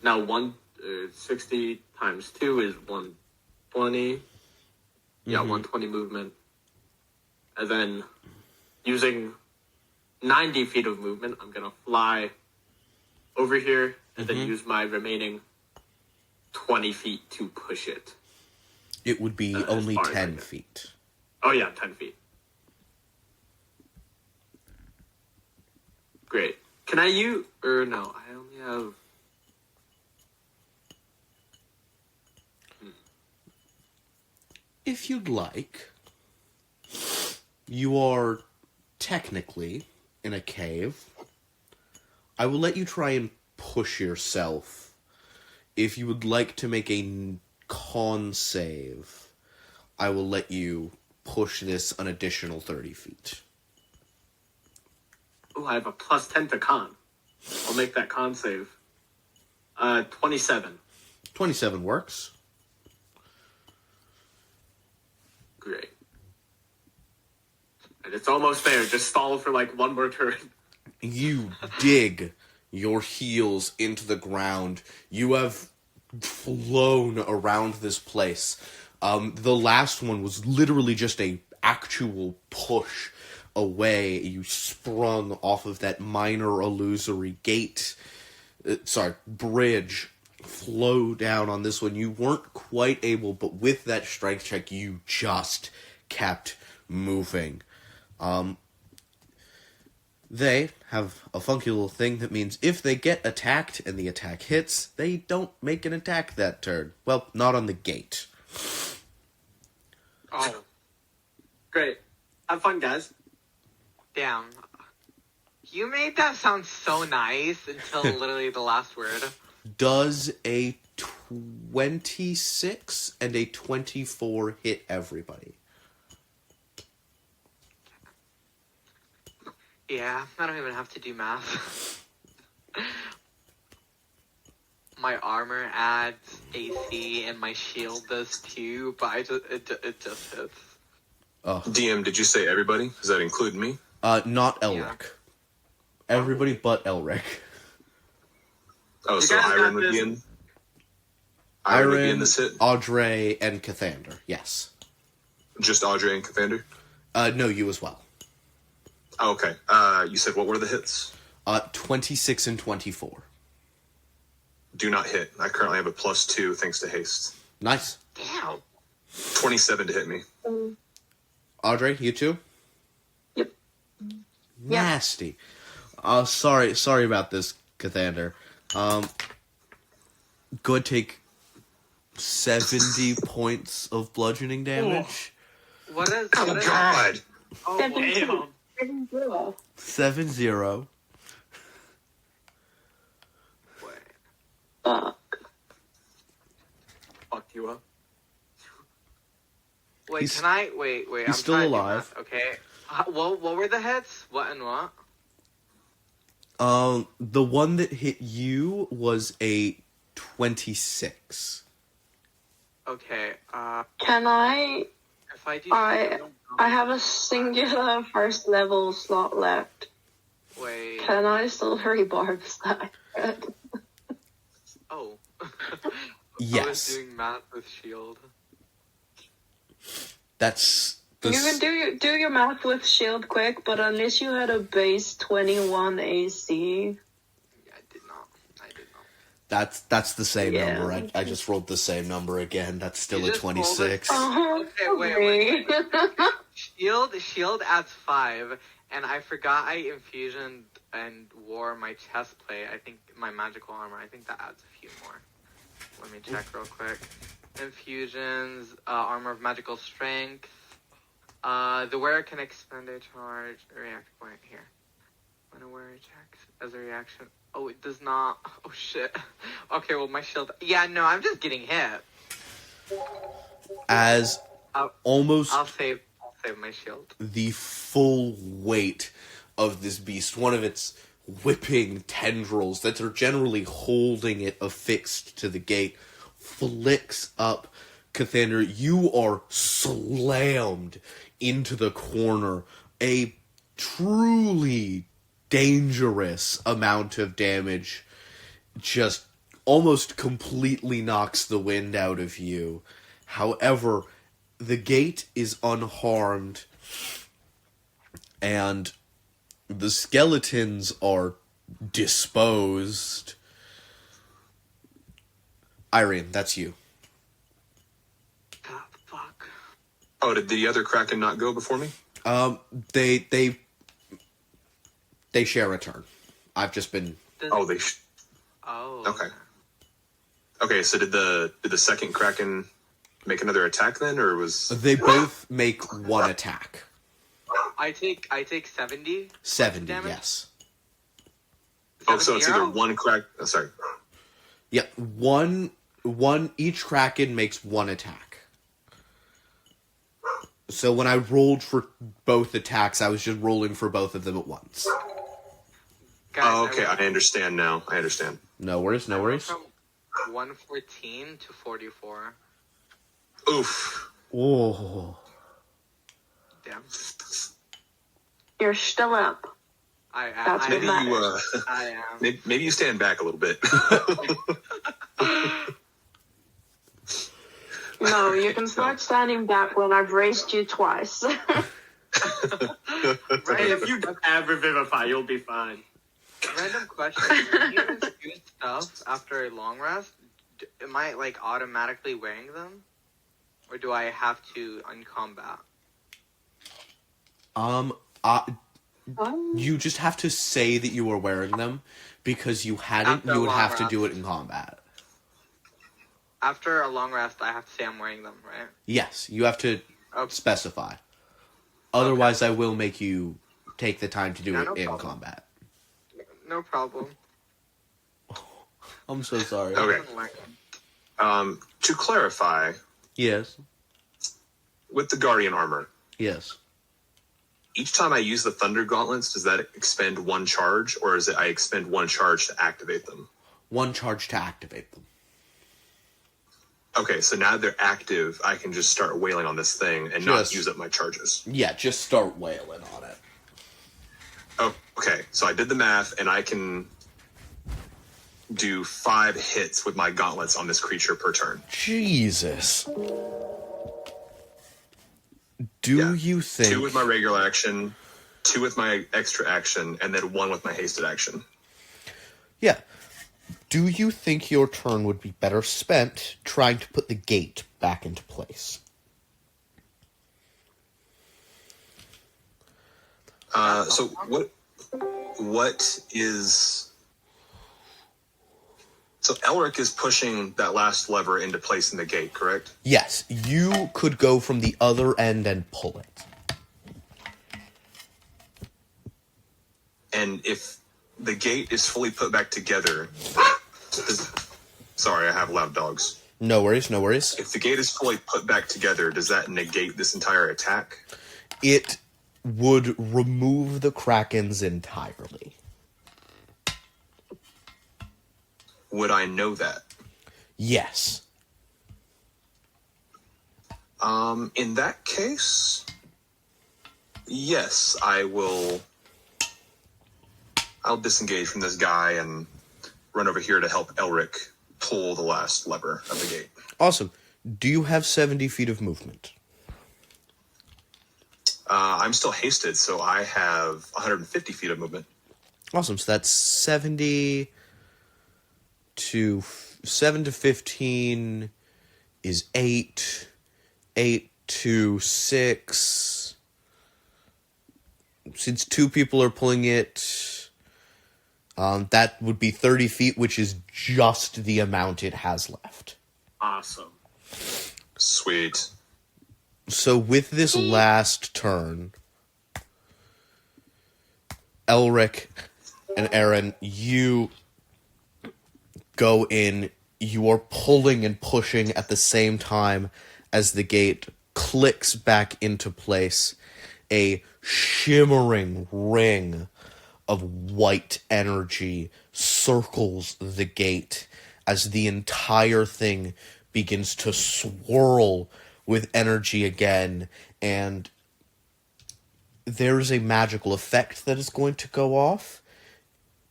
Speaker 2: now 60 times 2 is 120. Yeah, 120 movement. And then using 90 feet of movement, I'm gonna fly over here and then use my remaining 20 feet to push it.
Speaker 1: It would be only 10 feet.
Speaker 2: Oh yeah, 10 feet. Great. Can I use, or no, I only have...
Speaker 1: If you'd like, you are technically in a cave. I will let you try and push yourself. If you would like to make a con save, I will let you push this an additional 30 feet.
Speaker 2: Oh, I have a plus 10 to con. I'll make that con save. 27.
Speaker 1: 27 works.
Speaker 2: Great. And it's almost there. Just stall for like one more turn.
Speaker 1: You dig your heels into the ground. You have flown around this place. The last one was literally just a actual push away. You sprung off of that minor illusory bridge, flow down on this one. You weren't quite able, but with that strength check, you just kept moving. They have a funky little thing that means if they get attacked and the attack hits, they don't make an attack that turn. Well, not on the gate.
Speaker 4: Oh,
Speaker 2: Great. Have fun, guys.
Speaker 4: damn. You made that sound so nice until literally the last word.
Speaker 1: Does a 26 and a 24 hit everybody?
Speaker 4: Yeah, I don't even have to do math. My armor adds AC and my shield does too, but it just hits.
Speaker 5: DM, did you say everybody? Does that include me?
Speaker 1: Not Elric.
Speaker 4: Yeah.
Speaker 1: Everybody but Elric.
Speaker 5: Oh,
Speaker 2: You
Speaker 5: so
Speaker 2: guys got
Speaker 5: Iron would
Speaker 2: this.
Speaker 5: be in. Iron would be in
Speaker 1: Iron,
Speaker 5: this hit.
Speaker 1: Audrey, and Cathander. Yes.
Speaker 5: Just Audrey and Cathander.
Speaker 1: No, you as well.
Speaker 5: Oh, okay. You said what were the hits?
Speaker 1: 26 and 24.
Speaker 5: Do not hit. I currently have a +2 thanks to haste.
Speaker 1: Nice.
Speaker 2: Damn.
Speaker 5: 27 to hit me.
Speaker 1: Audrey, you too?
Speaker 3: Yep.
Speaker 1: Nasty. Sorry about this, Cathander. Go ahead, take 70 points of bludgeoning damage.
Speaker 4: What is?
Speaker 5: Oh,
Speaker 4: what is
Speaker 5: God!
Speaker 4: Oh,
Speaker 2: Damn.
Speaker 1: 7-0.
Speaker 4: wait.
Speaker 3: Fuck.
Speaker 2: Fuck you up.
Speaker 4: Wait,
Speaker 1: He's-
Speaker 4: can I? Wait.
Speaker 1: he's
Speaker 4: I'm
Speaker 1: still
Speaker 4: trying to do
Speaker 1: alive.
Speaker 4: math, okay. What were the hits? What and what?
Speaker 1: The one that hit you was a 26.
Speaker 4: Okay.
Speaker 3: Can I?
Speaker 4: If I do.
Speaker 3: I have a singular first level slot left.
Speaker 4: Wait.
Speaker 3: Can I still rebarb that?
Speaker 4: Oh. I was
Speaker 1: Yes.
Speaker 4: doing math with shield.
Speaker 1: That's the
Speaker 3: You can do your math with shield quick, but unless you had a base 21 AC,
Speaker 4: Yeah, I did not.
Speaker 1: that's the same
Speaker 3: Yeah.
Speaker 1: number. I just rolled the same number again. That's still
Speaker 4: You
Speaker 1: a
Speaker 4: just rolled it?
Speaker 1: 26.
Speaker 4: Okay, wait. Shield adds 5, and I forgot I infusioned and wore my chest plate. I think my magical armor. I think that adds a few more. Let me check real quick. Infusions, armor of magical strength. The wearer can expend a charge react point here. When a wearer attacks as a reaction. Oh, it does not. Oh shit. Okay, well my shield. Yeah, no, I'm just getting hit.
Speaker 1: As
Speaker 4: I'll
Speaker 1: almost
Speaker 4: save my shield.
Speaker 1: the full weight of this beast, one of its whipping tendrils that are generally holding it affixed to the gate, flicks up. Cathander, you are slammed into the corner. A truly dangerous amount of damage just almost completely knocks the wind out of you. However, the gate is unharmed, and the skeletons are disposed. Irene, that's you.
Speaker 4: God, fuck.
Speaker 5: Oh, did the other Kraken not go before me?
Speaker 1: They share a turn. I've just been...
Speaker 5: Oh,
Speaker 4: Oh.
Speaker 5: Okay. Okay, so did the second Kraken make another attack then, or was...
Speaker 1: They both make one attack.
Speaker 4: I take 70.
Speaker 1: 70,
Speaker 4: damage?
Speaker 1: yes.
Speaker 5: Oh, so it's
Speaker 4: 70?
Speaker 5: either one crack... Oh, sorry.
Speaker 1: Yep, each Kraken makes one attack. So when I rolled for both attacks, I was just rolling for both of them at once.
Speaker 4: Guys,
Speaker 5: Oh, okay,
Speaker 4: went
Speaker 5: I understand now. I understand.
Speaker 1: No worries, no worries.
Speaker 4: From 114 to 44.
Speaker 5: Oof.
Speaker 1: Oh.
Speaker 4: Damn.
Speaker 3: you're still up. That's
Speaker 4: I
Speaker 5: Maybe
Speaker 3: what
Speaker 5: you,
Speaker 3: matters.
Speaker 4: I am.
Speaker 5: maybe you stand back a little bit.
Speaker 3: No, you can start standing back when I've raised you twice.
Speaker 2: Right, if you have Revivify, you'll be fine.
Speaker 4: Random question. When you infuse stuff after a long rest, am I like automatically wearing them? Or do I have to uncombat?
Speaker 1: You just have to say that you are wearing them, because you hadn't,
Speaker 4: After
Speaker 1: you would
Speaker 4: long
Speaker 1: have to
Speaker 4: rest.
Speaker 1: do it in combat.
Speaker 4: After a long rest, I have to say I'm wearing them, right?
Speaker 1: Yes, you have to
Speaker 4: Okay.
Speaker 1: specify. Otherwise, I will make you take the time to do
Speaker 4: Yeah,
Speaker 1: it
Speaker 4: no
Speaker 1: in
Speaker 4: problem.
Speaker 1: combat.
Speaker 4: No problem.
Speaker 1: I'm so sorry.
Speaker 5: Okay. To clarify,
Speaker 1: Yes.
Speaker 5: with the Guardian armor,
Speaker 1: Yes.
Speaker 5: each time I use the Thunder Gauntlets, does that expend one charge, or is it I expend one charge to activate them?
Speaker 1: One charge to activate them.
Speaker 5: Okay, so now they're active, I can just start wailing on this thing and not
Speaker 1: Just-
Speaker 5: use up my charges.
Speaker 1: Yeah, just start wailing on it.
Speaker 5: Oh, okay, so I did the math, and I can do 5 hits with my gauntlets on this creature per turn.
Speaker 1: Jesus. Do
Speaker 5: Yeah.
Speaker 1: you think...
Speaker 5: 2 with my regular action, 2 with my extra action, and then 1 with my hasted action.
Speaker 1: Yeah. Do you think your turn would be better spent trying to put the gate back into place?
Speaker 5: So what is... So Elric is pushing that last lever into place in the gate, correct?
Speaker 1: Yes, you could go from the other end and pull it.
Speaker 5: And if the gate is fully put back together... Sorry, I have loud dogs.
Speaker 1: No worries, no worries.
Speaker 5: If the gate is fully put back together, does that negate this entire attack?
Speaker 1: It would remove the Krakens entirely.
Speaker 5: Would I know that?
Speaker 1: Yes.
Speaker 5: In that case, yes, I'll disengage from this guy and run over here to help Elric pull the last lever of the gate.
Speaker 1: Awesome. Do you have 70 feet of movement?
Speaker 5: I'm still hasted, so I have 150 feet of movement.
Speaker 1: Awesome. So that's 7 to 15 is 8. 8 to 6. Since 2 people are pulling it, that would be 30 feet, which is just the amount it has left.
Speaker 2: Awesome.
Speaker 5: Sweet.
Speaker 1: So with this last turn, Elric and Aaron, you go in. You are pulling and pushing at the same time as the gate clicks back into place. A shimmering ring of white energy circles the gate as the entire thing begins to swirl with energy again, and there's a magical effect that is going to go off.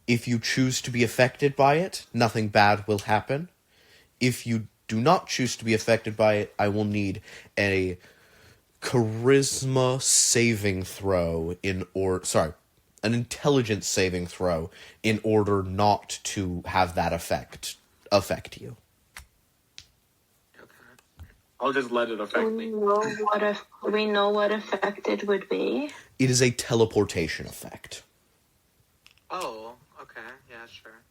Speaker 1: If you choose to be affected by it, nothing bad will happen. If you do not choose to be affected by it, I will need a charisma saving throw an intelligence saving throw in order not to have that affect you.
Speaker 2: I'll just let it affect me.
Speaker 3: We know what effect it would be.
Speaker 1: It is a teleportation effect.
Speaker 4: Oh, okay. Yeah, sure.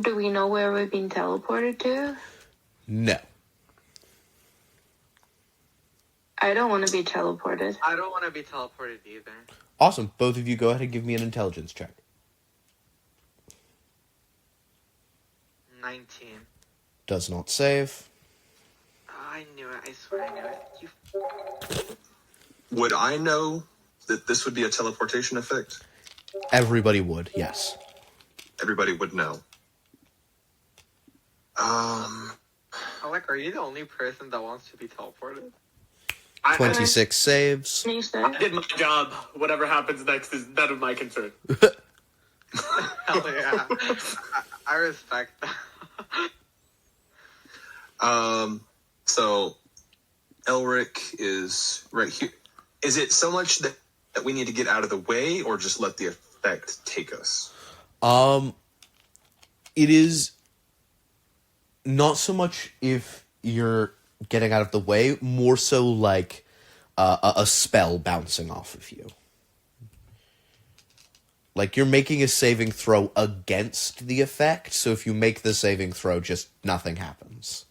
Speaker 3: Do we know where we've been teleported to?
Speaker 1: No.
Speaker 3: I don't want to be teleported.
Speaker 4: I don't want to be teleported either.
Speaker 1: Awesome. Both of you go ahead and give me an intelligence check.
Speaker 4: 19.
Speaker 1: Does not save.
Speaker 4: Oh, I knew it. I swear I knew it.
Speaker 5: Would I know that this would be a teleportation effect?
Speaker 1: Everybody would, yes.
Speaker 5: Everybody would know.
Speaker 4: Alec, are you the only person that wants to be teleported?
Speaker 1: 26 saves.
Speaker 2: I did my job. Whatever happens next is none of my concern.
Speaker 4: Hell yeah. I respect that.
Speaker 5: So Elric is right here. Is it so much that we need to get out of the way, or just let the effect take us?
Speaker 1: It is not so much if you're getting out of the way, more so like a spell bouncing off of you. Like you're making a saving throw against the effect, so if you make the saving throw, just nothing happens.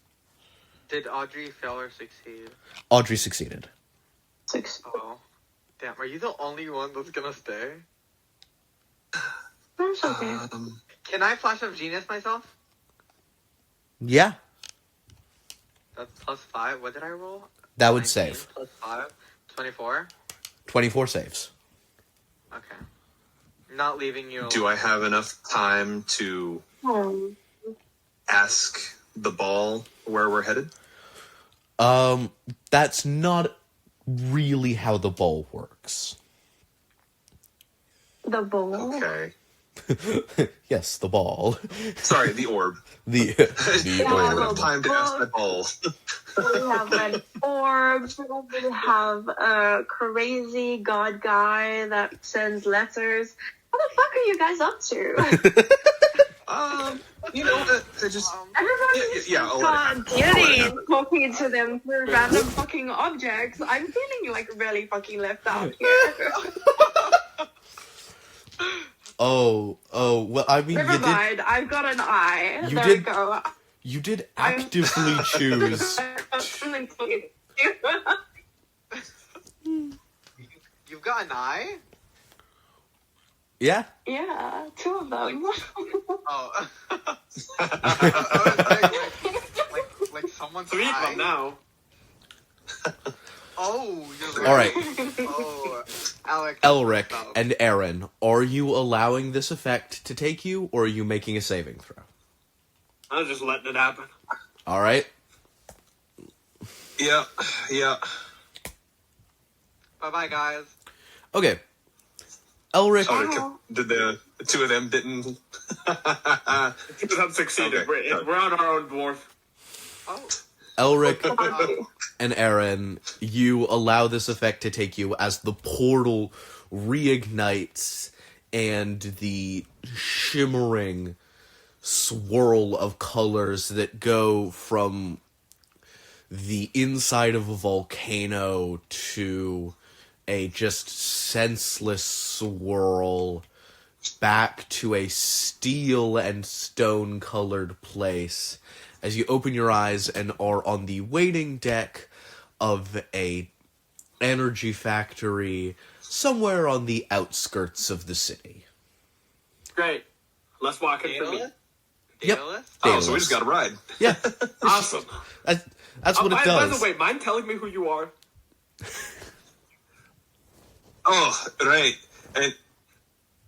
Speaker 4: Did Audrey fail or succeed?
Speaker 1: Audrey succeeded.
Speaker 3: 6.
Speaker 4: Oh. Damn, are you the only one that's gonna stay?
Speaker 3: That's okay.
Speaker 4: Can I Flash of Genius myself?
Speaker 1: Yeah,
Speaker 4: That's +5. What did I roll?
Speaker 1: that would
Speaker 4: 19
Speaker 1: save.
Speaker 4: +5. 24?
Speaker 1: 24 saves.
Speaker 4: Okay. Not leaving you alone.
Speaker 5: Do I have enough time to ask the ball where we're headed?
Speaker 1: That's not really how the bowl works.
Speaker 3: The bowl?
Speaker 5: Okay.
Speaker 1: Yes, the ball.
Speaker 5: Sorry, the orb.
Speaker 1: The
Speaker 5: I would
Speaker 1: orb.
Speaker 5: have time to ask that all.
Speaker 3: We have an orb. We have a crazy god guy that sends letters. What the fuck are you guys up to?
Speaker 5: You know what? I just
Speaker 3: Everybody's
Speaker 5: yeah, I'll let it happen.
Speaker 3: got deities talking to them through random fucking objects. I'm feeling like really fucking left out here.
Speaker 1: Oh, well, I mean,
Speaker 3: Never mind, I've got an eye.
Speaker 1: You
Speaker 3: There
Speaker 1: did-
Speaker 3: we go.
Speaker 1: you did actively choose.
Speaker 4: You've got an eye?
Speaker 1: Yeah.
Speaker 3: Yeah, two of them.
Speaker 4: Oh. like someone's
Speaker 2: 3 of
Speaker 4: eye?
Speaker 2: them now.
Speaker 4: Oh, you're
Speaker 1: All right.
Speaker 4: Oh, Alex.
Speaker 1: Elric
Speaker 4: Oh.
Speaker 1: and Aaron, are you allowing this effect to take you, or are you making a saving throw?
Speaker 2: I was just letting it happen.
Speaker 1: All right.
Speaker 5: Yeah.
Speaker 4: Bye-bye, guys.
Speaker 1: Okay. Elric.
Speaker 5: Oh, did the two of them didn't?
Speaker 2: Two of them succeeded.
Speaker 5: Okay.
Speaker 2: We're on our own dwarf.
Speaker 4: Oh.
Speaker 1: Elric and Aaron, you allow this effect to take you as the portal reignites and the shimmering swirl of colors that go from the inside of a volcano to a just senseless swirl back to a steel and stone-colored place as you open your eyes and are on the waiting deck of a energy factory somewhere on the outskirts of the city.
Speaker 2: Great. Let's walk it for me.
Speaker 4: Daedalus?
Speaker 1: Yep.
Speaker 4: Daedalus?
Speaker 5: Oh, so we just got a ride.
Speaker 1: Yeah,
Speaker 2: Awesome.
Speaker 1: that's what it
Speaker 2: By
Speaker 1: does.
Speaker 2: the way, mind telling me who you are?
Speaker 5: Oh, right. And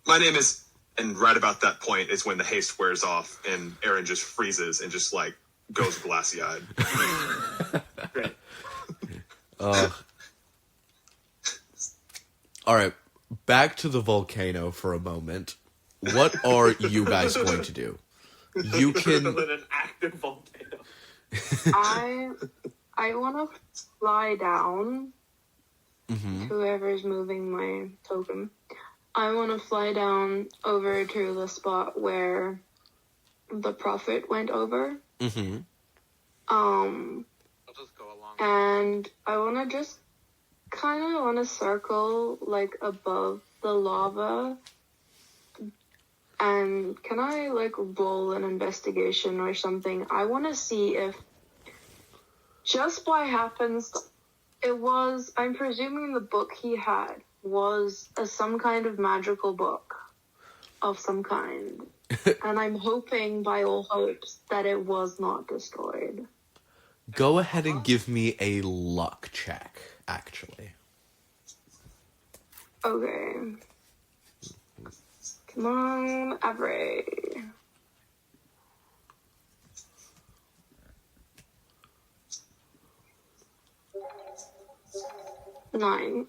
Speaker 5: my name is, and right about that point is when the haste wears off and Aaron just freezes and just like goes glassy-eyed.
Speaker 2: Great.
Speaker 1: All right, back to the volcano for a moment. What are you guys going to do? You can.
Speaker 2: In an active volcano.
Speaker 3: I want to fly down.
Speaker 1: Mhm.
Speaker 3: Whoever's moving my token. I want to fly down over to the spot where the prophet went over.
Speaker 1: Mhm.
Speaker 3: Um,
Speaker 4: I'll just go along.
Speaker 3: and I want to just kind of want to circle like above the lava. And can I like roll an investigation or something? I want to see if just by happens it was, I'm presuming the book he had was some kind of magical book of some kind. And I'm hoping by all hopes that it was not destroyed.
Speaker 1: Go ahead and give me a luck check, actually.
Speaker 3: Okay. Come on, Avery. Nine.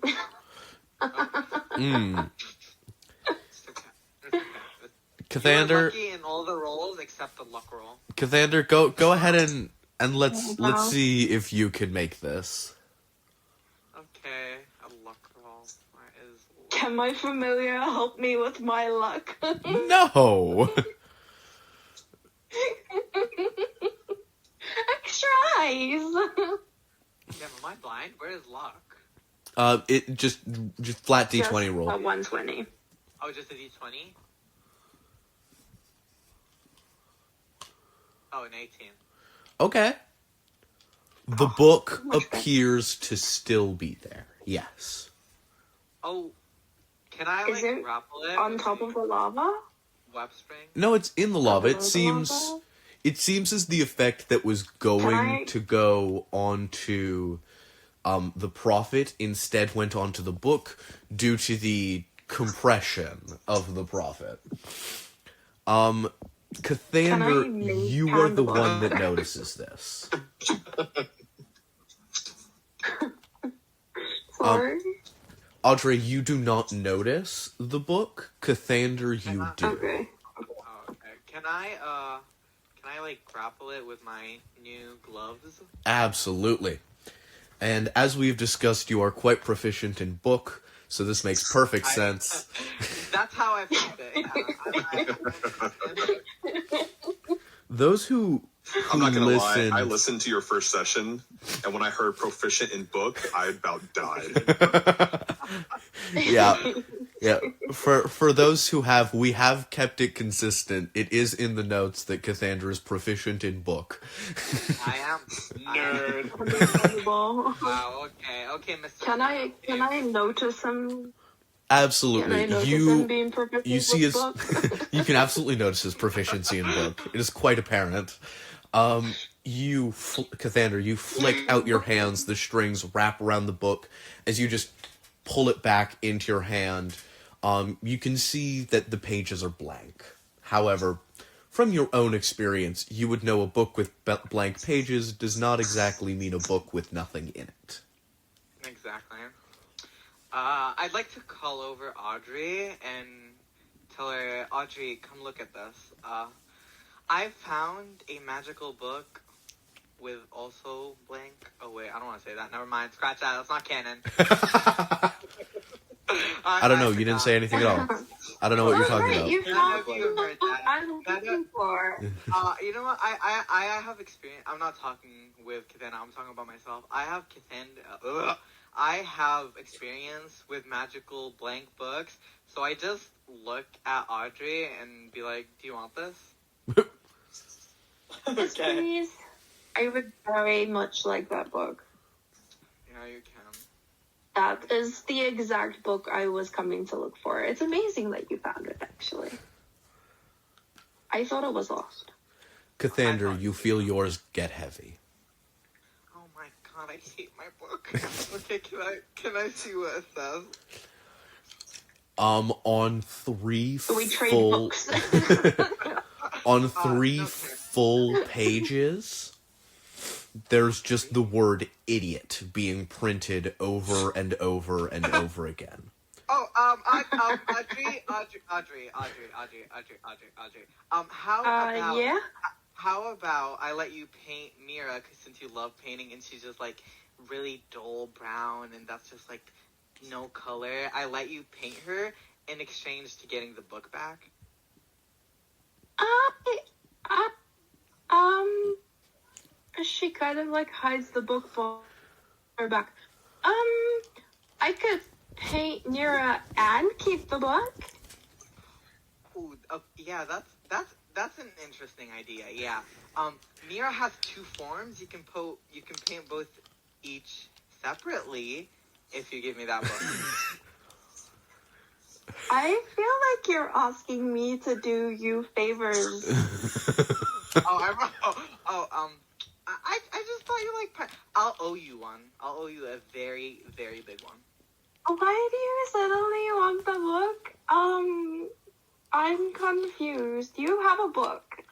Speaker 1: Cathander,
Speaker 4: Lucky in all the rolls except the luck roll.
Speaker 1: Cathander, go ahead and let's see if you can make this.
Speaker 4: Okay, a luck roll. Where is luck?
Speaker 3: Can my familiar help me with my luck?
Speaker 1: No.
Speaker 3: Extra eyes.
Speaker 4: Yeah, am I blind? Where is luck?
Speaker 1: It just flat D20
Speaker 3: Just
Speaker 1: roll.
Speaker 3: a 120.
Speaker 4: Oh, just a d20? Oh, an 18.
Speaker 1: Okay. The book appears to still be there. Yes.
Speaker 4: Oh, can I,
Speaker 3: Is it
Speaker 4: grapple it?
Speaker 3: On
Speaker 4: with
Speaker 3: top
Speaker 4: the
Speaker 3: of the lava?
Speaker 4: web spring?
Speaker 1: No, it's in the lava. It
Speaker 3: Under the
Speaker 1: seems
Speaker 3: lava?
Speaker 1: it seems as the effect that was going to go onto the prophet instead went onto the book due to the compression of the prophet. Cathander,
Speaker 3: Can I
Speaker 1: you are the
Speaker 3: handle
Speaker 1: one
Speaker 3: it?
Speaker 1: that notices this.
Speaker 3: Sorry.
Speaker 1: Audrey, you do not notice the book. Cathander, you do.
Speaker 3: Okay.
Speaker 4: Oh, okay. Can I like grapple it with my new gloves?
Speaker 1: Absolutely. And as we've discussed, you are quite proficient in book, so this makes perfect sense.
Speaker 4: That's how I found it.
Speaker 1: Those who
Speaker 5: I'm not gonna
Speaker 1: listen,
Speaker 5: lie. I listened to your first session, and when I heard proficient in book, I about died.
Speaker 1: yeah. For those who have, we have kept it consistent. It is in the notes that Cathander is proficient in book.
Speaker 4: I am.
Speaker 2: Nerd.
Speaker 3: Understandable.
Speaker 4: Wow. Okay, Mr.
Speaker 3: Can I notice him? Can
Speaker 1: Absolutely.
Speaker 3: I notice him being proficient
Speaker 1: You see
Speaker 3: with
Speaker 1: his,
Speaker 3: book?
Speaker 1: you can absolutely notice his proficiency in book. It is quite apparent. Cathander, you flick out your hands, the strings wrap around the book. As you just pull it back into your hand, you can see that the pages are blank. However, from your own experience, you would know a book with blank pages does not exactly mean a book with nothing in it.
Speaker 4: Exactly. I'd like to call over Audrey and tell her, Audrey, come look at this. I found a magical book with also blank. Oh wait, I don't want to say that. Never mind. Scratch that. That's not canon.
Speaker 1: I don't know. You didn't say anything at all. I don't know what you're talking about.
Speaker 3: You
Speaker 4: None
Speaker 3: found
Speaker 4: of you
Speaker 3: the
Speaker 4: heard
Speaker 3: book
Speaker 4: that.
Speaker 3: I'm looking for.
Speaker 4: You know what? I have experience. I'm not talking with Katana. I'm talking about myself. I have experience with magical blank books. So I just look at Audrey and be like, "Do you want this?"
Speaker 3: Yes, please. I would very much like that book.
Speaker 4: Yeah, you can.
Speaker 3: That is the exact book I was coming to look for. It's amazing that you found it, actually. I thought it was lost.
Speaker 1: Cathander, you feel yours get heavy.
Speaker 4: Oh my god, I hate my book. Okay, can I see what it says?
Speaker 1: On three
Speaker 3: We trade
Speaker 1: full
Speaker 3: books.
Speaker 1: on three
Speaker 4: okay.
Speaker 1: full pages, there's just the word idiot being printed over and over and over again.
Speaker 4: Oh, Audrey. How about
Speaker 3: Yeah?
Speaker 4: how about I let you paint Mira, 'cause since you love painting, and she's just like really dull brown, and that's just like no color. I let you paint her in exchange to getting the book back.
Speaker 3: She kind of like hides the book for her back. I could paint Nira and keep the book.
Speaker 4: Ooh, yeah, that's an interesting idea. Yeah. Mira has two forms. You can paint both each separately if you give me that book.
Speaker 3: I feel like you're asking me to do you favors.
Speaker 4: I just thought you liked. I'll owe you one. I'll owe you a very, very big one.
Speaker 3: Why do you suddenly want the book? I'm confused. You have a book.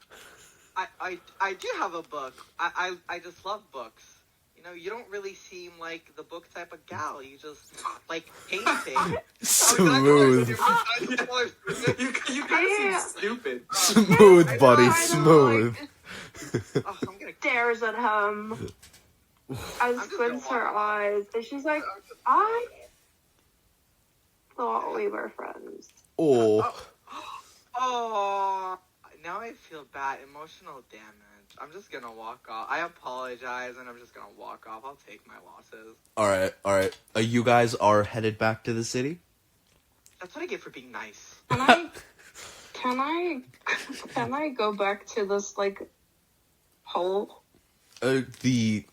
Speaker 4: I do have a book. I just love books. You know, you don't really seem like the book type of gal. You just like painting.
Speaker 1: Smooth.
Speaker 2: You kind of seem stupid.
Speaker 1: Smooth, buddy,
Speaker 3: I know,
Speaker 1: smooth.
Speaker 4: Oh, I'm gonna.
Speaker 3: Stares at him. And squints her eyes. And she's like, I thought we were friends.
Speaker 1: Oh,
Speaker 4: Oh, now I feel bad. Emotional damage. I'm just gonna walk off. I apologize, and I'm just gonna walk off. I'll take my losses.
Speaker 1: all right. You guys are headed back to the city?
Speaker 4: That's what I get for being nice.
Speaker 3: Can I go back to this like hole?
Speaker 1: Can we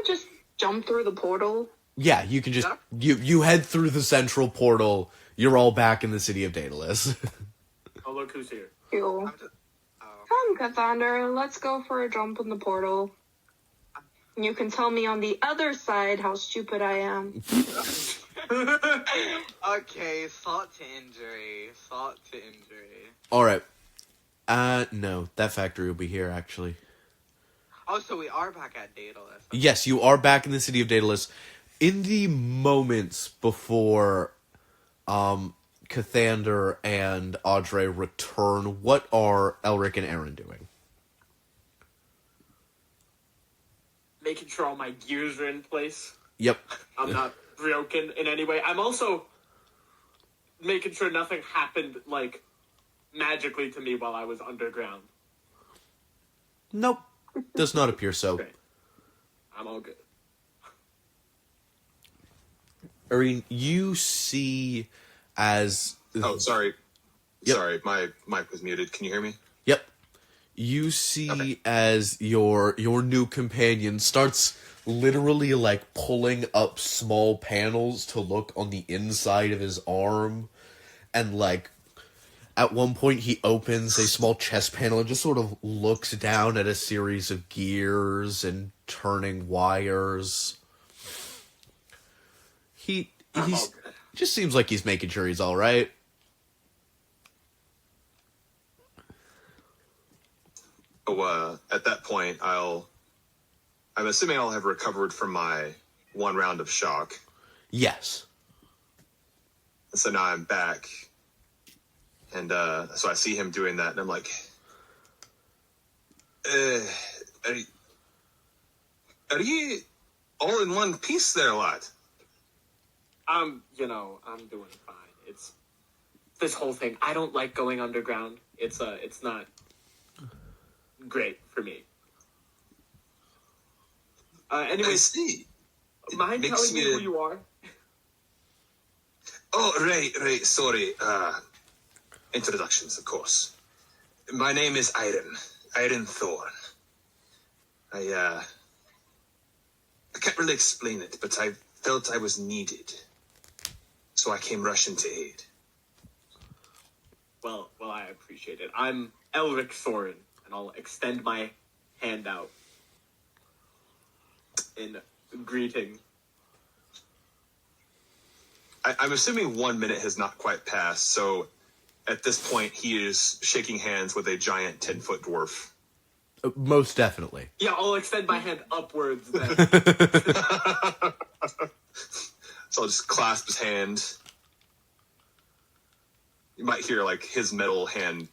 Speaker 3: just jump through the portal?
Speaker 1: Yeah, you can just you head through the central portal. You're all back in the city of Daedalus.
Speaker 2: Oh, look who's here.
Speaker 3: Cool.
Speaker 4: I'm just. Oh.
Speaker 3: Come, Cathander, let's go for a jump in the portal. You can tell me on the other side how stupid I am.
Speaker 4: Okay, salt to injury.
Speaker 1: All right. No, that factory will be here actually.
Speaker 4: Oh, so we are back at Daedalus.
Speaker 1: Yes, you are back in the city of Daedalus. In the moments before Cathander and Audrey return, what are Elric and Aaron doing?
Speaker 2: Making sure all my gears are in place.
Speaker 1: Yep.
Speaker 2: I'm not broken in any way. I'm also making sure nothing happened, like, magically to me while I was underground.
Speaker 1: Nope. Does not appear so.
Speaker 2: Great. I'm all good.
Speaker 1: Irene, you see as...
Speaker 5: Oh, sorry.
Speaker 1: Yep.
Speaker 5: Sorry, my mic was muted. Can you hear me?
Speaker 1: Yep. You see
Speaker 5: Okay.
Speaker 1: as your new companion starts literally, like, pulling up small panels to look on the inside of his arm. And, like, at one point he opens a small chest panel and just sort of looks down at a series of gears and turning wires. He's just seems like he's making sure he's all right.
Speaker 5: Oh, at that point, I'm assuming I'll have recovered from my one round of shock.
Speaker 1: Yes.
Speaker 5: So now I'm back. And so I see him doing that, and I'm like, are you all in one piece there, lad?
Speaker 2: I'm doing fine. It's this whole thing. I don't like going underground. It's not great for me.
Speaker 5: I
Speaker 2: Anyways,
Speaker 5: see.
Speaker 2: mind
Speaker 5: makes
Speaker 2: telling me
Speaker 5: you-
Speaker 2: who you are?
Speaker 5: Oh, right, sorry. Introductions, of course. My name is Iron Thorn. I can't really explain it, but I felt I was needed. So I came rushing to aid.
Speaker 2: Well, I appreciate it. I'm Elric Thorin, and I'll extend my hand out in greeting.
Speaker 5: I'm assuming 1 minute has not quite passed, so at this point he is shaking hands with a giant 10-foot dwarf.
Speaker 1: Most definitely.
Speaker 2: Yeah, I'll extend my hand upwards then.
Speaker 5: So I'll just clasp his hand. You might hear like his metal hand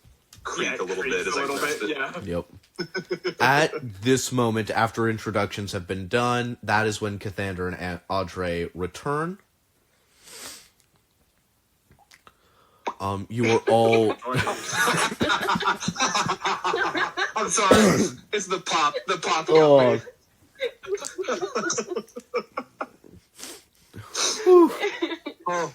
Speaker 5: creak a little
Speaker 2: creaks
Speaker 5: bit as
Speaker 2: a
Speaker 5: I
Speaker 2: little
Speaker 5: grasp
Speaker 2: bit,
Speaker 5: it.
Speaker 2: yeah.
Speaker 1: Yep. At this moment, after introductions have been done, that is when Cathander and Audrey return. You are all...
Speaker 5: I'm sorry. It's the pop. The pop.
Speaker 1: Oh.
Speaker 5: Oh.
Speaker 1: Oh.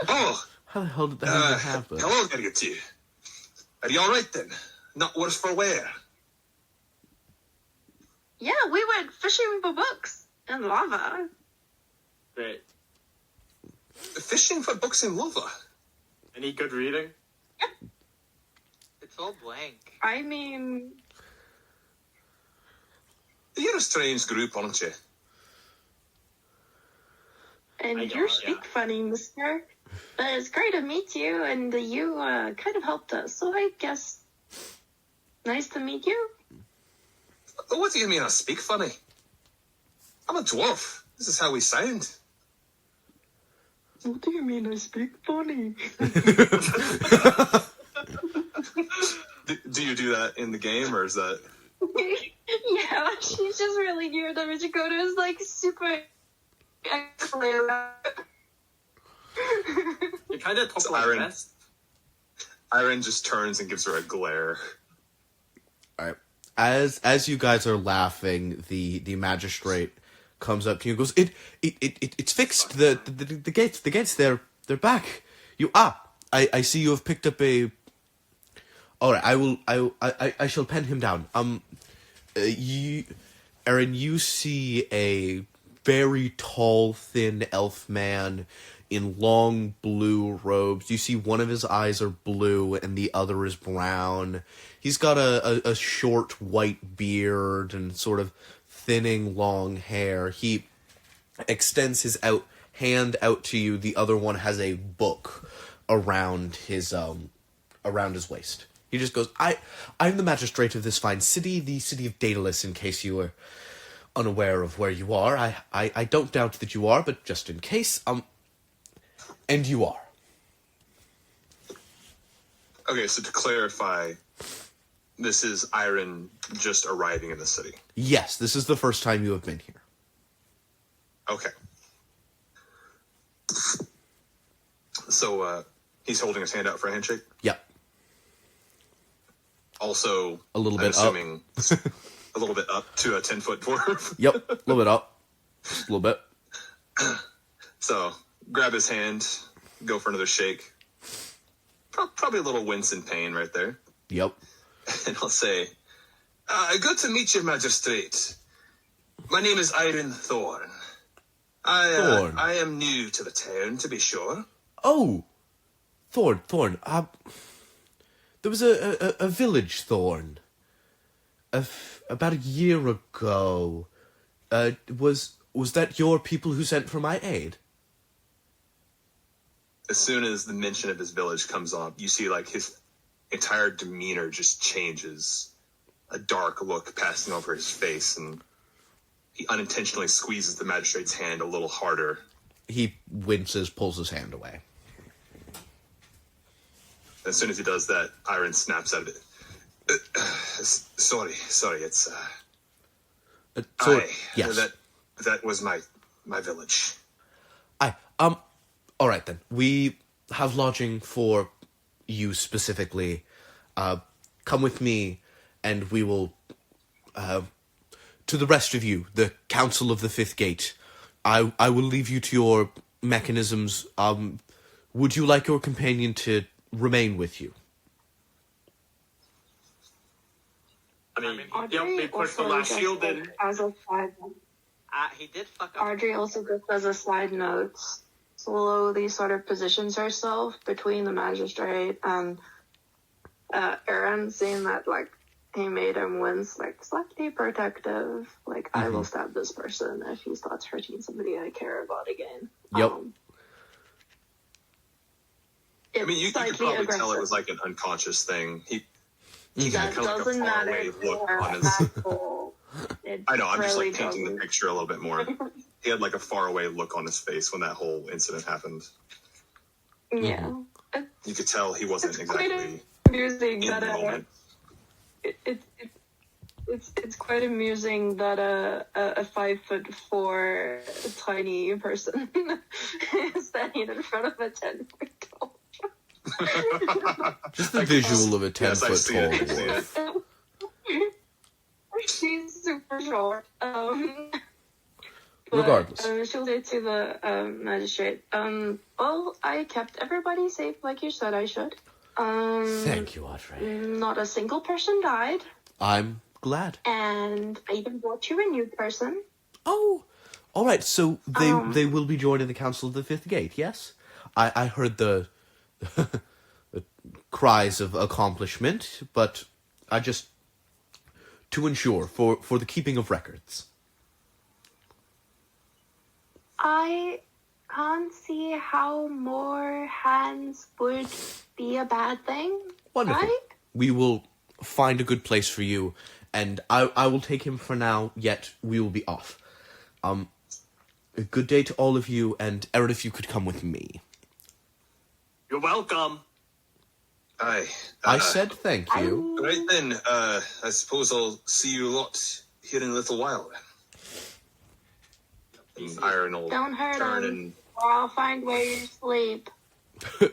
Speaker 5: Oh.
Speaker 1: How the hell did that even happen?
Speaker 5: Hello, idiot. Are you all right then? Not worse for wear.
Speaker 3: Yeah, we went fishing for books and lava.
Speaker 2: Great.
Speaker 5: Fishing for books in lava.
Speaker 2: Any good reading?
Speaker 4: It's all blank.
Speaker 3: I mean,
Speaker 5: You're a strange group, aren't you?
Speaker 3: and
Speaker 2: I
Speaker 3: you
Speaker 2: know,
Speaker 3: speak
Speaker 2: yeah.
Speaker 3: funny, mister. But it's great to meet you, and you kind of helped us, so I guess nice to meet you.
Speaker 5: What do you mean I speak funny? I'm a dwarf. This is how we sound.
Speaker 3: What do you mean I speak funny?
Speaker 5: Do you do that in the game, or is that...
Speaker 3: Yeah, she's just really weird that Michikoto is like super excellent.
Speaker 2: You kind of talk like
Speaker 5: Iron.
Speaker 2: best.
Speaker 5: Iron just turns and gives her a glare.
Speaker 1: All right. As you guys are laughing, the magistrate comes up to you and goes, It's fixed. The gates they're back. I see you have picked up a... All right, I shall pen him down. Aaron, you see a very tall, thin elf man in long blue robes. You see one of his eyes are blue and the other is brown. He's got a short white beard and sort of thinning long hair. He extends his hand out to you. The other one has a book around his waist. He just goes, I'm the magistrate of this fine city, the city of Daedalus, in case you were unaware of where you are. I don't doubt that you are, but just in case, and you are.
Speaker 5: Okay, so to clarify, this is Iron just arriving in the city.
Speaker 1: Yes, this is the first time you have been here.
Speaker 5: Okay. So, he's holding his hand out for a handshake?
Speaker 1: Yep.
Speaker 5: Also,
Speaker 1: A little
Speaker 5: I'm
Speaker 1: bit up.
Speaker 5: assuming a little bit up to a 10-foot dwarf.
Speaker 1: Yep, a little bit up. Just a little bit.
Speaker 5: So, grab his hand, go for another shake. Probably a little wince in pain right there.
Speaker 1: Yep.
Speaker 5: And I'll say, good to meet you, Magistrate. My name is Iron Thorn.
Speaker 1: Thorn.
Speaker 5: I am new to the town, to be sure.
Speaker 1: Oh, Thorn. There was a village Thorn. About a year ago. Was that your people who sent for my aid?
Speaker 5: As soon as the mention of his village comes up, you see like his entire demeanor just changes. A dark look passing over his face, and he unintentionally squeezes the magistrate's hand a little harder.
Speaker 1: He winces, pulls his hand away.
Speaker 5: As soon as he does that, Iron snaps out of it. Sorry, it's
Speaker 1: Yes.
Speaker 5: that was my village.
Speaker 1: All right then. We have lodging for you specifically. Come with me, and we will. To the rest of you, the Council of the Fifth Gate. I will leave you to your mechanisms. Would you like your companion to remain with you?
Speaker 2: I mean,
Speaker 3: Audrey
Speaker 2: they pushed the
Speaker 3: also
Speaker 2: last
Speaker 3: just,
Speaker 2: shield
Speaker 3: like,
Speaker 2: in.
Speaker 3: as a side
Speaker 4: He did fuck up.
Speaker 3: Audrey also just as a side note slowly sort of positions herself between the magistrate and Aaron, seeing that like he made him wince, like slightly protective, like I will stab this person if he starts hurting somebody I care about again.
Speaker 1: Yep.
Speaker 5: I mean, you could
Speaker 3: slightly
Speaker 5: probably
Speaker 3: aggressive.
Speaker 5: tell it was like an unconscious thing. He
Speaker 3: That
Speaker 5: kind of like a
Speaker 3: doesn't
Speaker 5: faraway
Speaker 3: matter
Speaker 5: look
Speaker 3: for
Speaker 5: on his.
Speaker 3: actual. It
Speaker 5: I know. I'm just
Speaker 3: really
Speaker 5: like painting the
Speaker 3: doesn't.
Speaker 5: picture a little bit more. He had like a faraway look on his face when that whole incident happened.
Speaker 3: Yeah.
Speaker 5: You could tell he wasn't
Speaker 3: It's quite
Speaker 5: exactly
Speaker 3: amusing
Speaker 5: in
Speaker 3: that
Speaker 5: the moment.
Speaker 3: it's quite amusing that a 5'4" tiny person is standing in front of a 10-foot tall.
Speaker 1: Just the visual of a 10-foot
Speaker 5: I see it, I see
Speaker 1: tall
Speaker 5: it.
Speaker 3: She's super short. But,
Speaker 1: Regardless.
Speaker 3: she'll say to the magistrate, well, I kept everybody safe like you said I should.
Speaker 1: Thank you, Audrey.
Speaker 3: Not a single person died,
Speaker 1: I'm glad.
Speaker 3: and I even brought you a new person.
Speaker 1: Oh, all right. So they will be joining the Council of the Fifth Gate. Yes, I heard the the cries of accomplishment, but I just to ensure for the keeping of records.
Speaker 3: I can't see how more hands would be a bad thing.
Speaker 1: Wonderful.
Speaker 3: Right?
Speaker 1: We will find a good place for you, and I will take him for now. Yet we will be off. A good day to all of you, and Aaron, if you could come with me.
Speaker 2: You're welcome.
Speaker 5: Aye.
Speaker 1: I said thank you.
Speaker 5: Right then, I suppose I'll see you lot here in a little while. And Iron will
Speaker 3: Don't hurt
Speaker 5: turn
Speaker 3: him, or I'll find where you sleep.
Speaker 1: All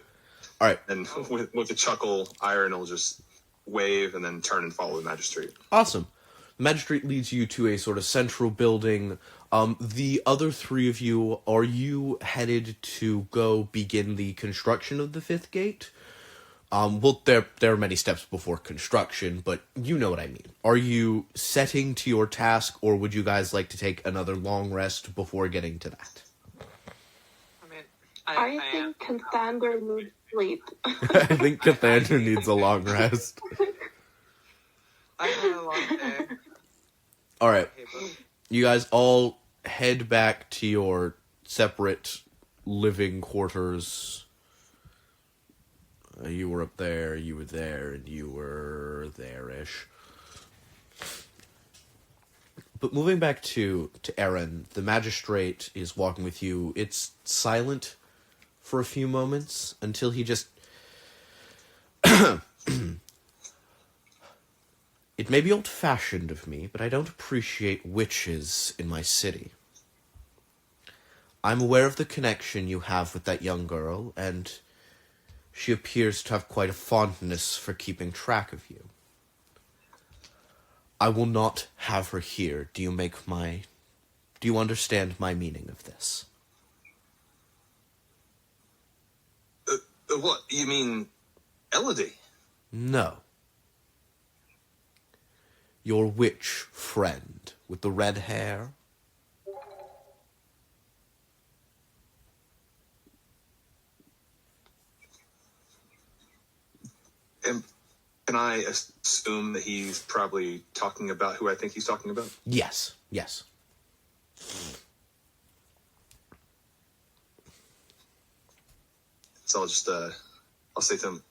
Speaker 1: right.
Speaker 5: and with a chuckle, Iron will just wave and then turn and follow the magistrate.
Speaker 1: Awesome. The magistrate leads you to a sort of central building. The other three of you, are you headed to go begin the construction of the Fifth Gate? Well, there are many steps before construction, but you know what I mean. Are you setting to your task, or would you guys like to take another long rest before getting to that?
Speaker 4: I mean,
Speaker 3: I think Cassandra needs sleep.
Speaker 1: I think Cassandra needs a long rest.
Speaker 4: I had a long day.
Speaker 1: All right.
Speaker 4: Okay, but
Speaker 1: You guys all head back to your separate living quarters. You were up there, you were there, and you were there-ish. But moving back to Aaron, the magistrate is walking with you. It's silent for a few moments until he just... It may be old-fashioned of me, but I don't appreciate witches in my city. I'm aware of the connection you have with that young girl, and she appears to have quite a fondness for keeping track of you. I will not have her here. Do you understand my meaning of this?
Speaker 5: What? You mean Elodie?
Speaker 1: No. Your witch friend with the red hair?
Speaker 5: And can I assume that he's probably talking about who I think he's talking about?
Speaker 1: Yes, yes.
Speaker 5: So I'll say to him,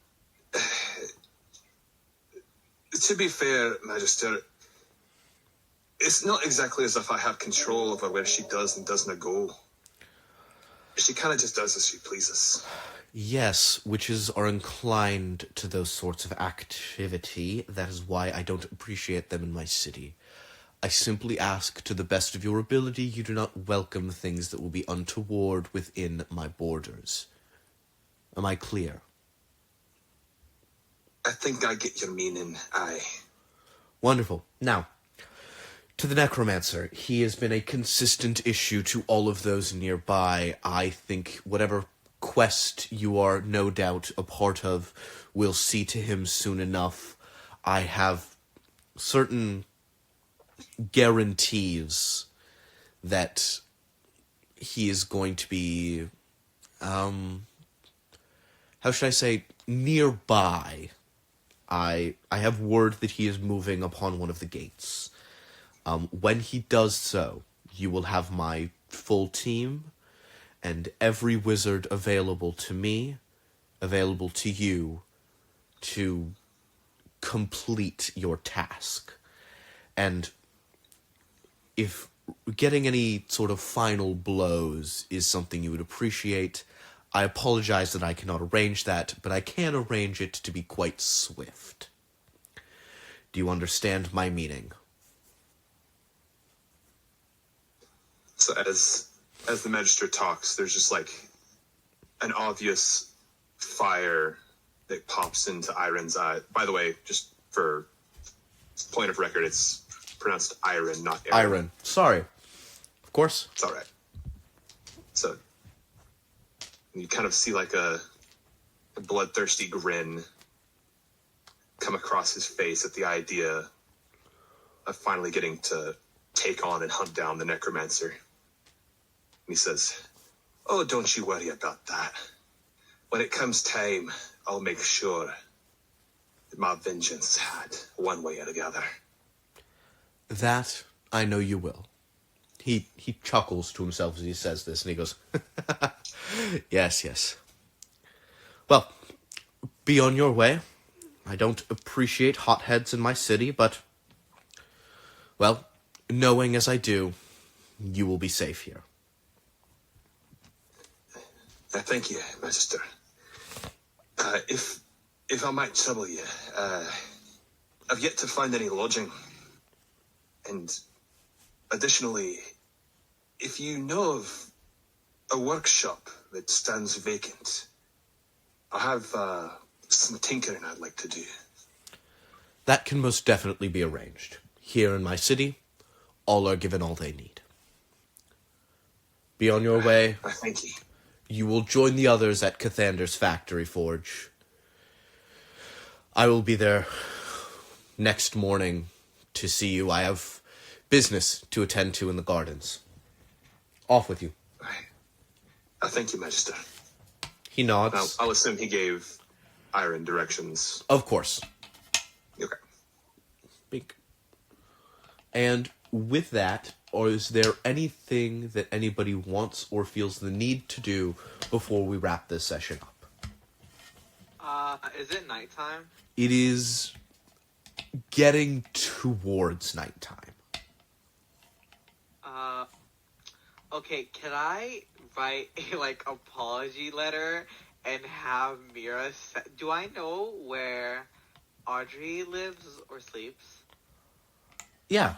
Speaker 5: to be fair, Magister, it's not exactly as if I have control over where she does and doesn't go. She kind of just does as she pleases.
Speaker 1: Yes, witches are inclined to those sorts of activity. That is why I don't appreciate them in my city. I simply ask, to the best of your ability, you do not welcome things that will be untoward within my borders. Am I clear?
Speaker 5: I think I get your meaning, aye.
Speaker 1: Wonderful. Now, to the necromancer. He has been a consistent issue to all of those nearby. I think whatever quest you are no doubt a part of will see to him soon enough. I have certain guarantees that he is going to be, how should I say, nearby. I have word that he is moving upon one of the gates. When he does so, you will have my full team and every wizard available to me, available to you, to complete your task. And if getting any sort of final blows is something you would appreciate, I apologize that I cannot arrange that, but I can arrange it to be quite swift. Do you understand my meaning?
Speaker 5: So as the Magister talks, there's just like an obvious fire that pops into Iron's eye. By the way, just for point of record, it's pronounced Iron, not Aaron.
Speaker 1: Iron. Sorry. Of course.
Speaker 5: It's all right. So you kind of see like a bloodthirsty grin come across his face at the idea of finally getting to take on and hunt down the necromancer. And he says, "Oh, don't you worry about that. When it comes time, I'll make sure that my vengeance is had one way or the other."
Speaker 1: That I know you will. He chuckles to himself as he says this, and he goes, Yes, yes. Well, be on your way. I don't appreciate hotheads in my city, but, well, knowing as I do, you will be safe here.
Speaker 5: Thank you, Magister. If I might trouble you, I've yet to find any lodging. And additionally, if you know of a workshop that stands vacant, I have some tinkering I'd like to do.
Speaker 1: That can most definitely be arranged. Here in my city, all are given all they need. Be on your way.
Speaker 5: Thank you.
Speaker 1: You will join the others at Cathander's factory forge. I will be there next morning to see you. I have business to attend to in the gardens. Off with you.
Speaker 5: Thank you, Magister.
Speaker 1: He
Speaker 5: Now,
Speaker 1: nods.
Speaker 5: I'll assume he gave Iron directions.
Speaker 1: Of course.
Speaker 5: Okay.
Speaker 1: Bink. And with that, or is there anything that anybody wants or feels the need to do before we wrap this session up?
Speaker 4: Is it nighttime?
Speaker 1: It is getting towards nighttime.
Speaker 4: Okay, can I write a like apology letter and have Mira? Do I know where Audrey lives or sleeps?
Speaker 1: Yeah.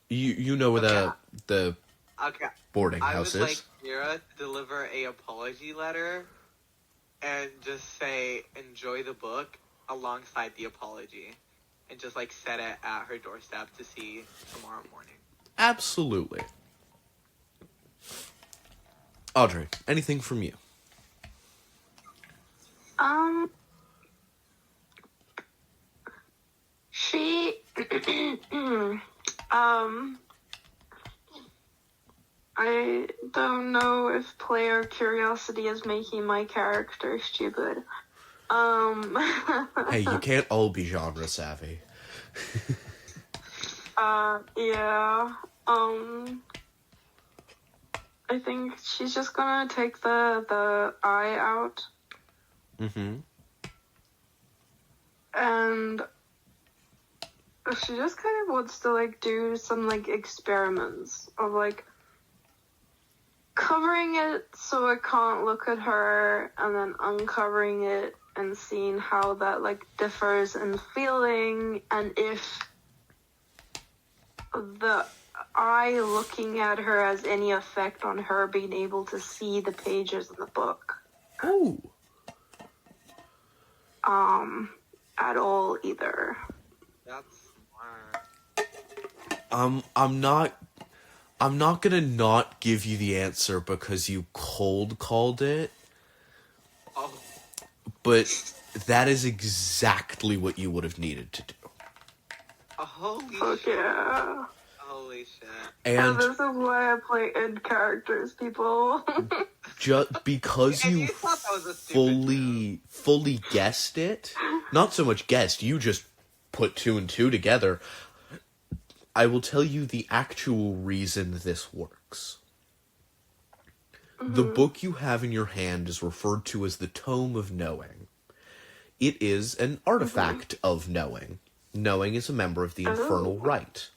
Speaker 1: You know where
Speaker 4: Okay.
Speaker 1: the
Speaker 4: Okay.
Speaker 1: boarding
Speaker 4: I
Speaker 1: house
Speaker 4: would like
Speaker 1: is.
Speaker 4: Mira to deliver a apology letter and just say enjoy the book alongside the apology, and just like set it at her doorstep to see tomorrow morning.
Speaker 1: Absolutely. Audrey, anything from you?
Speaker 3: She, I don't know if player curiosity is making my character stupid.
Speaker 1: Hey, you can't all be genre savvy.
Speaker 3: Yeah. I think she's just gonna take the eye out,
Speaker 1: Mm-hmm.
Speaker 3: and she just kind of wants to like do some like experiments of like covering it so I can't look at her, and then uncovering it and seeing how that like differs in feeling, and if the eye looking at her has any effect on her being able to see the pages in the book.
Speaker 1: Ooh.
Speaker 3: At all either.
Speaker 4: That's smart.
Speaker 1: I'm not gonna not give you the answer because you cold called it,
Speaker 4: Oh,
Speaker 1: but that is exactly what you would have needed to do.
Speaker 4: holy
Speaker 3: Fuck
Speaker 4: shit.
Speaker 3: yeah.
Speaker 4: Holy shit.
Speaker 3: And
Speaker 1: And
Speaker 3: this is why I play end characters, people.
Speaker 1: just because
Speaker 4: And
Speaker 1: you
Speaker 4: you thought that was a stupid
Speaker 1: fully guessed it, not so much guessed, you just put two and two together. I will tell you the actual reason this works. The book you have in your hand is referred to as the Tome of Knowing. It is an artifact of knowing. Knowing is a member of the Infernal Rite.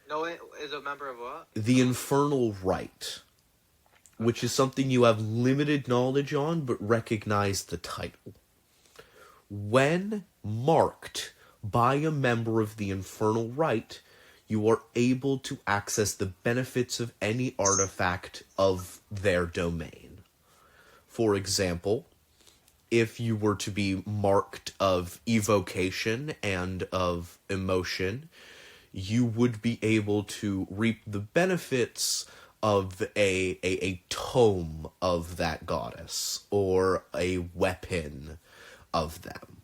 Speaker 4: No, it is a member of what?
Speaker 1: The Infernal Rite, which is something you have limited knowledge on, but recognize the title. When marked by a member of the Infernal Rite, you are able to access the benefits of any artifact of their domain. For example, if you were to be marked of evocation and of emotion, you would be able to reap the benefits of a tome of that goddess, or a weapon of them.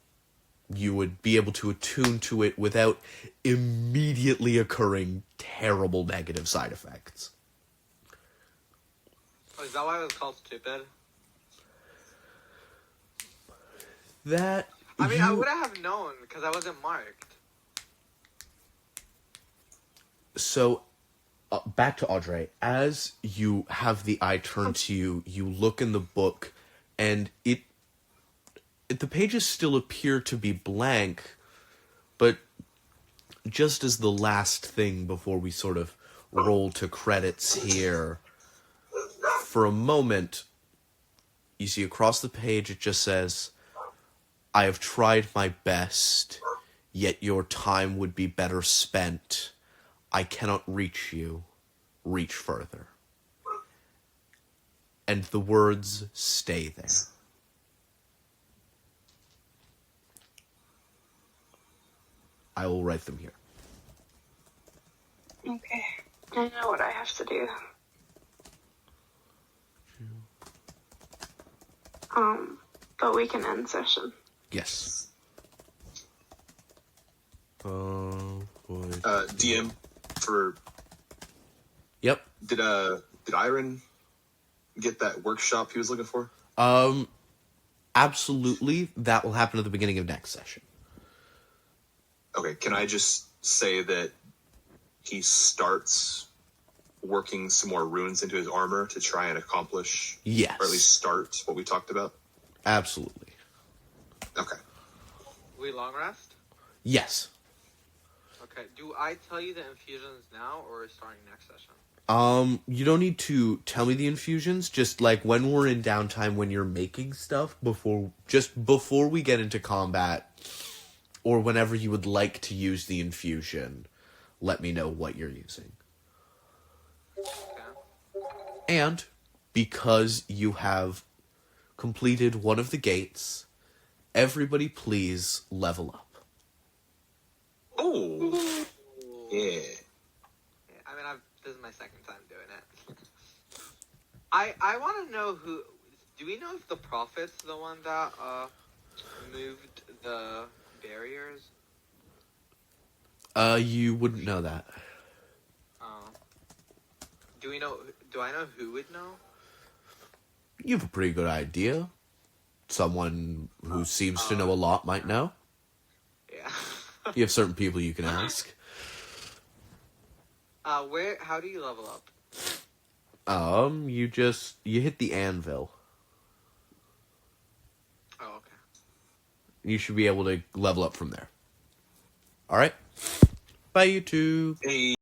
Speaker 1: You would be able to attune to it without immediately occurring terrible negative side effects.
Speaker 4: Oh, is that why it was called stupid?
Speaker 1: That
Speaker 4: I mean, I would have known because I wasn't marked.
Speaker 1: So, back to Audrey. As you have the eye turned to you, you look in the book, and the pages still appear to be blank, but just as the last thing before we sort of roll to credits here, for a moment, you see across the page it just says, "I have tried my best, yet your time would be better spent. I cannot reach you. Reach further." And the words stay there. I will write them here.
Speaker 3: Okay. I know what I have to do. But we can end session.
Speaker 1: Yes.
Speaker 5: DM for
Speaker 1: Yep.
Speaker 5: did Iron get that workshop he was looking for?
Speaker 1: Absolutely. That will happen at the beginning of next session.
Speaker 5: Okay, can I just say that he starts working some more runes into his armor to try and accomplish,
Speaker 1: Yes.
Speaker 5: or at least start what we talked about?
Speaker 1: Absolutely.
Speaker 5: Okay.
Speaker 4: We long rest?
Speaker 1: Yes.
Speaker 4: Okay. Do I tell you the infusions now or starting next session?
Speaker 1: You don't need to tell me the infusions, just like when we're in downtime when you're making stuff before we get into combat or whenever you would like to use the infusion, let me know what you're using. And because you have completed one of the gates, everybody please level up.
Speaker 5: Oh. Yeah.
Speaker 4: I mean, this is my second time doing it. I want to know who. Do we know if the Prophet's the one that moved the barriers?
Speaker 1: You wouldn't know that.
Speaker 4: Do we know? Do I know who would know?
Speaker 1: You have a pretty good idea. Someone who seems to know a lot might know.
Speaker 4: Yeah.
Speaker 1: You have certain people you can ask.
Speaker 4: How do you level up?
Speaker 1: You hit the anvil.
Speaker 4: Oh, okay.
Speaker 1: You should be able to level up from there. Alright? Bye, YouTube.
Speaker 5: Hey.